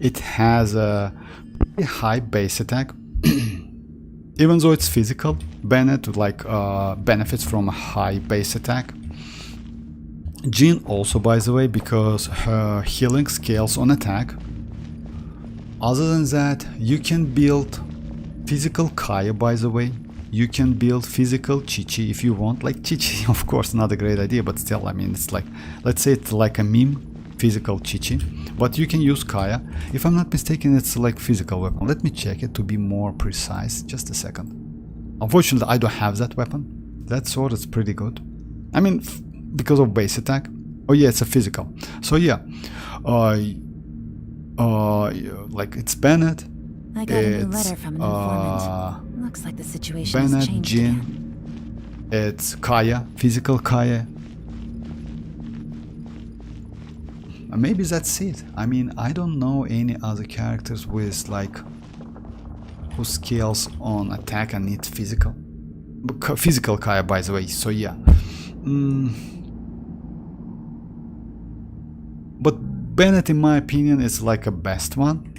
it has a pretty high base attack. Even though it's physical, Bennett like benefits from a high base attack. Jean also, by the way, because her healing scales on attack. Other than that, you can build physical Kaya, by the way. You can build physical Chi-Chi if you want. Like Chi-Chi, of course, not a great idea, but still, I mean, it's like, let's say it's like a meme, physical Chi-Chi. But you can use Kaya. If I'm not mistaken, it's like physical weapon. Let me check it to be more precise. Just a second. Unfortunately, I don't have that weapon. That sword is pretty good. I mean, because of base attack. Oh yeah, it's a physical. So yeah, like it's Bennett. I got a new letter from an informant. Looks like the situation has Bennett, changed Jean. again. It's Kaya, physical Kaya. Maybe that's it. I mean, I don't know any other characters with like who scales on attack and need physical. Physical Kaya, by the way. So yeah. But Bennett, in my opinion, is like a best one.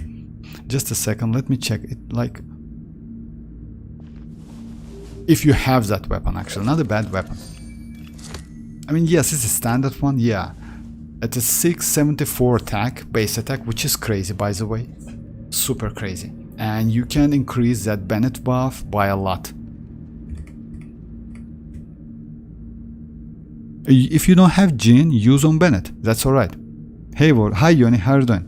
Just a second, let me check it. Like, if you have that weapon, actually, not a bad weapon. I mean, yes, it's a standard one. Yeah, it's a 674 attack, base attack, which is crazy, by the way, super crazy. And you can increase that Bennett buff by a lot. If you don't have Jean, use on Bennett. That's all right. Hey, hi Yoni, how are you doing?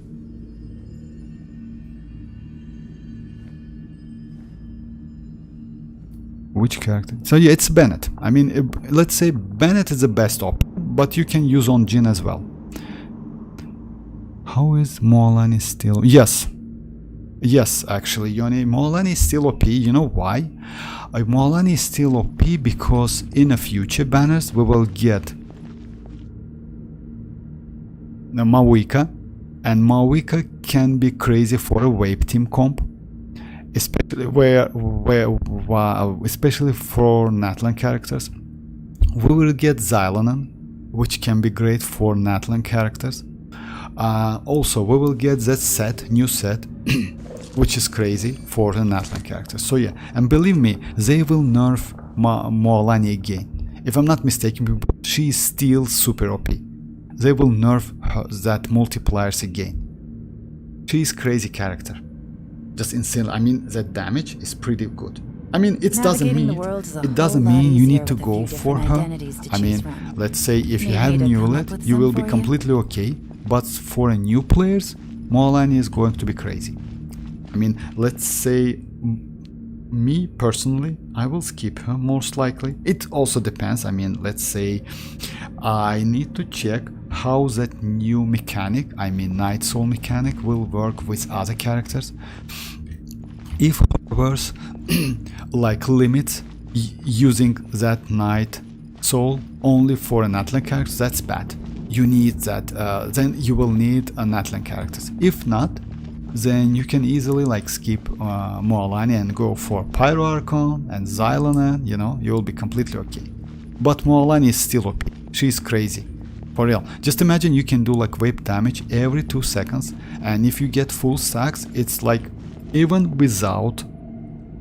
Which character? So yeah, it's Bennett. I mean, let's say Bennett is the best option, but you can use on Jean as well. How is Mualani still? Yes, actually, Yoni, Mualani is still OP. You know why? Mualani is still OP because in the future banners we will get Mawika, and Mawika can be crazy for a wave team comp, especially especially for Natlan characters. We will get Xianyun, which can be great for Natlan characters. Also, we will get that new set, which is crazy for the Natlan characters. So yeah, and believe me, they will nerf Mualani again. If I'm not mistaken, she is still super OP. They will nerf that multipliers again. She is crazy character, just insane. I mean, that damage is pretty good. I mean, it doesn't mean you need to go for her. I mean, let's say if you have Neuvillette, you will be completely okay. But for a new players, Mualani is going to be crazy. I mean, let's say me personally, I will skip her most likely. It also depends. I mean, let's say I need to check how that new mechanic, I mean Night Soul mechanic, will work with other characters. If Hoyoverse like limits using that Night Soul only for an Atlan character, that's bad. You need that, then you will need an Atlan characters. If not, then you can easily like skip Mualani and go for Pyro Archon and Xianyun, you know, you will be completely okay. But Mualani is still OP. She's crazy. For real. Just imagine you can do like whip damage every 2 seconds, and if you get full stacks, it's like even without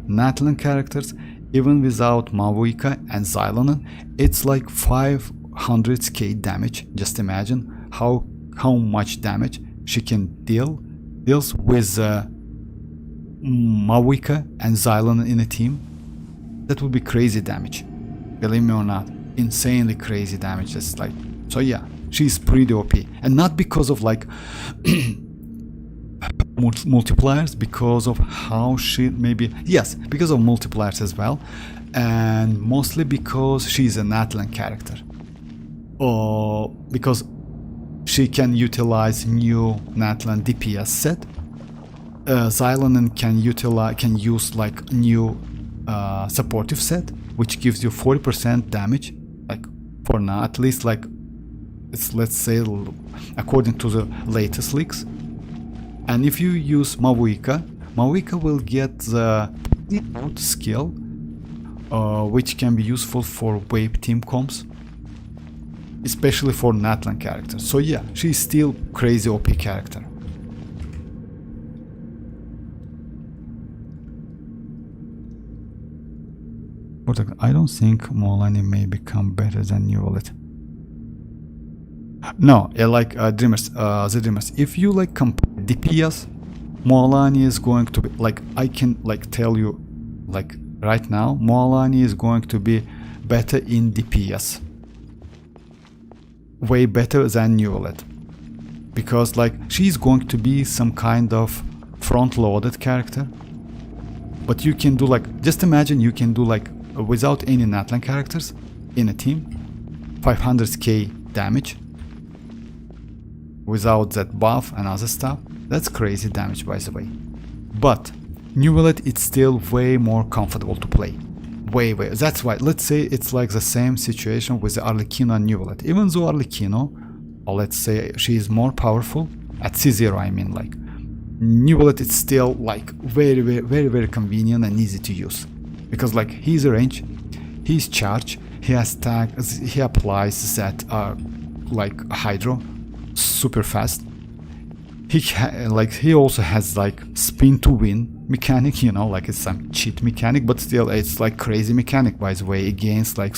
Natlan characters, even without Mavuika and Xianyun, it's like 500k damage. Just imagine how much damage she can deals with Mavuika and Xianyun in a team. That would be crazy damage. Believe me or not, insanely crazy damage. Just like, so yeah, she's pretty OP, and not because of like multipliers, because of how she maybe, yes, because of multipliers as well, and mostly because she's an Atlan character, or because she can utilize new Natlan DPS set. Xianyun can use like new supportive set, which gives you 40% damage, like for now at least, like it's, let's say, according to the latest leaks. And if you use Mavuika will get the default skill, which can be useful for wave team comps, especially for Natlan characters. So yeah, she's still crazy OP character. I don't think Mualani may become better than Neuvillette. No, like Dreamers, the Dreamers. If you like compare DPS, Mualani is going to be like, I can like tell you like right now, Mualani is going to be better in DPS, way better than Neuvillette, because like she's going to be some kind of front-loaded character. But you can do like, just imagine you can do like without any Natlan characters in a team, 500k damage without that buff and other stuff. That's crazy damage, by the way. But Neuvillette, it's still way more comfortable to play. Way. That's why, let's say it's like the same situation with the Arlecchino and Neuvillette. Even though Arlecchino, or let's say she is more powerful at C0, I mean, like Neuvillette, it's still like very convenient and easy to use, because like he's a range, he's charge, he has tag, he applies that like hydro super fast. He also has like spin to win mechanic, you know, like it's some cheat mechanic, but still it's like crazy mechanic, by the way, against like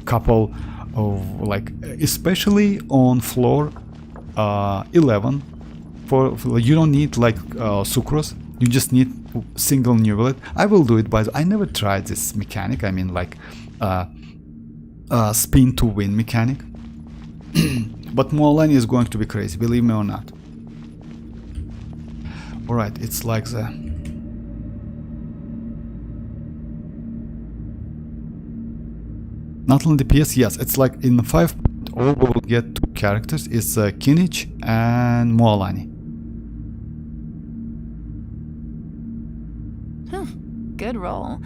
couple of like, especially on floor 11. For you don't need like sucrose, you just need single Neuvillette. I will do it, but I never tried this mechanic. I mean like spin to win mechanic. But Mualani is going to be crazy, believe me or not. Alright, it's like the Natlan DPS, yes, it's like in 5.0 we will get 2 characters, it's Kinich and Mualani. Good roll.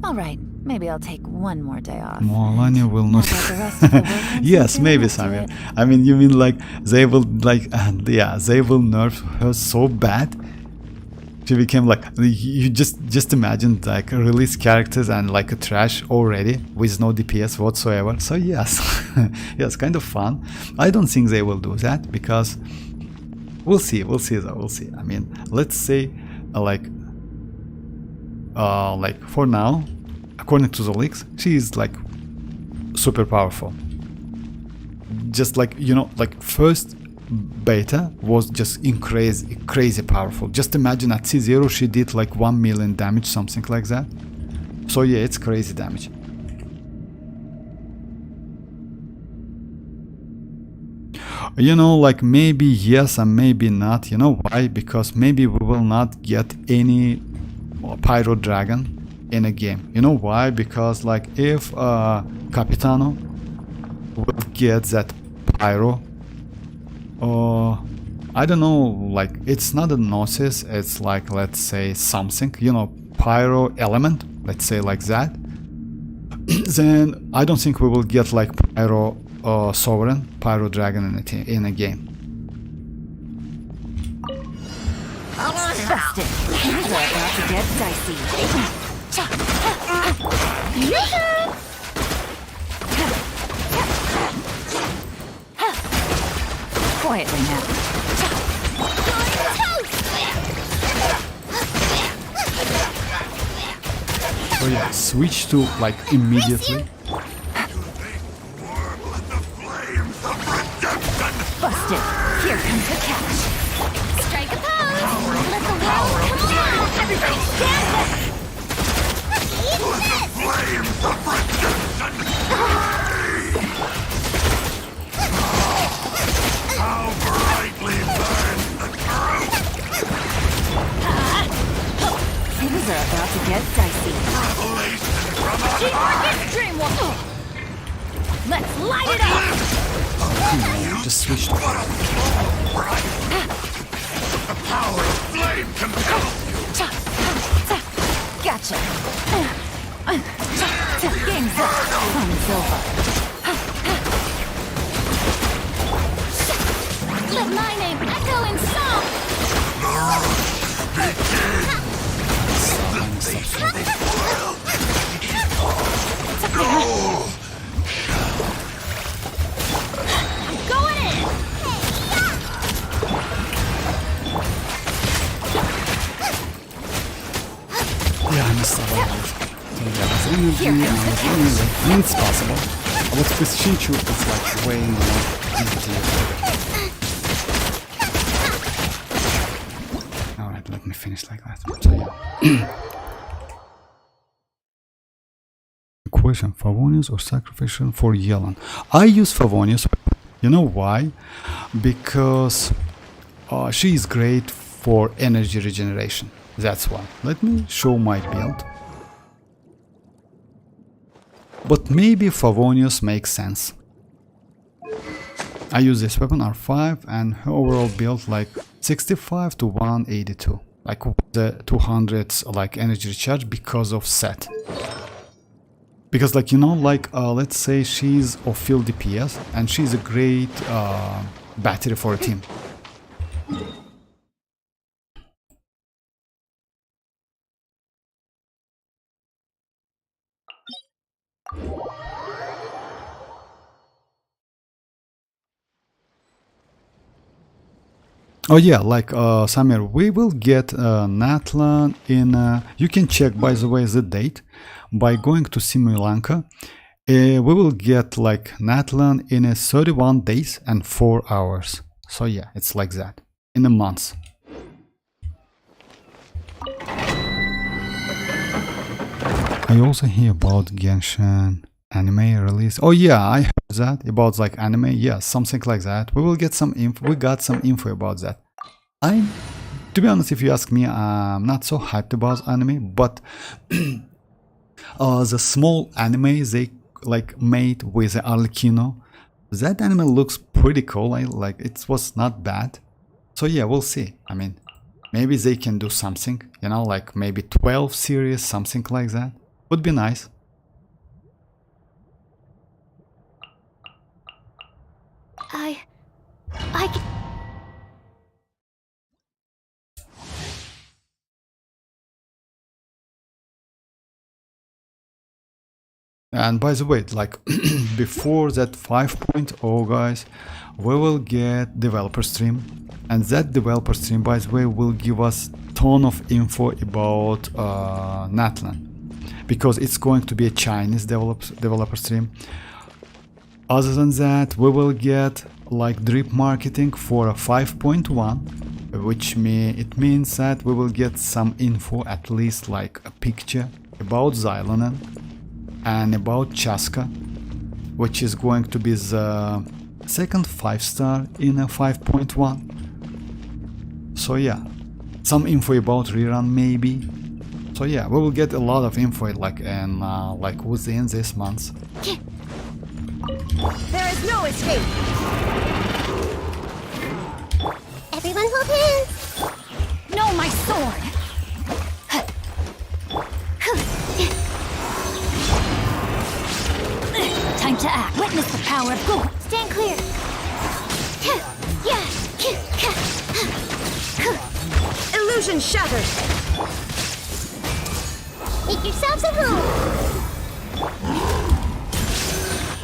All right, maybe I'll take one more day off. Mualani will not. The rest of the work Yes, maybe, Samir. I mean, you mean like they will like, yeah, they will nerf her so bad. She became like, you just imagine like release characters and like a trash already with no DPS whatsoever. So yes, yes, kind of fun. I don't think they will do that, because we'll see though, we'll see. I mean, let's say like for now, according to the leaks, she is like super powerful. Just like, you know, like first beta was just crazy powerful. Just imagine at C0 she did like 1 million damage, something like that. So yeah, it's crazy damage. You know, like maybe yes and maybe not. You know why? Because maybe we will not get any Pyro Dragon in a game. You know why? Because like if Capitano will get that Pyro, I don't know, like it's not a Gnosis, it's like, let's say something, you know, Pyro element, let's say like that, then I don't think we will get like Pyro Sovereign, Pyro Dragon in a game. Busted. Things are about to get dicey. Quietly now. So yeah, switch to like immediately. Busted. Here comes the catch. Strike a pose. Let the power come on. Everybody stand up. The flames of redemption! How brightly burns the truth! Things are about to get dicey. Revelation from on Teamwork high! is dreamwork. Let's light it up. Just switch to What a bright! The power of flame compels you! Gotcha. Game's up. Fun's over. Let my name echo in song! Going in. Yeah, I missed that one. So yeah, there's energy, and there's energy. I mean, it's possible. But with Xianyun, it's like way more easy. Alright, let me finish like that. So yeah. Question, Favonius or Sacrificial for Yelan? I use Favonius. You know why? Because she is great for energy regeneration. That's why. Let me show my build. But maybe Favonius makes sense. I use this weapon R5 and her overall build like 65 to 182. Like the 200s like energy recharge because of set. Because like, you know, like let's say she's of field DPS and she's a great battery for a team. Oh yeah, like Samir, we will get Natlan in... you can check, by the way, the date by going to Simulanka. We will get like Natlan in 31 days and 4 hours. So yeah, it's like that, in a month. I also hear about Genshin anime release. Oh yeah, I heard that about like anime. Yeah, something like that. We will get some info. We got some info about that. To be honest, if you ask me, I'm not so hyped about anime, but the small anime they like made with the Arlecchino, that anime looks pretty cool. Like it was not bad. So yeah, we'll see. I mean, maybe they can do something, you know, like maybe 12 series, something like that. Would be nice. And by the way, like before that 5.0 guys, we will get developer stream, and that developer stream, by the way, will give us ton of info about Natlan, because it's going to be a Chinese developer stream. Other than that, we will get like drip marketing for a 5.1, which it means that we will get some info, at least like a picture about Xianyun and about Chaska, which is going to be the second 5-star in a 5.1. So yeah, some info about rerun maybe, So yeah, we will get a lot of info like within this month. There is no escape. Everyone hold hands. No, my sword! Time to act. Witness the power of gold. Stand clear. Illusion shattered. Make yourselves at home.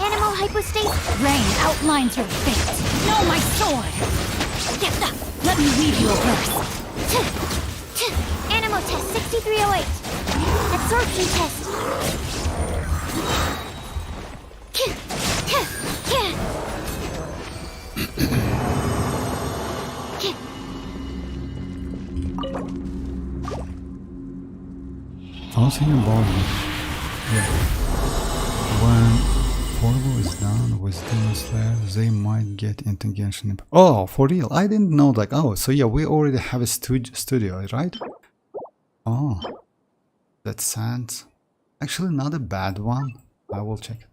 Animal hypostasis. Rain outlines your fate. No, my sword! Let me weave you a verse. Animal test 6308. Absorption test. I was thinking about when Portable is done with Demon Slayer, they might get into Genshin. Oh, for real? I didn't know. Like, oh, so yeah, we already have a studio, right? Oh, that sounds actually not a bad one. I will check.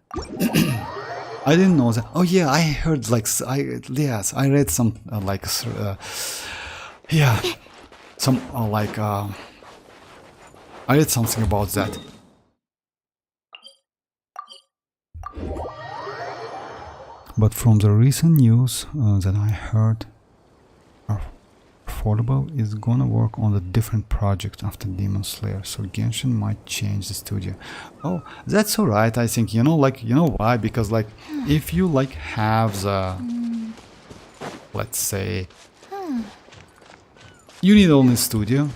I didn't know that. Oh yeah, I heard like I read some I read something about that. But from the recent news that I heard, Affordable is gonna work on a different project after Demon Slayer, so Genshin might change the studio. Oh, that's alright. I think, you know why? Because like if you like have the, let's say, you need only studio.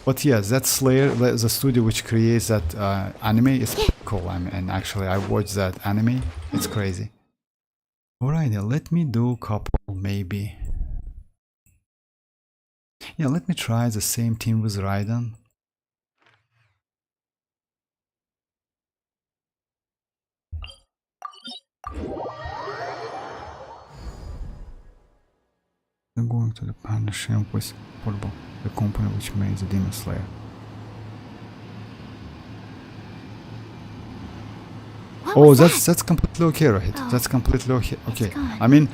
But yes, that Slayer, the studio which creates that anime is cool. I mean, and actually I watched that anime. It's crazy. Alright, let me do a couple maybe. Yeah, let me try the same team with Raiden. I'm going to the partnership with Portable, the company which made the Demon Slayer. Oh, that's completely okay, Rohit. Oh, that's completely okay. Okay, gone. I mean,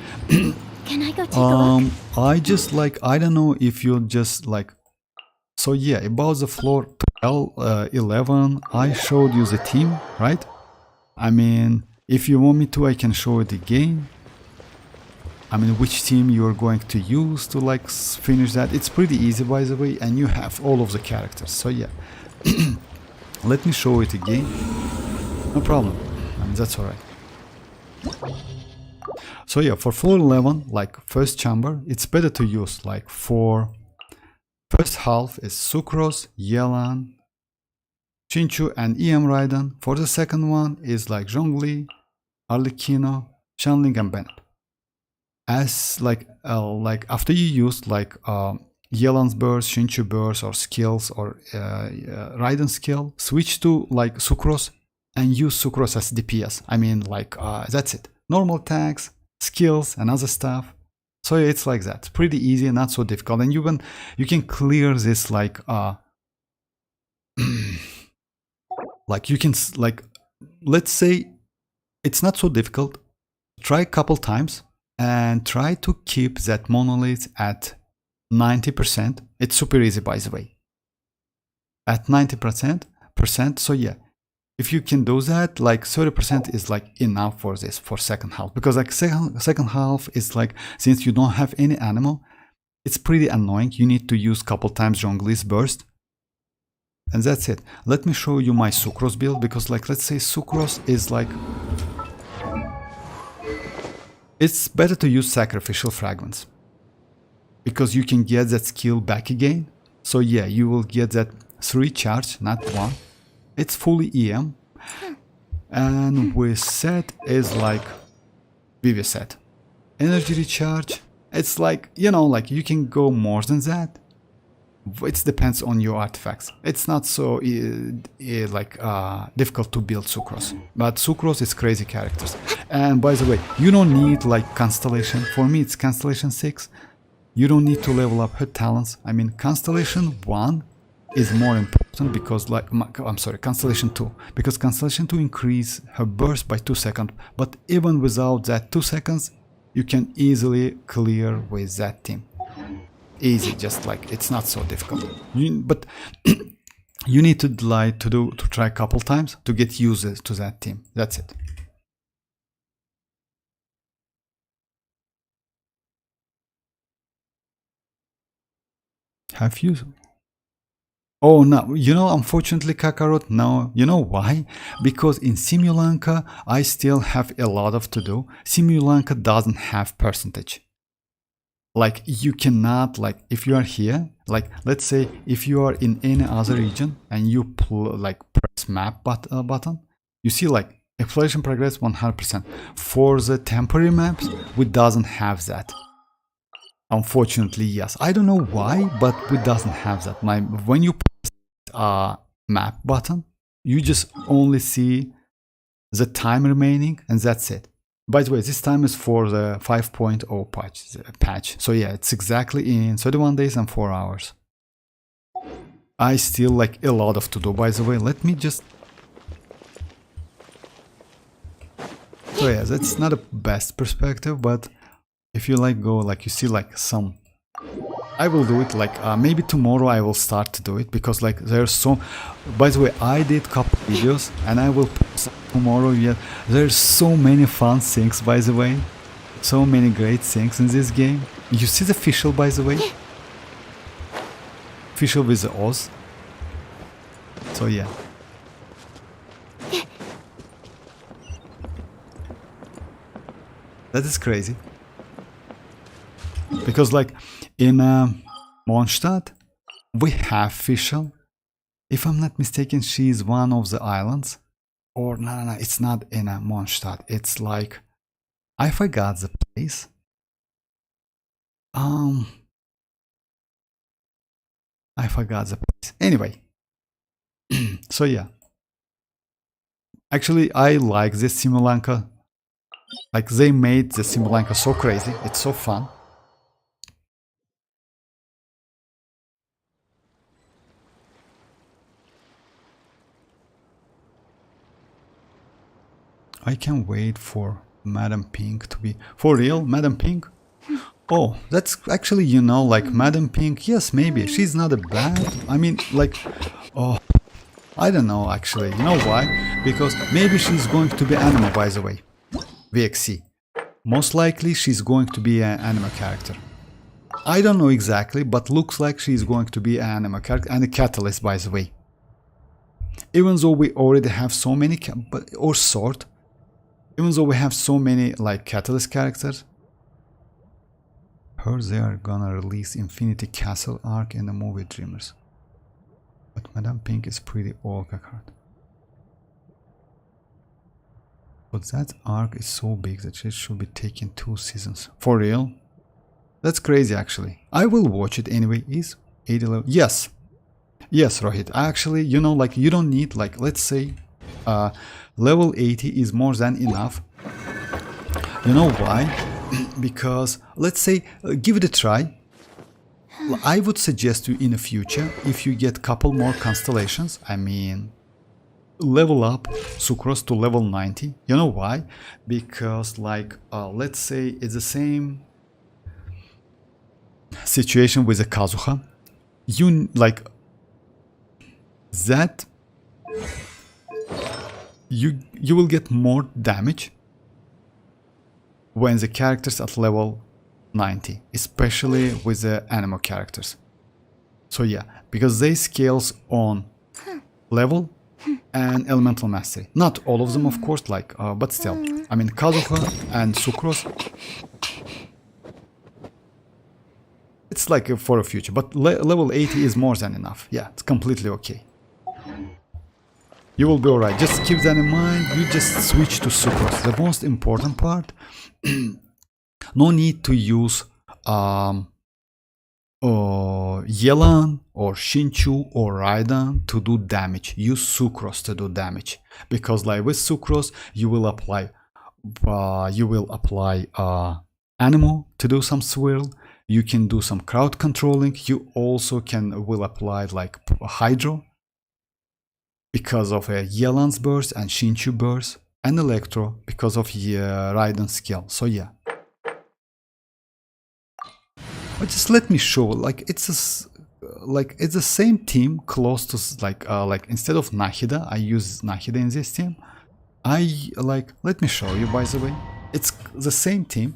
Can I go take a look? I just like, I don't know if you just like, so yeah, about the floor 12, 11, I showed you the team, right? I mean, if you want me to, I can show it again. I mean, which team you are going to use to like finish that. It's pretty easy, by the way, and you have all of the characters. So yeah, let me show it again. No problem. I mean, that's alright. So yeah, for floor 11, like first chamber, it's better to use like for first half is Sucrose, Yelan, Chinchu, and EM Raiden. For the second one is like Zhongli, Arlecchino, Shanling, and Bennett. As like after you use like Yelan's burst, Chinchu burst, or skills, or Raiden skill, switch to like Sucrose and use Sucrose as DPS. I mean, like that's it. Normal attacks, skills, and other stuff. So yeah, it's like that. It's pretty easy, not so difficult, and you can clear this like like you can like, let's say it's not so difficult. Try a couple times and try to keep that monolith at 90%. It's super easy, by the way. At 90%. So yeah, if you can do that, like 30% is like enough for this, for second half. Because like second half is like, since you don't have any animal, it's pretty annoying. You need to use couple times Zhongli's burst. And that's it. Let me show you my Sucrose build, because like, let's say Sucrose is like, it's better to use sacrificial fragments, because you can get that skill back again. So yeah, you will get that 3 charge, not 1. It's fully EM. And with set is like Vivi set. Energy recharge, it's like, you know, like you can go more than that. It depends on your artifacts. It's not so difficult to build Sucrose, but Sucrose is crazy characters. And by the way, you don't need like Constellation. For me, it's Constellation 6. You don't need to level up her talents. I mean, Constellation 1 is more important. important because like I'm sorry, Constellation 2, because Constellation 2 increase her burst by 2 seconds, but even without that 2 seconds you can easily clear with that team. Easy, just like it's not so difficult. But you need to try a couple times to get used to that team. That's it. Have you? Oh no, you know, unfortunately, Kakarot, no. You know why? Because in Simulanka, I still have a lot of to do. Simulanka doesn't have percentage. Like, you cannot, like, if you are here, like, let's say, if you are in any other region and you press map button, you see, like, exploration progress 100%. For the temporary maps, we doesn't have that. Unfortunately, yes. I don't know why, but we doesn't have that. When you press map button, you just only see the time remaining, and that's it. By the way, this time is for the 5.0 patch. So yeah, it's exactly in 31 days and 4 hours. I still like a lot of to do, by the way. Let me just... So yeah, that's not a best perspective, but if you like go, like you see like some... I will do it like maybe tomorrow I will start to do it, because like there's so... By the way, I did couple videos and I will post tomorrow. Yeah, there's so many fun things, by the way. So many great things in this game. You see the official, by the way? Official with the Oz. So yeah. That is crazy. Because like in Mondstadt, we have official. If I'm not mistaken, she is one of the islands. Or no, it's not in Mondstadt. It's like, I forgot the place. I forgot the place. Anyway. So yeah. Actually, I like this Simulanka. Like, they made the Simulanka so crazy. It's so fun. I can wait for Madam Pink to be... For real? Madam Pink? Oh, that's actually, you know, like Madam Pink, yes, maybe. She's not a bad... I mean, like... Oh, I don't know, actually. You know why? Because maybe she's going to be anime, by the way. VXC. Most likely, she's going to be an anime character. I don't know exactly, but looks like she's going to be an anime character. And a catalyst, by the way. Even though we already have so many... Or sort... Even though we have so many like catalyst characters. Heard they are gonna release Infinity Castle arc in the movie Dreamers. But Madame Pink is pretty old card. But that arc is so big that it should be taking 2 seasons. For real? That's crazy actually. I will watch it anyway. Is 80 level? Yes. Yes, Rohit. Actually, you know, like you don't need like, let's say level 80 is more than enough. You know why? Because let's say give it a try. I would suggest you in the future, if you get couple more constellations, I mean level up Sucrose to level 90. You know why? Because like let's say it's the same situation with the Kazuha. You like that you will get more damage when the characters at level 90, especially with the animal characters. So yeah, because they scales on level and elemental mastery. Not all of them, of course, like but still. I mean, Kazuha and Sucrose, it's like for a future, but level 80 is more than enough. Yeah, it's completely okay. You will be alright. Just keep that in mind. You just switch to Sucrose. The most important part, no need to use Yelan or Shinchu or Raidan to do damage. Use Sucrose to do damage, because like with Sucrose you will apply Animo to do some swirl. You can do some crowd controlling. You also will apply like Hydro because of Yelan's burst and Shinchu burst, and Electro because of Raiden's skill. So yeah. But just let me show, like it's the same team close to like instead of Nahida, I use Nahida in this team. Let me show you, by the way. It's the same team.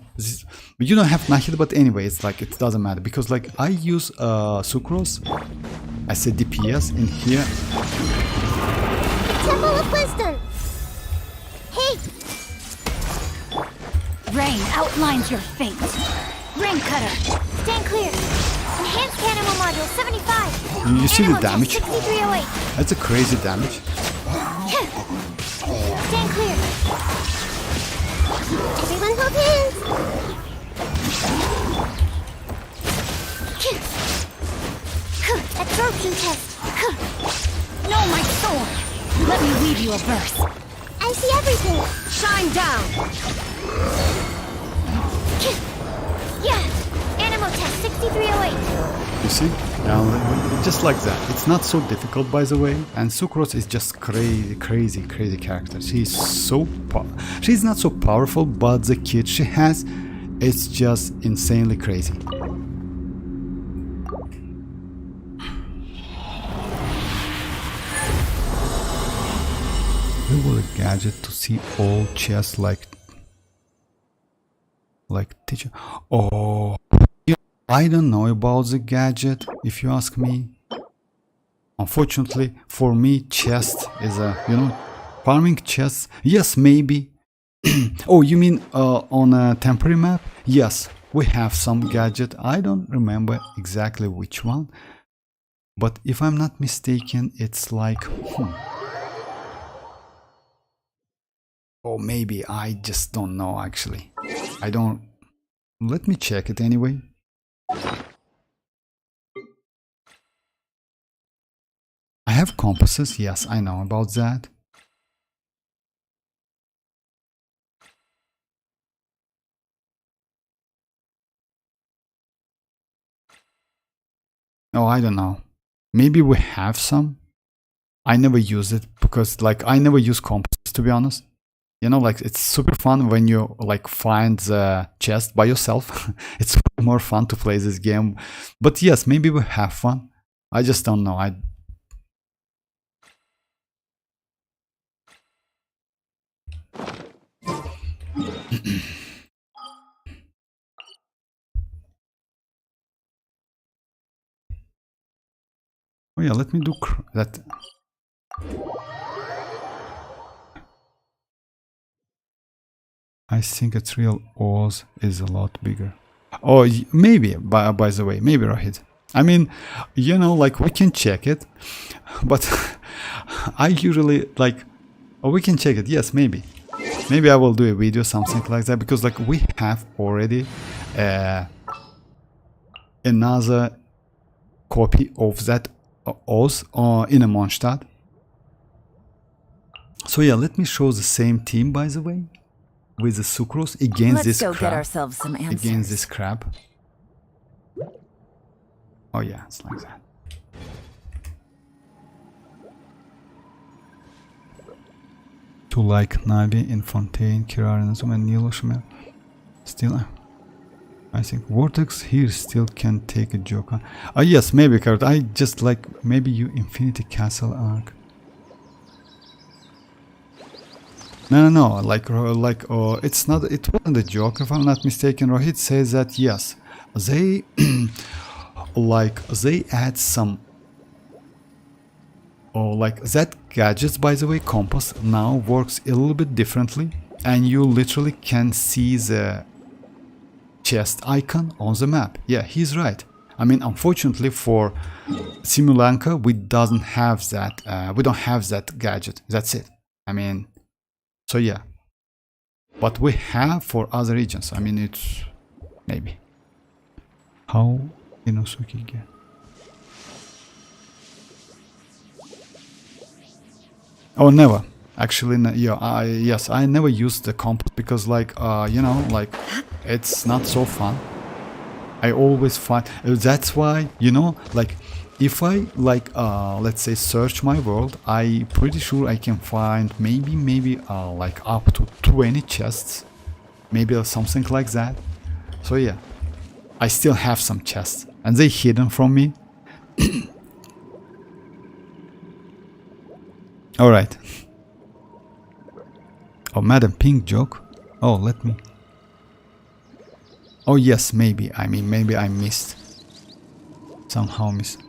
You don't have Nahida, but anyway, it's like it doesn't matter because like I use Sucrose as a DPS in here. Temple of Wisdom. Hey. Rain outlines your fate. Rain Cutter. Stand clear. Enhanced Animal Module 75. You see the Animal damage? test 6308. That's a crazy damage. Stand clear. Everyone hold hands. Absorption test. No, my sword. Let me weave you a verse. I see everything. Shine down. Yeah. Animal test 6308. You see? Now, just like that. It's not so difficult, by the way. And Sucrose is just crazy character. She's she's not so powerful, but the kit she has, it's just insanely crazy. Will a gadget to see all chests like teacher. Oh, I don't know about the gadget, if you ask me. Unfortunately, for me, chest is a, farming chests. Yes, maybe. Oh, you mean on a temporary map? Yes, we have some gadget. I don't remember exactly which one. But if I'm not mistaken, it's like... Or maybe I just don't know actually. I don't... Let me check it anyway. I have compasses, yes, I know about that. Oh, I don't know. Maybe we have some. I never use it because like I never use compasses, to be honest. Like it's super fun when you like find the chest by yourself. It's more fun to play this game. But yes, maybe we have fun. I just don't know. Oh yeah, let me do that. I think its real Oz is a lot bigger. Oh, maybe, by the way, maybe Rohit. I mean, like we can check it, but I usually like, oh, we can check it. Yes, maybe. Maybe I will do a video, something like that, because like we have already another copy of that Oz in a Mondstadt. So yeah, let me show the same team, by the way. With the Sucrose against this crab. Get ourselves some answers. Against this crab. Oh yeah, it's like that. To like Navi in Fontaine, Kirarin, and Nilo Shumer. Still, I think Vortex here still can take a joke. Oh yes, maybe Carrot. I just like maybe you Infinity Castle arc. No, like it's not. It wasn't a joke, if I'm not mistaken. Rohit says that yes, they they add some. Oh, like that gadgets, by the way, compass now works a little bit differently, and you literally can see the chest icon on the map. Yeah, he's right. I mean, unfortunately for Simulanka, we don't have that. We don't have that gadget. That's it. I mean. So yeah, but we have for other regions. I mean, it's maybe. How Inosuke get? Oh, never. Actually, yeah. Yes, I never used the compass because, like, like it's not so fun. I always find that's why like if I like let's say search my world, I pretty sure I can find maybe like up to 20 chests, maybe something like that. So yeah, I still have some chests and they hidden from me. All right. Oh, Madam Pink joke. Oh, let me. Oh yes, maybe. I mean, maybe I missed. Somehow missed.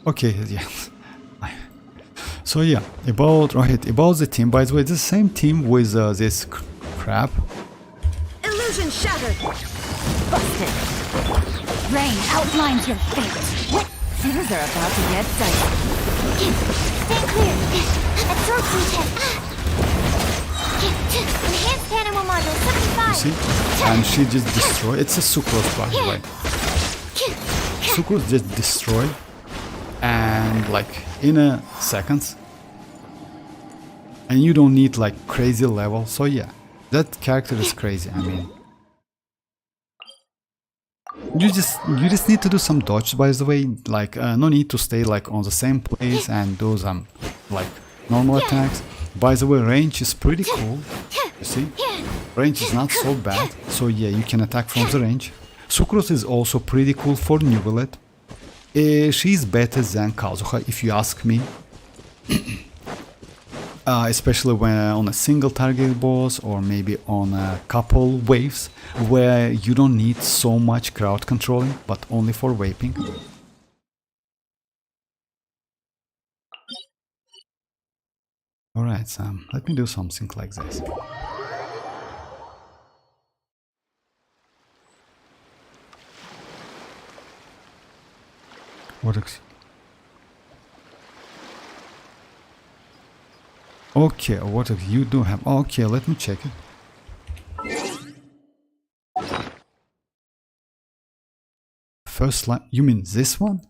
Okay, yeah. So yeah, about the team. By the way, the same team with this crap. Illusion shattered. Busted. Rain outlines your fate. Things are about to get dicey. Stay clear. Absorption test. Enhanced animal module 75. You see? And she just destroyed. It's a sucrose, by the way. Sucrose just destroyed. And like in a seconds. And you don't need like crazy level. So yeah, that character is crazy. I mean, you just need to do some dodge, by the way. Like no need to stay like on the same place and do some like normal attacks. By the way, range is pretty cool. You see, range is not so bad. So yeah, you can attack from the range. Sucrose is also pretty cool for Neuvillette. She's better than Kazuha, if you ask me. Especially when on a single target boss or maybe on a couple waves where you don't need so much crowd controlling, but only for vaping. Alright, Sam, let me do something like this. Okay, what if you do have? Okay, let me check it. First line, you mean this one?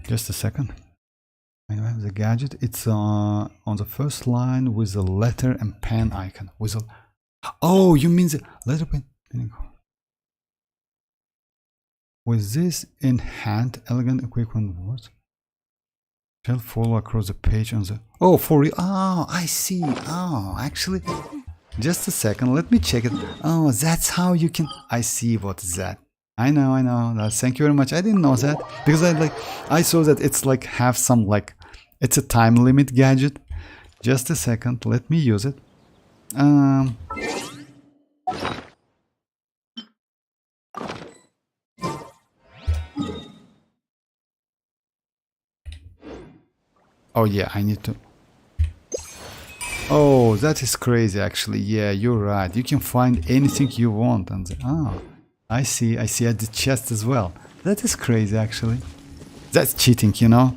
Just a second. I have the gadget. It's on the first line with the letter and pen icon. With a, oh, you mean the letter pen? With this in hand, elegant equipment words shall follow across the page on the. Oh, for real? Oh, I see. Oh, actually, just a second. Let me check it. Oh, that's how you can. I see what is that. I know. Thank you very much. I didn't know that because I saw that it's like have some like it's a time limit gadget. Just a second. Let me use it. Oh yeah, I need to. Oh, that is crazy actually. Yeah, you're right. You can find anything you want and I see at the chest as well. That is crazy actually. That's cheating, you know.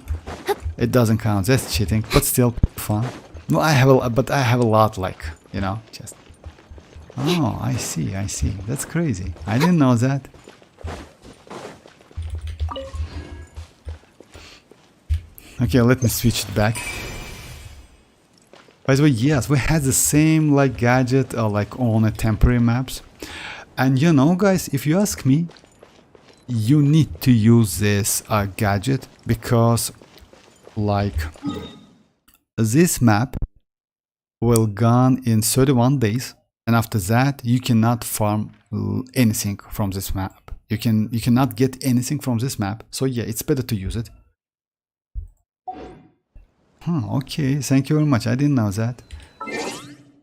It doesn't count. That's cheating, but still fun. No, I have a lot like, you know, just. Oh, I see. That's crazy. I didn't know that. Okay, let me switch it back. By the way, yes, we had the same like gadget like on a temporary maps. And you know, guys, if you ask me, you need to use this gadget because like this map will gone in 31 days, and after that you cannot farm anything from this map. You cannot get anything from this map. So yeah, it's better to use it. Okay, thank you very much. I didn't know that.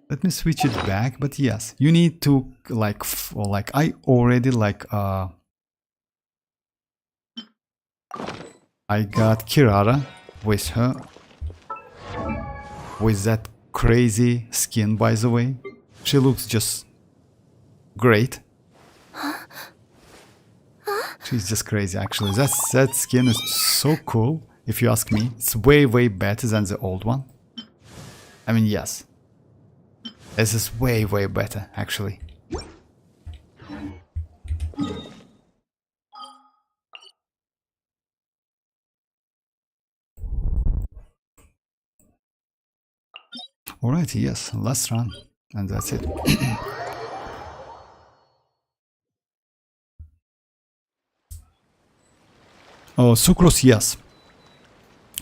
Let me switch it back, but yes, you need to like I already like I got Kirara with her with that crazy skin, by the way. She looks just great. She's just crazy actually. That skin is so cool. If you ask me, it's way better than the old one. I mean, yes. This is way better, actually. Alright, yes, last run, and that's it. Oh, Sucrose, yes.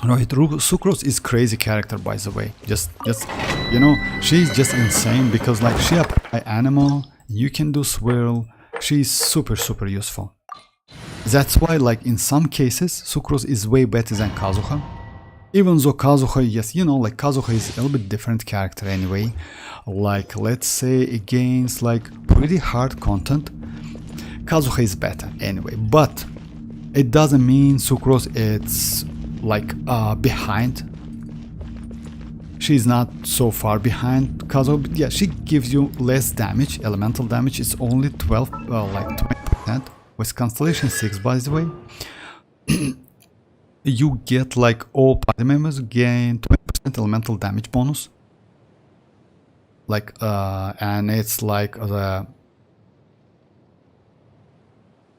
Right, Sucrose is crazy character, by the way. Just you know, she's just insane because like she apply animal, you can do swirl. She's super useful. That's why, like in some cases, Sucrose is way better than Kazuha. Even though Kazuha, yes, you know, like Kazuha is a little bit different character anyway. Like let's say against like pretty hard content, Kazuha is better anyway. But it doesn't mean Sucrose it's like behind. She's not so far behind Kazuha, but yeah, she gives you less damage, elemental damage. It's only 12, like 20%. With Constellation 6, by the way, you get like all party members gain 20% elemental damage bonus. Like, and it's like the.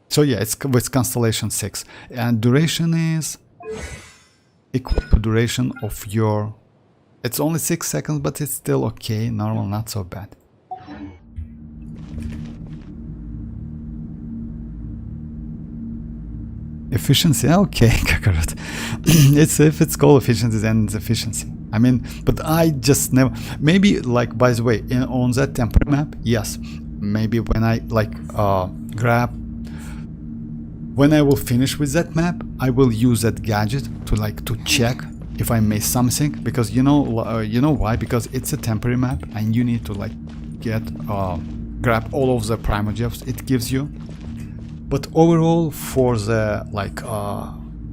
So yeah, it's with Constellation 6, and duration is equal to duration of your. It's only 6 seconds, but it's still okay, normal, not so bad. Efficiency, okay, Kakarot. It's if it's called efficiency, then it's efficiency. I mean, but I just never. Maybe like by the way, on that temporary map, yes. Maybe when I like grab. When I will finish with that map, I will use that gadget to check if I missed something, because you know why? Because it's a temporary map and you need to like get grab all of the primordials it gives you. But overall, for the like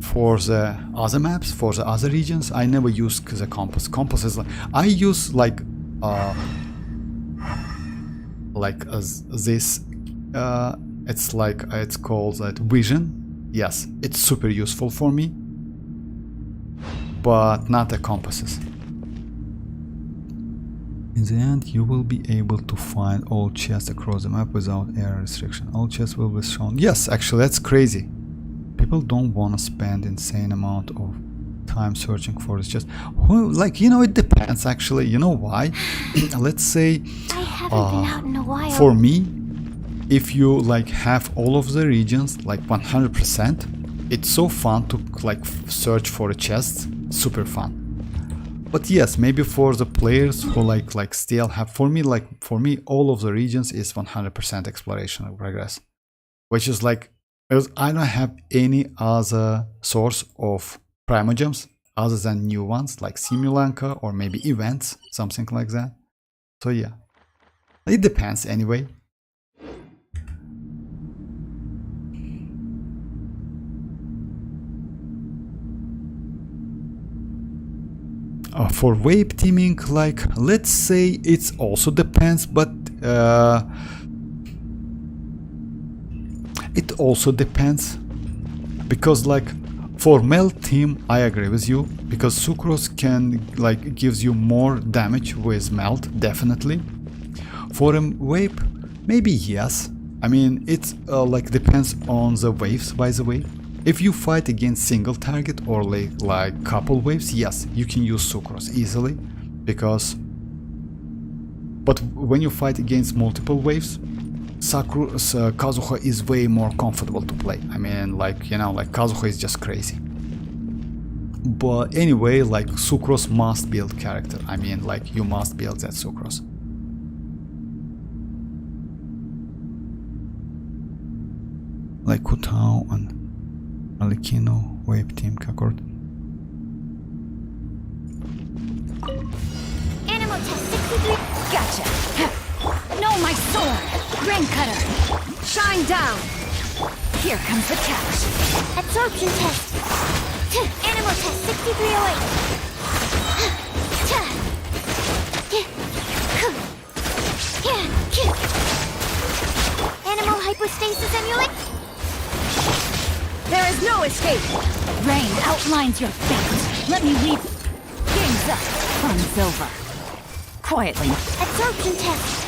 for the other maps, for the other regions, I never use the compass. Compass is like I use like this. It's like it's called vision. Yes, it's super useful for me, but not the compasses. In the end, you will be able to find all chests across the map without area restriction. All chests will be shown. Yes, actually, that's crazy. People don't want to spend insane amount of time searching for this chest. Well, like, you know, it depends actually. You know why? Let's say, I haven't been out in a while. For me, if you like have all of the regions like 100%, it's so fun to like search for a chest. Super fun. But yes, maybe for the players who like still have, for me all of the regions is 100% exploration and progress, which is like, because I don't have any other source of primogems other than new ones like Simulanka or maybe events, something like that. So yeah, it depends anyway. For wave teaming, like, let's say it also depends, but it also depends, because like for melt team I agree with you, because Sucrose can like gives you more damage with melt, definitely. For a wave, maybe yes. I mean, it's like depends on the waves, by the way. If you fight against single target or like couple waves, yes, you can use Sucrose easily, because. But when you fight against multiple waves, Kazuha is way more comfortable to play. I mean, like, you know, like Kazuha is just crazy. But anyway, like Sucrose must build character. I mean, like you must build that Sucrose. Like Kutao and Alikino, Wave Team, Kakord. Animal test 63. Gotcha. No, my sword. Rain cutter. Shine down. Here comes the catch. Absorption test. Animal test 6308. Animal hypostasis amulet. There is no escape. Rain outlines your fate. Let me weave. Game's up. Fun's over. Quietly. Absorption test.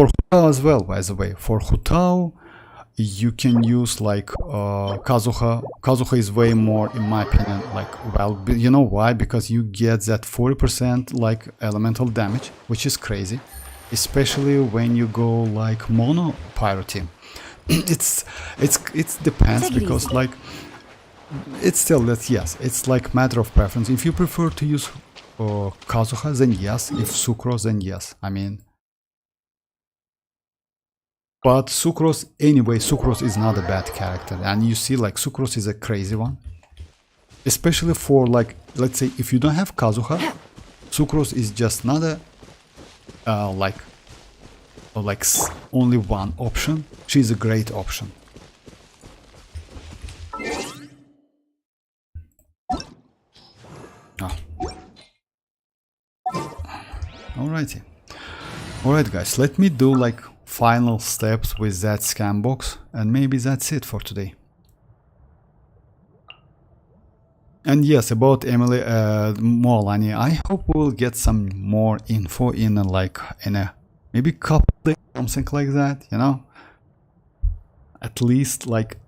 for Hutao as well, by the way. For Hutao, you can use like Kazuha. Kazuha is way more, in my opinion, like, well, you know why? Because you get that 40% like elemental damage, which is crazy, especially when you go like mono pyro team. It depends, because like it's still that, yes, it's like matter of preference. If you prefer to use Kazuha, then yes. If Sucrose, then yes. I mean, but Sucrose, anyway, Sucrose is not a bad character, and you see, like, Sucrose is a crazy one, especially for, like, let's say if you don't have Kazuha, Sucrose is just not a only one option. She's a great option. Alrighty. Alright guys, let me do like final steps with that scan box, and maybe that's it for today. And yes, about Emily Mualani, I hope we'll get some more info in a maybe couple days, something like that, you know? At least, like,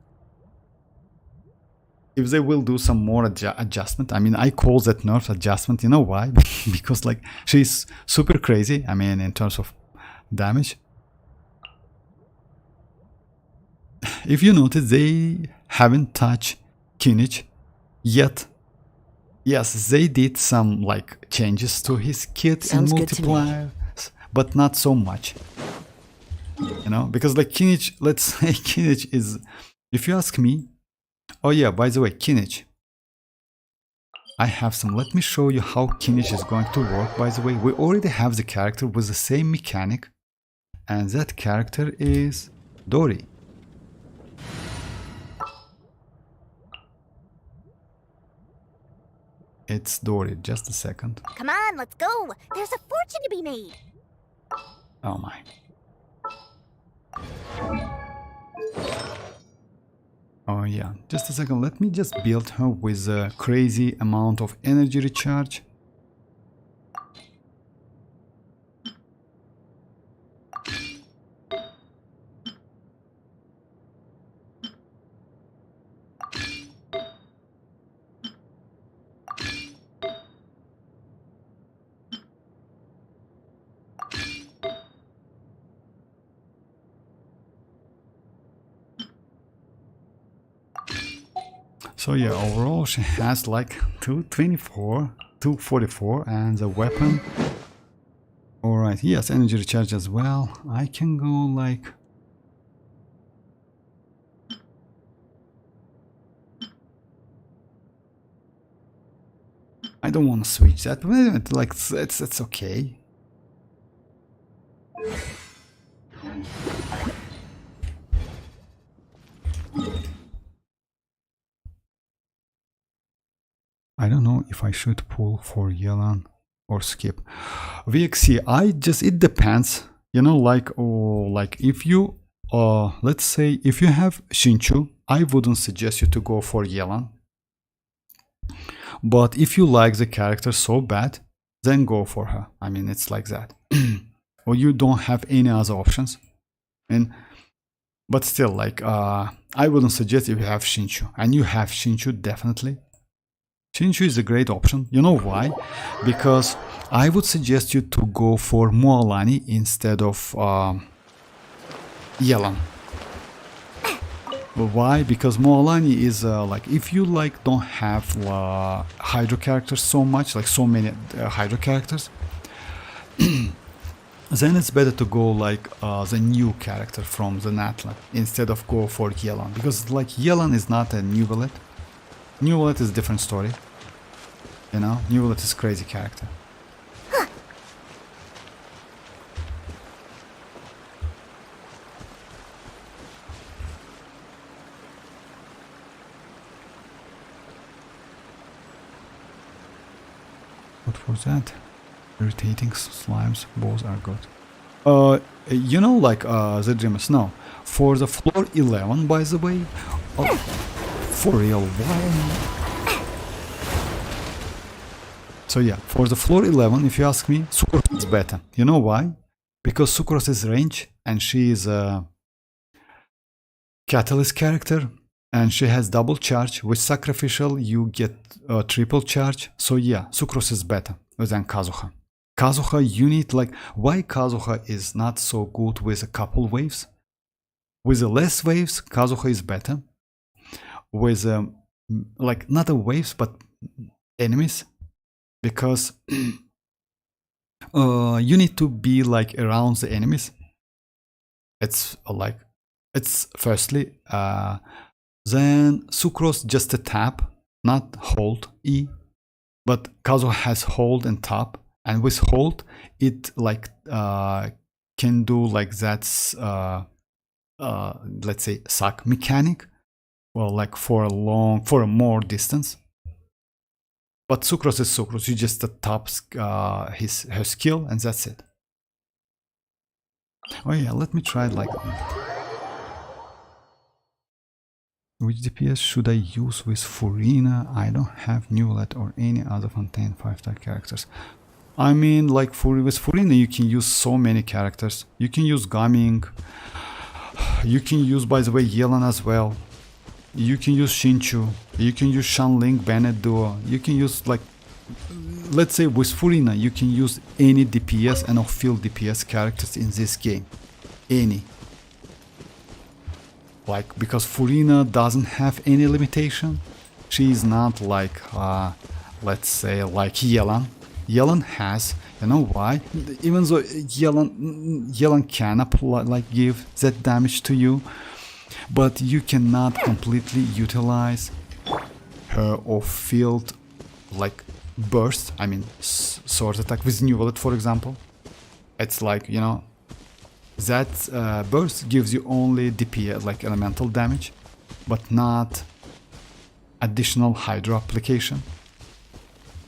if they will do some more adjustment. I mean, I call that nerf adjustment, you know why? Because like she's super crazy, I mean, in terms of damage. If you notice, they haven't touched Kinich yet. Yes, they did some like changes to his kit in multiplayer, but not so much, you know, because like Kinich, let's say Kinich is, if you ask me. Oh yeah, by the way, Kinich, I have some, let me show you how Kinich is going to work. By the way, we already have the character with the same mechanic, and that character is Dori. It's Dori, just a second. Come on, let's go. There's a fortune to be made. Oh my. Oh yeah, just a second, let me just build her with a crazy amount of energy recharge. So yeah, overall she has like 224, 244, and the weapon. Alright, yes, energy recharge as well. I can go like... I don't want to switch that, but like it's okay. I don't know if I should pull for Yelan or skip. VXC, it depends, you know, like, like if you, let's say if you have Shinchu, I wouldn't suggest you to go for Yelan. But if you like the character so bad, then go for her. I mean, it's like that. Or you don't have any other options. But still, like, I wouldn't suggest if you have Shinchu. And you have Shinchu, definitely. Shinchu is a great option. You know why? Because I would suggest you to go for Mualani instead of Yelan. Why? Because Mualani is like, if you like don't have Hydro characters so much, like so many Hydro characters, then it's better to go like the new character from the Natlan instead of go for Yelan, because like Yelan is not a Neuvillette. Neuvillette is a different story. You know, Neuvillette is a crazy character. What was that? Irritating slimes, both are good. You know, like the Dreamers, no. For the floor 11, by the way, for real, why? So yeah, for the floor 11, if you ask me, Sucrose is better. You know why? because Sucrose is range and she is a catalyst character and she has double charge. With sacrificial you get a triple charge. So yeah, Sucrose is better than Kazuha. Kazuha, you need like, why Kazuha is not so good with a couple waves? With the less waves, Kazuha is better. With like not the waves but enemies, because you need to be like around the enemies. It's like, it's firstly, then Sucrose just a tap, not hold E, but Kazuha has hold and tap, and with hold it like can do like that's let's say suck mechanic, well, like for a more distance. But Sucrose is Sucrose, you just tap her skill and that's it. Oh yeah, let me try it like, which DPS should I use with Furina? I don't have Neuvillette or any other Fontaine 5-star characters. I mean, like with Furina you can use so many characters. You can use Gaming, you can use, by the way, Yelan as well. You can use Shinchu, you can use Shanling, Bennett Duo, you can use like, let's say with Furina you can use any DPS and off-field DPS characters in this game. Any. Like, because Furina doesn't have any limitation. She is not like, let's say like Yelan. Yelan has, you know why? Even though Yelan can apply, like give that damage to you, but you cannot completely utilize her off-field like burst. I mean, sword attack with Neuvillette, for example. It's like, you know, that burst gives you only DPS, like elemental damage, but not additional Hydro application.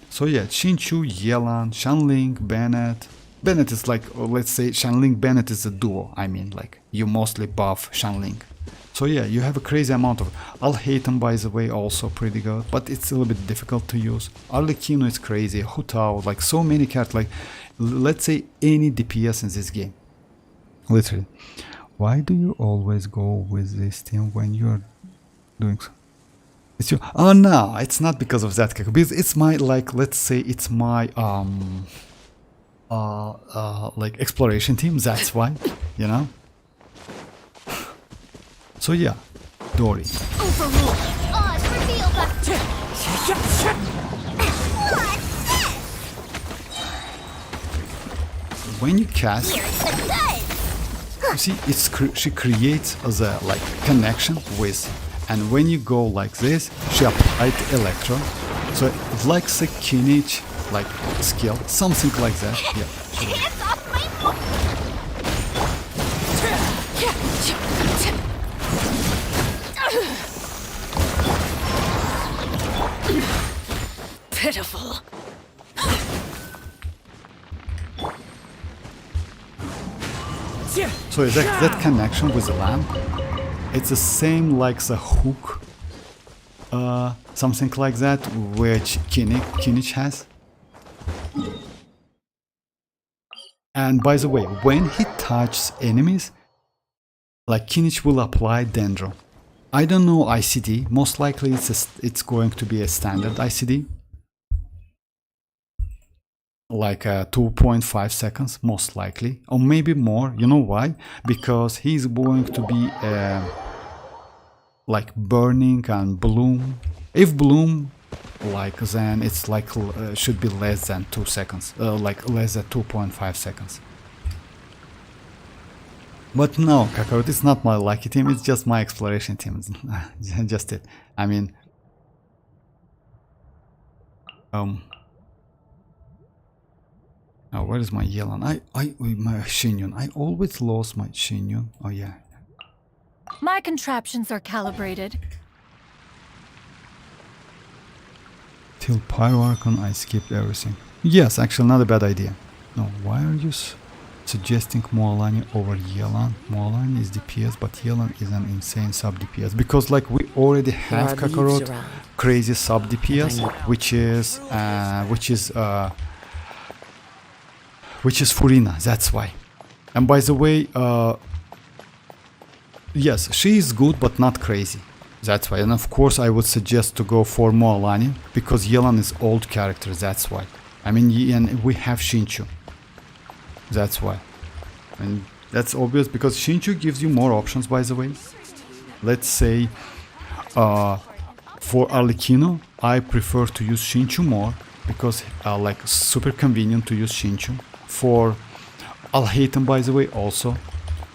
So yeah, Shinchu, Yelan, Shanling, Bennett. Bennett is like, let's say Shanling Bennett is a duo. I mean, like you mostly buff Shanling. So yeah, you have a crazy amount of. Alhaitham, by the way, also pretty good, but it's a little bit difficult to use. Arlecchino is crazy. Hu Tao, like so many characters. Like, let's say any DPS in this game. Literally. Why do you always go with this team when you're doing so? It's your, oh no, it's not because of that character. Because it's my, like, let's say it's my like exploration team. That's why, you know. So yeah, Dory. Overrule. Oz, reveal the... When you cast, you see, it's she creates the like connection with, and when you go like this, she applied Electro. So it's like a Kinich like skill, something like that. Yeah. Hands off my... Pitiful. So that connection with the lamp, it's the same like the hook, something like that, which Kinich has. And by the way, when he touches enemies, like Kinich will apply Dendro. I don't know ICD, most likely it's going to be a standard ICD. Like 2.5 seconds, most likely, or maybe more. You know why? Because he's going to be like burning and bloom. If bloom, like then it's like should be less than 2 seconds, like less than 2.5 seconds. But no, Kakarot, it's not my lucky team. It's just my exploration team. Just it. I mean, oh, where is my Yelan? My Xianyun. I always lost my Xianyun. Oh yeah. My contraptions are calibrated. Till Pyro Archon, I skipped everything. Yes, actually not a bad idea. No, why are you suggesting Mualani over Yelan? Mualani is DPS, but Yelan is an insane sub DPS. Because like we already have Kakarot, crazy sub DPS, which is Furina. That's why. And by the way, yes, she is good but not crazy. That's why. And of course I would suggest to go for Mualani, because Yelan is old character, that's why. I mean, and we have Xianyun. That's why. And that's obvious because Xianyun gives you more options, by the way. Let's say for Arlecchino, I prefer to use Xianyun more because like super convenient to use Xianyun. For Alhaitham, by the way, also.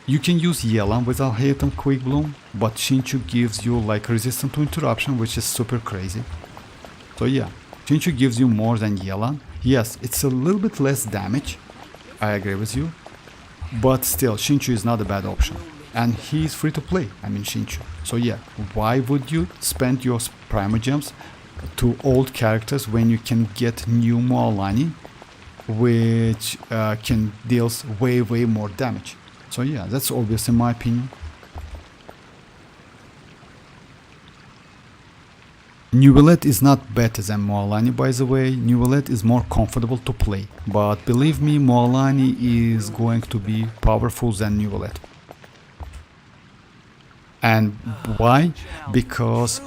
You can use Yelan with Alhaitham Quick Bloom, but Xianyun gives you like resistance to interruption, which is super crazy. So yeah, Xianyun gives you more than Yelan. Yes, it's a little bit less damage, I agree with you, but still Xianyun is not a bad option. And he is free to play, I mean Xianyun. So yeah, why would you spend your Primogems to old characters when you can get new Mualani, which can deals way more damage? So yeah, that's obvious in my opinion. Neuvillette is not better than Mualani, by the way. Neuvillette is more comfortable to play, but believe me, Mualani is going to be powerful than Neuvillette. And why? Because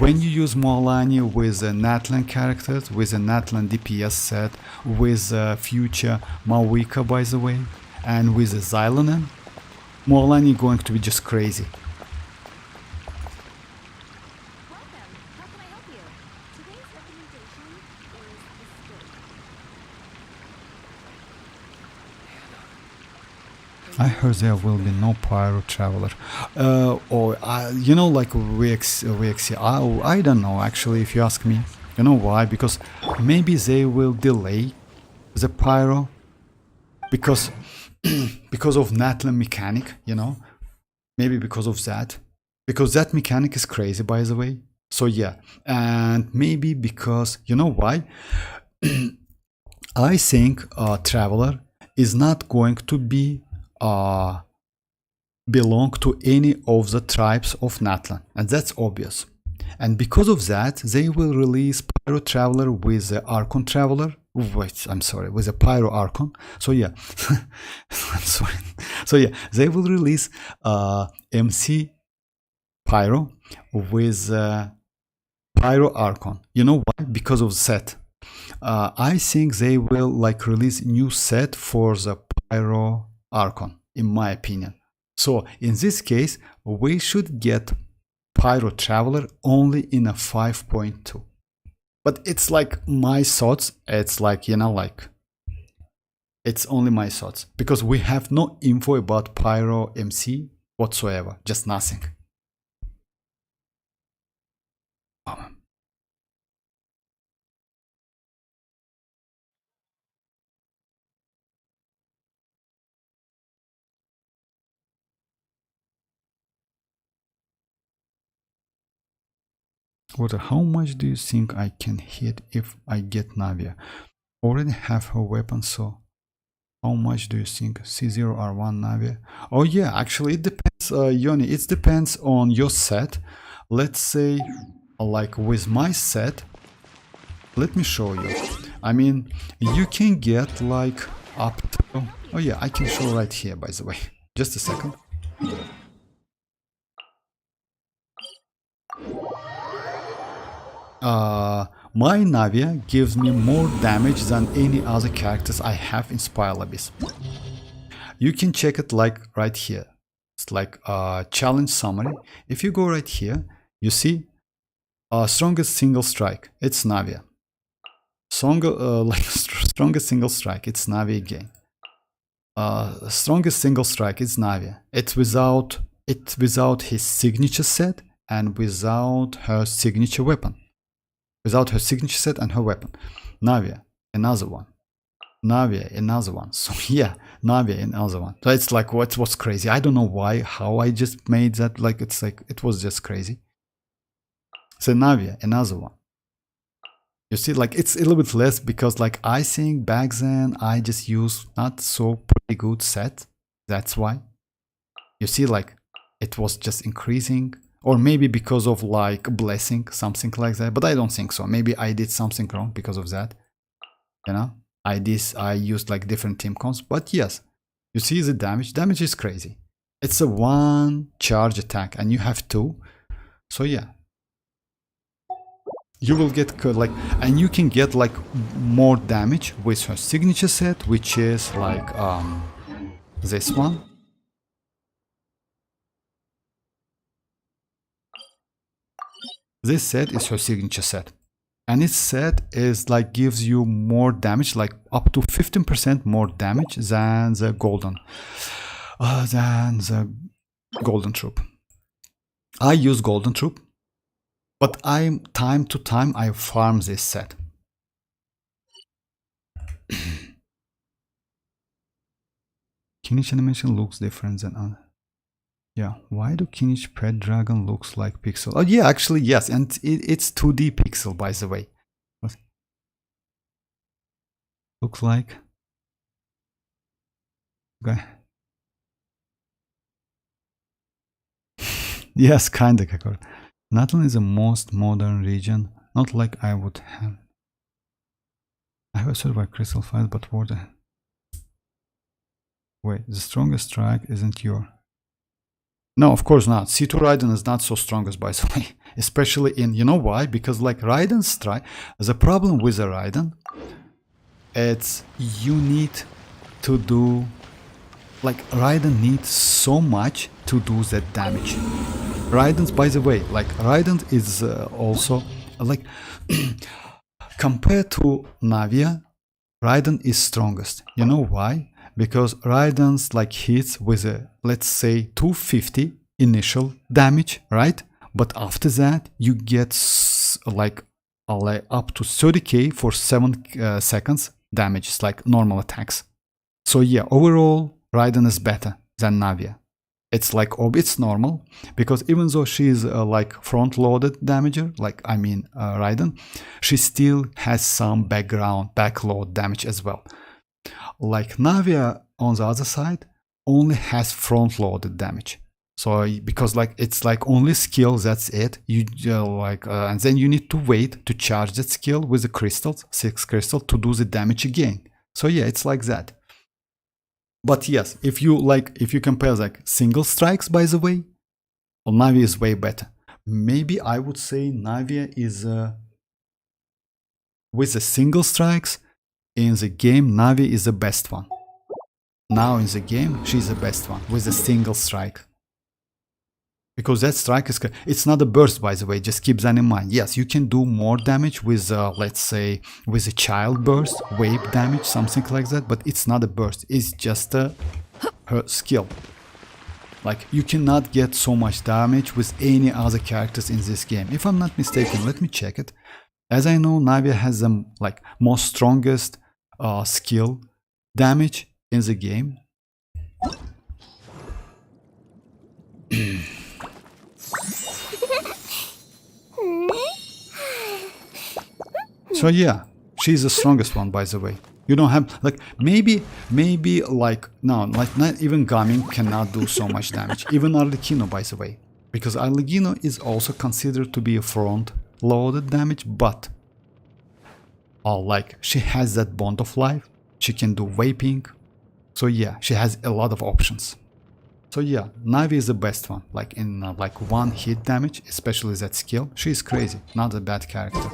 when you use Mualani with a Natlan characters, with a Natlan DPS set, with a future Mawika, by the way, and with a Xianyun, Mualani going to be just crazy. I heard there will be no Pyro Traveler. You know, like I don't know actually, if you ask me. You know why? Because maybe they will delay the Pyro because of Natlan mechanic, you know. Maybe because of that. Because that mechanic is crazy, by the way. So yeah, and maybe because, you know why? I think Traveler is not going to be belong to any of the tribes of Natlan, and that's obvious. And because of that, they will release Pyro Traveler with the Archon Traveler. Wait, I'm sorry, with a Pyro Archon. So yeah, I'm sorry. So yeah, they will release MC Pyro with Pyro Archon. You know why? Because of the set. I think they will like release new set for the Pyro Archon, in my opinion. So in this case, we should get Pyro Traveler only in a 5.2. But it's like my thoughts. It's like, you know, like it's only my thoughts because we have no info about Pyro MC whatsoever, just nothing. Water, how much do you think I can hit if I get Navia? Already have her weapon, so how much do you think? C0 R1 Navia? Oh yeah, actually it depends, Yoni, it depends on your set. Let's say, like with my set, let me show you. I mean, you can get like up to, oh yeah, I can show right here, by the way. Just a second. My Navia gives me more damage than any other characters I have in Spiral Abyss. You can check it like right here. It's like a challenge summary. If you go right here, you see strongest single strike, it's Navia. Strongest single strike, it's Navia again. Strongest single strike, it's Navia. It's without his signature set and without her signature weapon. Without her signature set and her weapon. Navia, another one. Navia, another one. So yeah, Navia, another one. So it's like what's crazy. I don't know why, how I just made that. Like it's like it was just crazy. So Navia, another one. You see, like it's a little bit less because like I think back then I just used not so pretty good set. That's why. You see, like it was just increasing. Or maybe because of like blessing, something like that. But I don't think so. Maybe I did something wrong because of that. You know, I used like different team cons. But yes, You see the damage? Damage is crazy. It's a 1 charge attack and you have 2. So yeah. You will get like, and you can get like more damage with her signature set, which is like this one. This set is her signature set, and its set is like gives you more damage, like up to 15% more damage than the golden troop. I use golden troop, but time to time I farm this set. Kinich animation looks different than other. Yeah, why do Kinich Pet Dragon looks like pixel? Oh yeah, actually yes, and it's 2D pixel by the way. What? Looks like. Okay. Yes, kinda. Natlan is the most modern region, not like I would have. I have survived crystal fight, but water. Wait, the strongest strike isn't your. No, of course not. C2 Raiden is not so strongest, by the way. Especially in, you know why? Because like Raiden's strike, the problem with a Raiden, it's you need to do, like Raiden needs so much to do that damage. Raiden's, by the way, like Raiden is also, like, compared to Navia, Raiden is strongest. You know why? Because Raiden's like hits with a, let's say 250 initial damage, right? But after that you get like up to 30k for 7 seconds damage. It's like normal attacks. So yeah, overall Raiden is better than Navia. It's like it's normal, because even though she's like front-loaded damager, like I mean Raiden, she still has some backload damage as well. Like Navia on the other side only has front-loaded damage. So because like it's like only skill, that's it. You and then you need to wait to charge that skill with the crystals, 6 crystals, to do the damage again. So yeah, it's like that. But yes, if you compare like single strikes, by the way, well, Navia is way better. Maybe I would say Navia is with the single strikes in the game. Navia is the best one. Now in the game, she's the best one with a single strike. Because that strike is, it's not a burst, by the way, just keep that in mind. Yes, you can do more damage with, let's say, with a child burst, wave damage, something like that, but it's not a burst, it's just her skill. Like, you cannot get so much damage with any other characters in this game. If I'm not mistaken, let me check it. As I know, Navia has the like most strongest skill damage in the game. So yeah, she's the strongest one, by the way. You don't have like maybe like no, like not even Gamin cannot do so much damage. Even Arlecchino, by the way, because Arlecchino is also considered to be a front-loaded damage, but like she has that bond of life. She can do vaping. So yeah, she has a lot of options. So yeah, Navia is the best one. Like in like one hit damage, especially that skill. She's crazy, not a bad character.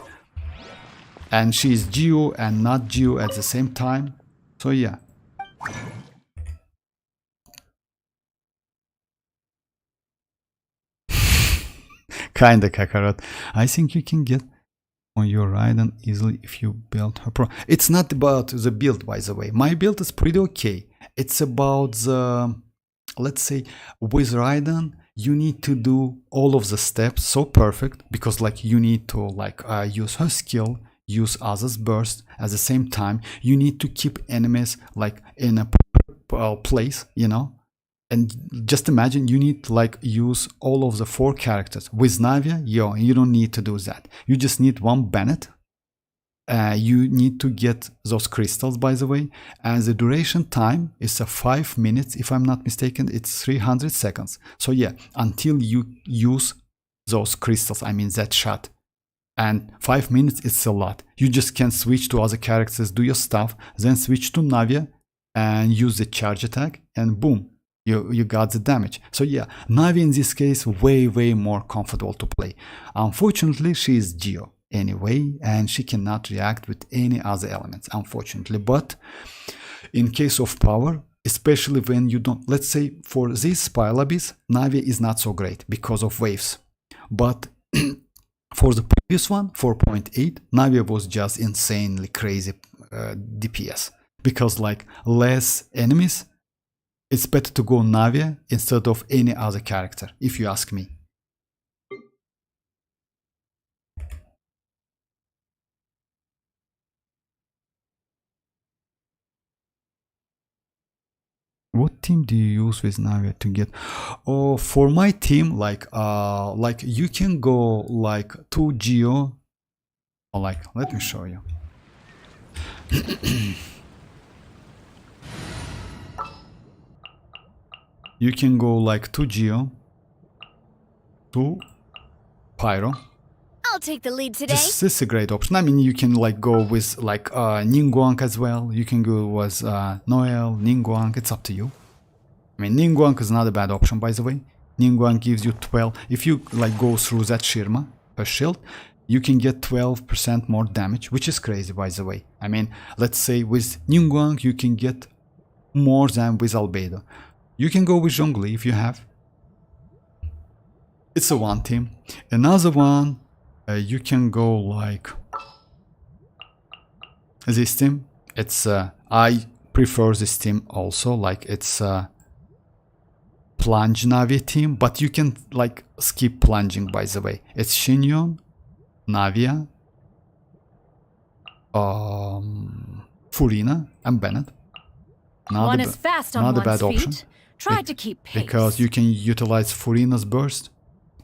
And she's Geo and not Geo at the same time. So yeah. Kinda, Kakarot. I think you can get on your Raiden easily if you build her pro. It's not about the build, by the way. My build is pretty okay. It's about the, let's say, with Raiden, you need to do all of the steps so perfect, because like you need to like use her skill, use others burst at the same time. You need to keep enemies like in a place, you know. And just imagine you need to like use all of the 4 characters. With Navia, you don't need to do that. You just need one Bennett. You need to get those crystals, by the way. And the duration time is 5 minutes. If I'm not mistaken, it's 300 seconds. So yeah, until you use those crystals, I mean that shot. And 5 minutes is a lot. You just can switch to other characters, do your stuff, then switch to Navia, and use the charge attack, and boom, you got the damage. So yeah, Navi in this case way more comfortable to play. Unfortunately, she is Geo anyway, and she cannot react with any other elements, unfortunately. But in case of power, especially when you don't, let's say for these Spiralabys, Navi is not so great because of waves. But for the previous one, 4.8, Navi was just insanely crazy DPS. Because like less enemies, it's better to go Navi instead of any other character, if you ask me. What team do you use with Navi to get? Oh, for my team, like you can go like 2 Geo, or like, let me show you. You can go like 2 Geo, 2 Pyro. I'll take the lead today. This is a great option. I mean, you can like go with like Ningguang as well. You can go with Noel, Ningguang. It's up to you. I mean, Ningguang is not a bad option, by the way. Ningguang gives you 12. If you like go through that Shirma, her shield, you can get 12% more damage, which is crazy, by the way. I mean, let's say with Ningguang, you can get more than with Albedo. You can go with Zhongli if you have. It's a one team. Another one, you can go like this team. It's I prefer this team also. Like it's plunge Navi team, but you can like skip plunging, by the way. It's Xianyun, Navia, Furina, and Bennett. One is fast on one's feet. Try to keep pace. Because you can utilize Furina's burst,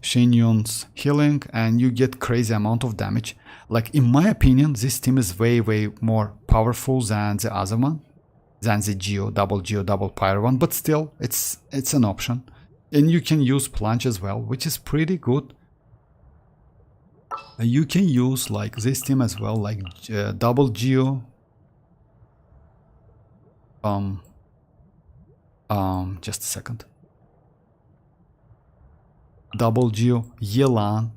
Xianyun's healing, and you get crazy amount of damage. Like in my opinion, this team is way more powerful than the other one, than the Geo double Pyro one. But still, it's an option, and you can use plunge as well, which is pretty good. You can use like this team as well, like double Geo. Just a second. Double Geo, Yelan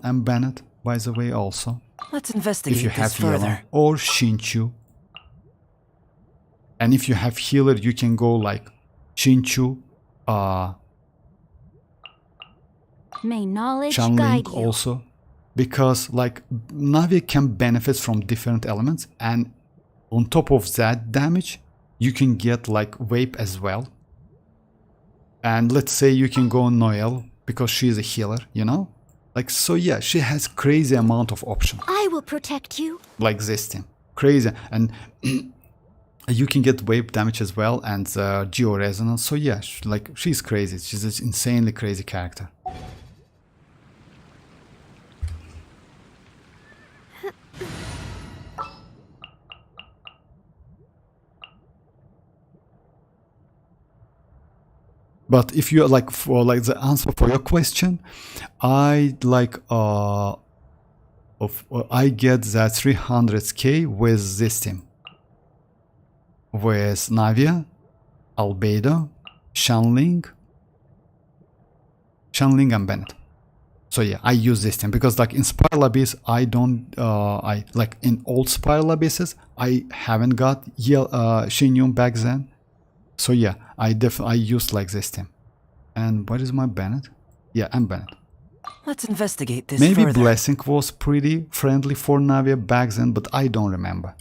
and Bennett, by the way, also. Let's investigate if you this have further. Yelan, or Xinchu. And if you have healer, you can go like Xinchu, May knowledge Chanling guide you. also, because like Navi can benefit from different elements, and on top of that damage, you can get like Vape as well. And let's say you can go Noel because she's a healer, you know? Like, so yeah, she has crazy amount of options. I will protect you. Like this team. Crazy. And you can get Vape damage as well, and Geo Resonance. So yeah, like she's crazy. She's an insanely crazy character. But if you like, for like the answer for your question, I like I get that 300k with this team, with Navia, Albedo, Chanling and Bennett. So yeah, I use this team because like in Spiral Abyss, I don't I like in old Spiral Abysses, I haven't got Xianyun back then. So yeah, I used like this team. And what is my Bennett? Yeah, I'm Bennett. Let's investigate this Maybe further. Blessing was pretty friendly for Navia back then, but I don't remember,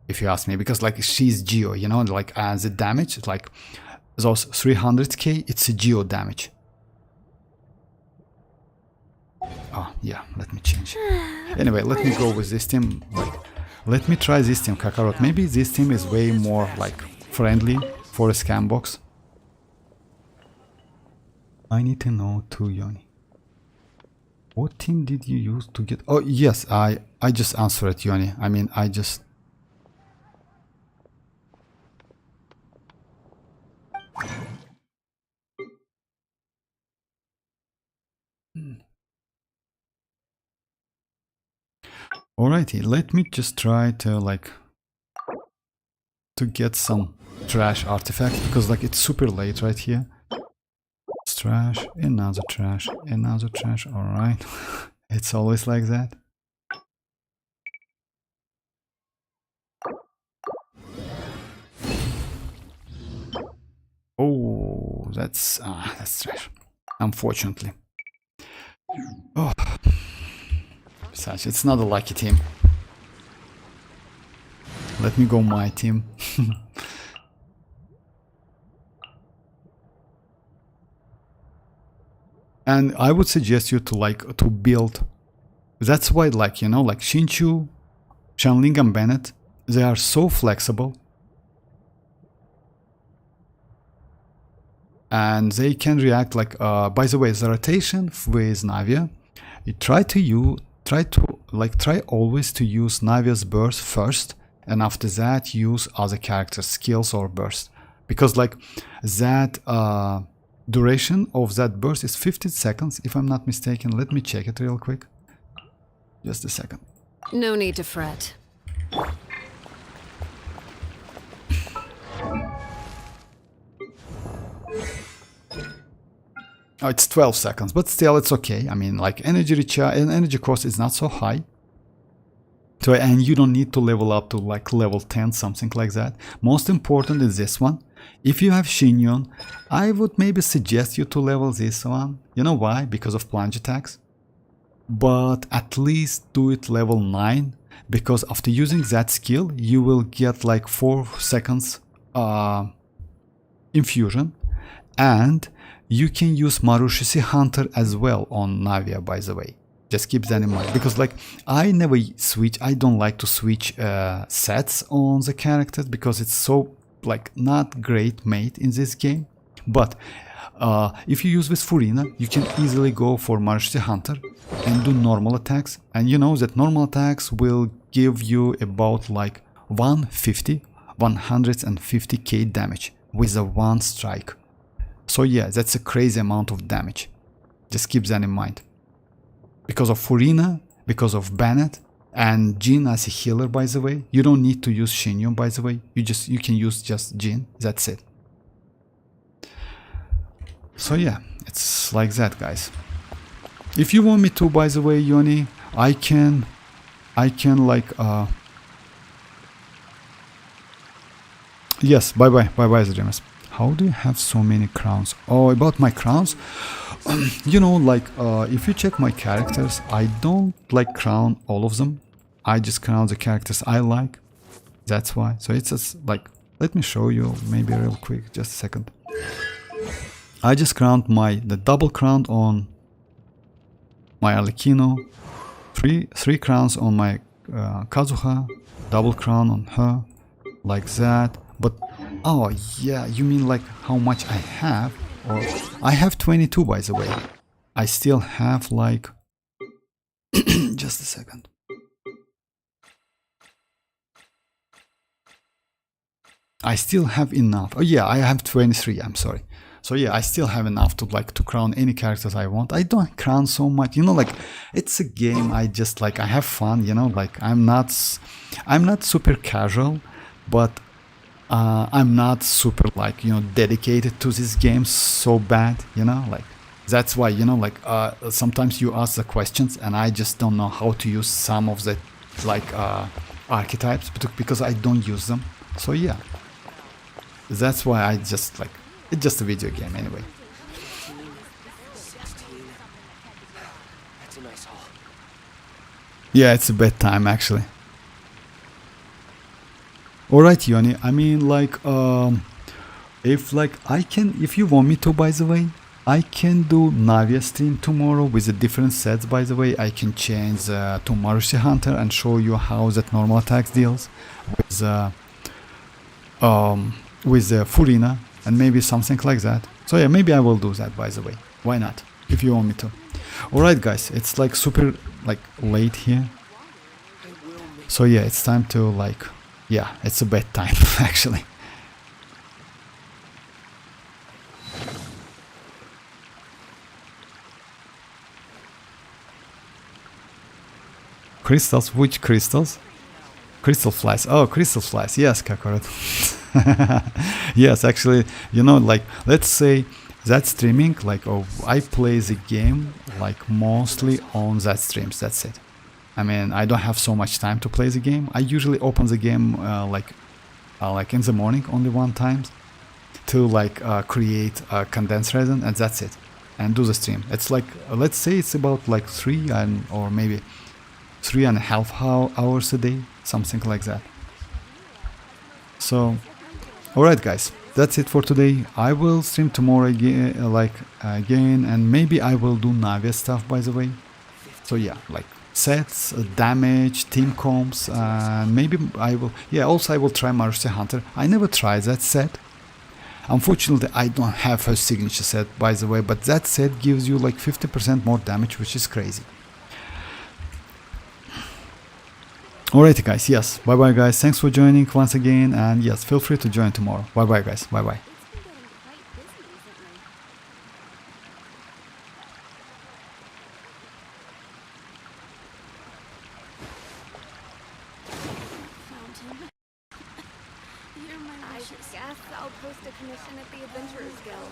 if you ask me, because like she's Geo, you know, like as the damage, like those 300k, it's a Geo damage. Oh yeah, let me change. Anyway, let me go with this team. Like, let me try this team, Kakarot. Maybe this team is way more like friendly for a scam box. I need to know too, Yoni. What team did you use to get? Oh yes, I just answered it, Yoni. I mean, I just. Alrighty, let me just try to like to get some trash artifacts because like it's super late right here. It's trash, another trash, another trash. All right, it's always like that. Oh, that's trash. Unfortunately. Oh, besides, it's not a lucky team. Let me go my team. And I would suggest you to build. That's why, like, you know, like Xinchu, Xianyun and Bennett, they are so flexible. And they can react like, by the way, the rotation with Navia, you try always to use Navia's burst first, and after that use other characters' skills or burst, because like that duration of that burst is 15 seconds, if I'm not mistaken. Let me check it real quick. Just a second. No need to fret. Oh, it's 12 seconds, but still it's okay. I mean, like energy recharge and energy cost is not so high. So, and you don't need to level up to like level 10, something like that. Most important is this one. If you have Xianyun, I would maybe suggest you to level this one. You know why? Because of plunge attacks. But at least do it level 9, because after using that skill, you will get like 4 seconds infusion, and you can use Marushisi Hunter as well on Navia, by the way. Just keep that in mind, because like I never switch. I don't like to switch sets on the characters because it's so like not great made in this game. But if you use with Furina, you can easily go for Marushisi Hunter and do normal attacks, and you know that normal attacks will give you about like 150k damage with a one strike. So yeah, that's a crazy amount of damage. Just keep that in mind. Because of Furina, because of Bennett, and Jin as a healer, by the way. You don't need to use Xianyun, by the way. You can use just Jin. That's it. So yeah, it's like that, guys. If you want me to, by the way, Yoni, I can like yes, bye the dreamers. How do you have so many crowns? Oh, about my crowns, you know, like if you check my characters, I don't like crown all of them. I just crown the characters I like. That's why. So it's just like, let me show you maybe real quick, just a second. I just crowned the double crown on my Arlecchino, three crowns on my Kazuha, double crown on her, like that. But oh yeah, you mean like how much I have? Or I have 22, by the way. I still have like just a second. I still have enough. Oh yeah, I have 23. I'm sorry. So yeah, I still have enough to crown any characters I want. I don't crown so much, you know, like it's a game. I just like, I have fun, you know, like I'm not super casual, but I'm not super like, you know, dedicated to this game so bad, you know, like that's why, you know, like sometimes you ask the questions and I just don't know how to use some of the like archetypes because I don't use them. So yeah, that's why I just like, it's just a video game anyway. Yeah, it's a bedtime actually. Alright, Yoni, I mean like if you want me to, by the way, I can do Navia stream tomorrow with the different sets, by the way. I can change to Marushisi Hunter and show you how that normal attacks deals with the Furina and maybe something like that. So yeah, maybe I will do that, by the way. Why not? If you want me to. Alright guys, it's like super like late here. So yeah, it's time to like, yeah, it's a bedtime actually. Crystals? Which crystals? Crystal flies. Oh, crystal flies. Yes, Kakarot. Yes, actually, you know, like, let's say that streaming, like, oh, I play the game, like, mostly on that streams. That's it. I mean, I don't have so much time to play the game. I usually open the game, like in the morning only one time to, like, create a condensed resin, and that's it. And do the stream. It's like, let's say it's about, like, 3 or maybe 3.5 hours a day, something like that. So, alright guys, that's it for today. I will stream tomorrow again, again, and maybe I will do Navia stuff, by the way. So yeah, like sets, damage, team comps, and maybe I will, yeah, also I will try Mercy Hunter. I never tried that set. Unfortunately, I don't have her signature set, by the way, but that set gives you like 50% more damage, which is crazy. Alrighty guys, yes, bye bye guys, thanks for joining once again, and yes, feel free to join tomorrow. Bye bye guys, bye bye. I guess I'll post a commission at the Adventurers Guild.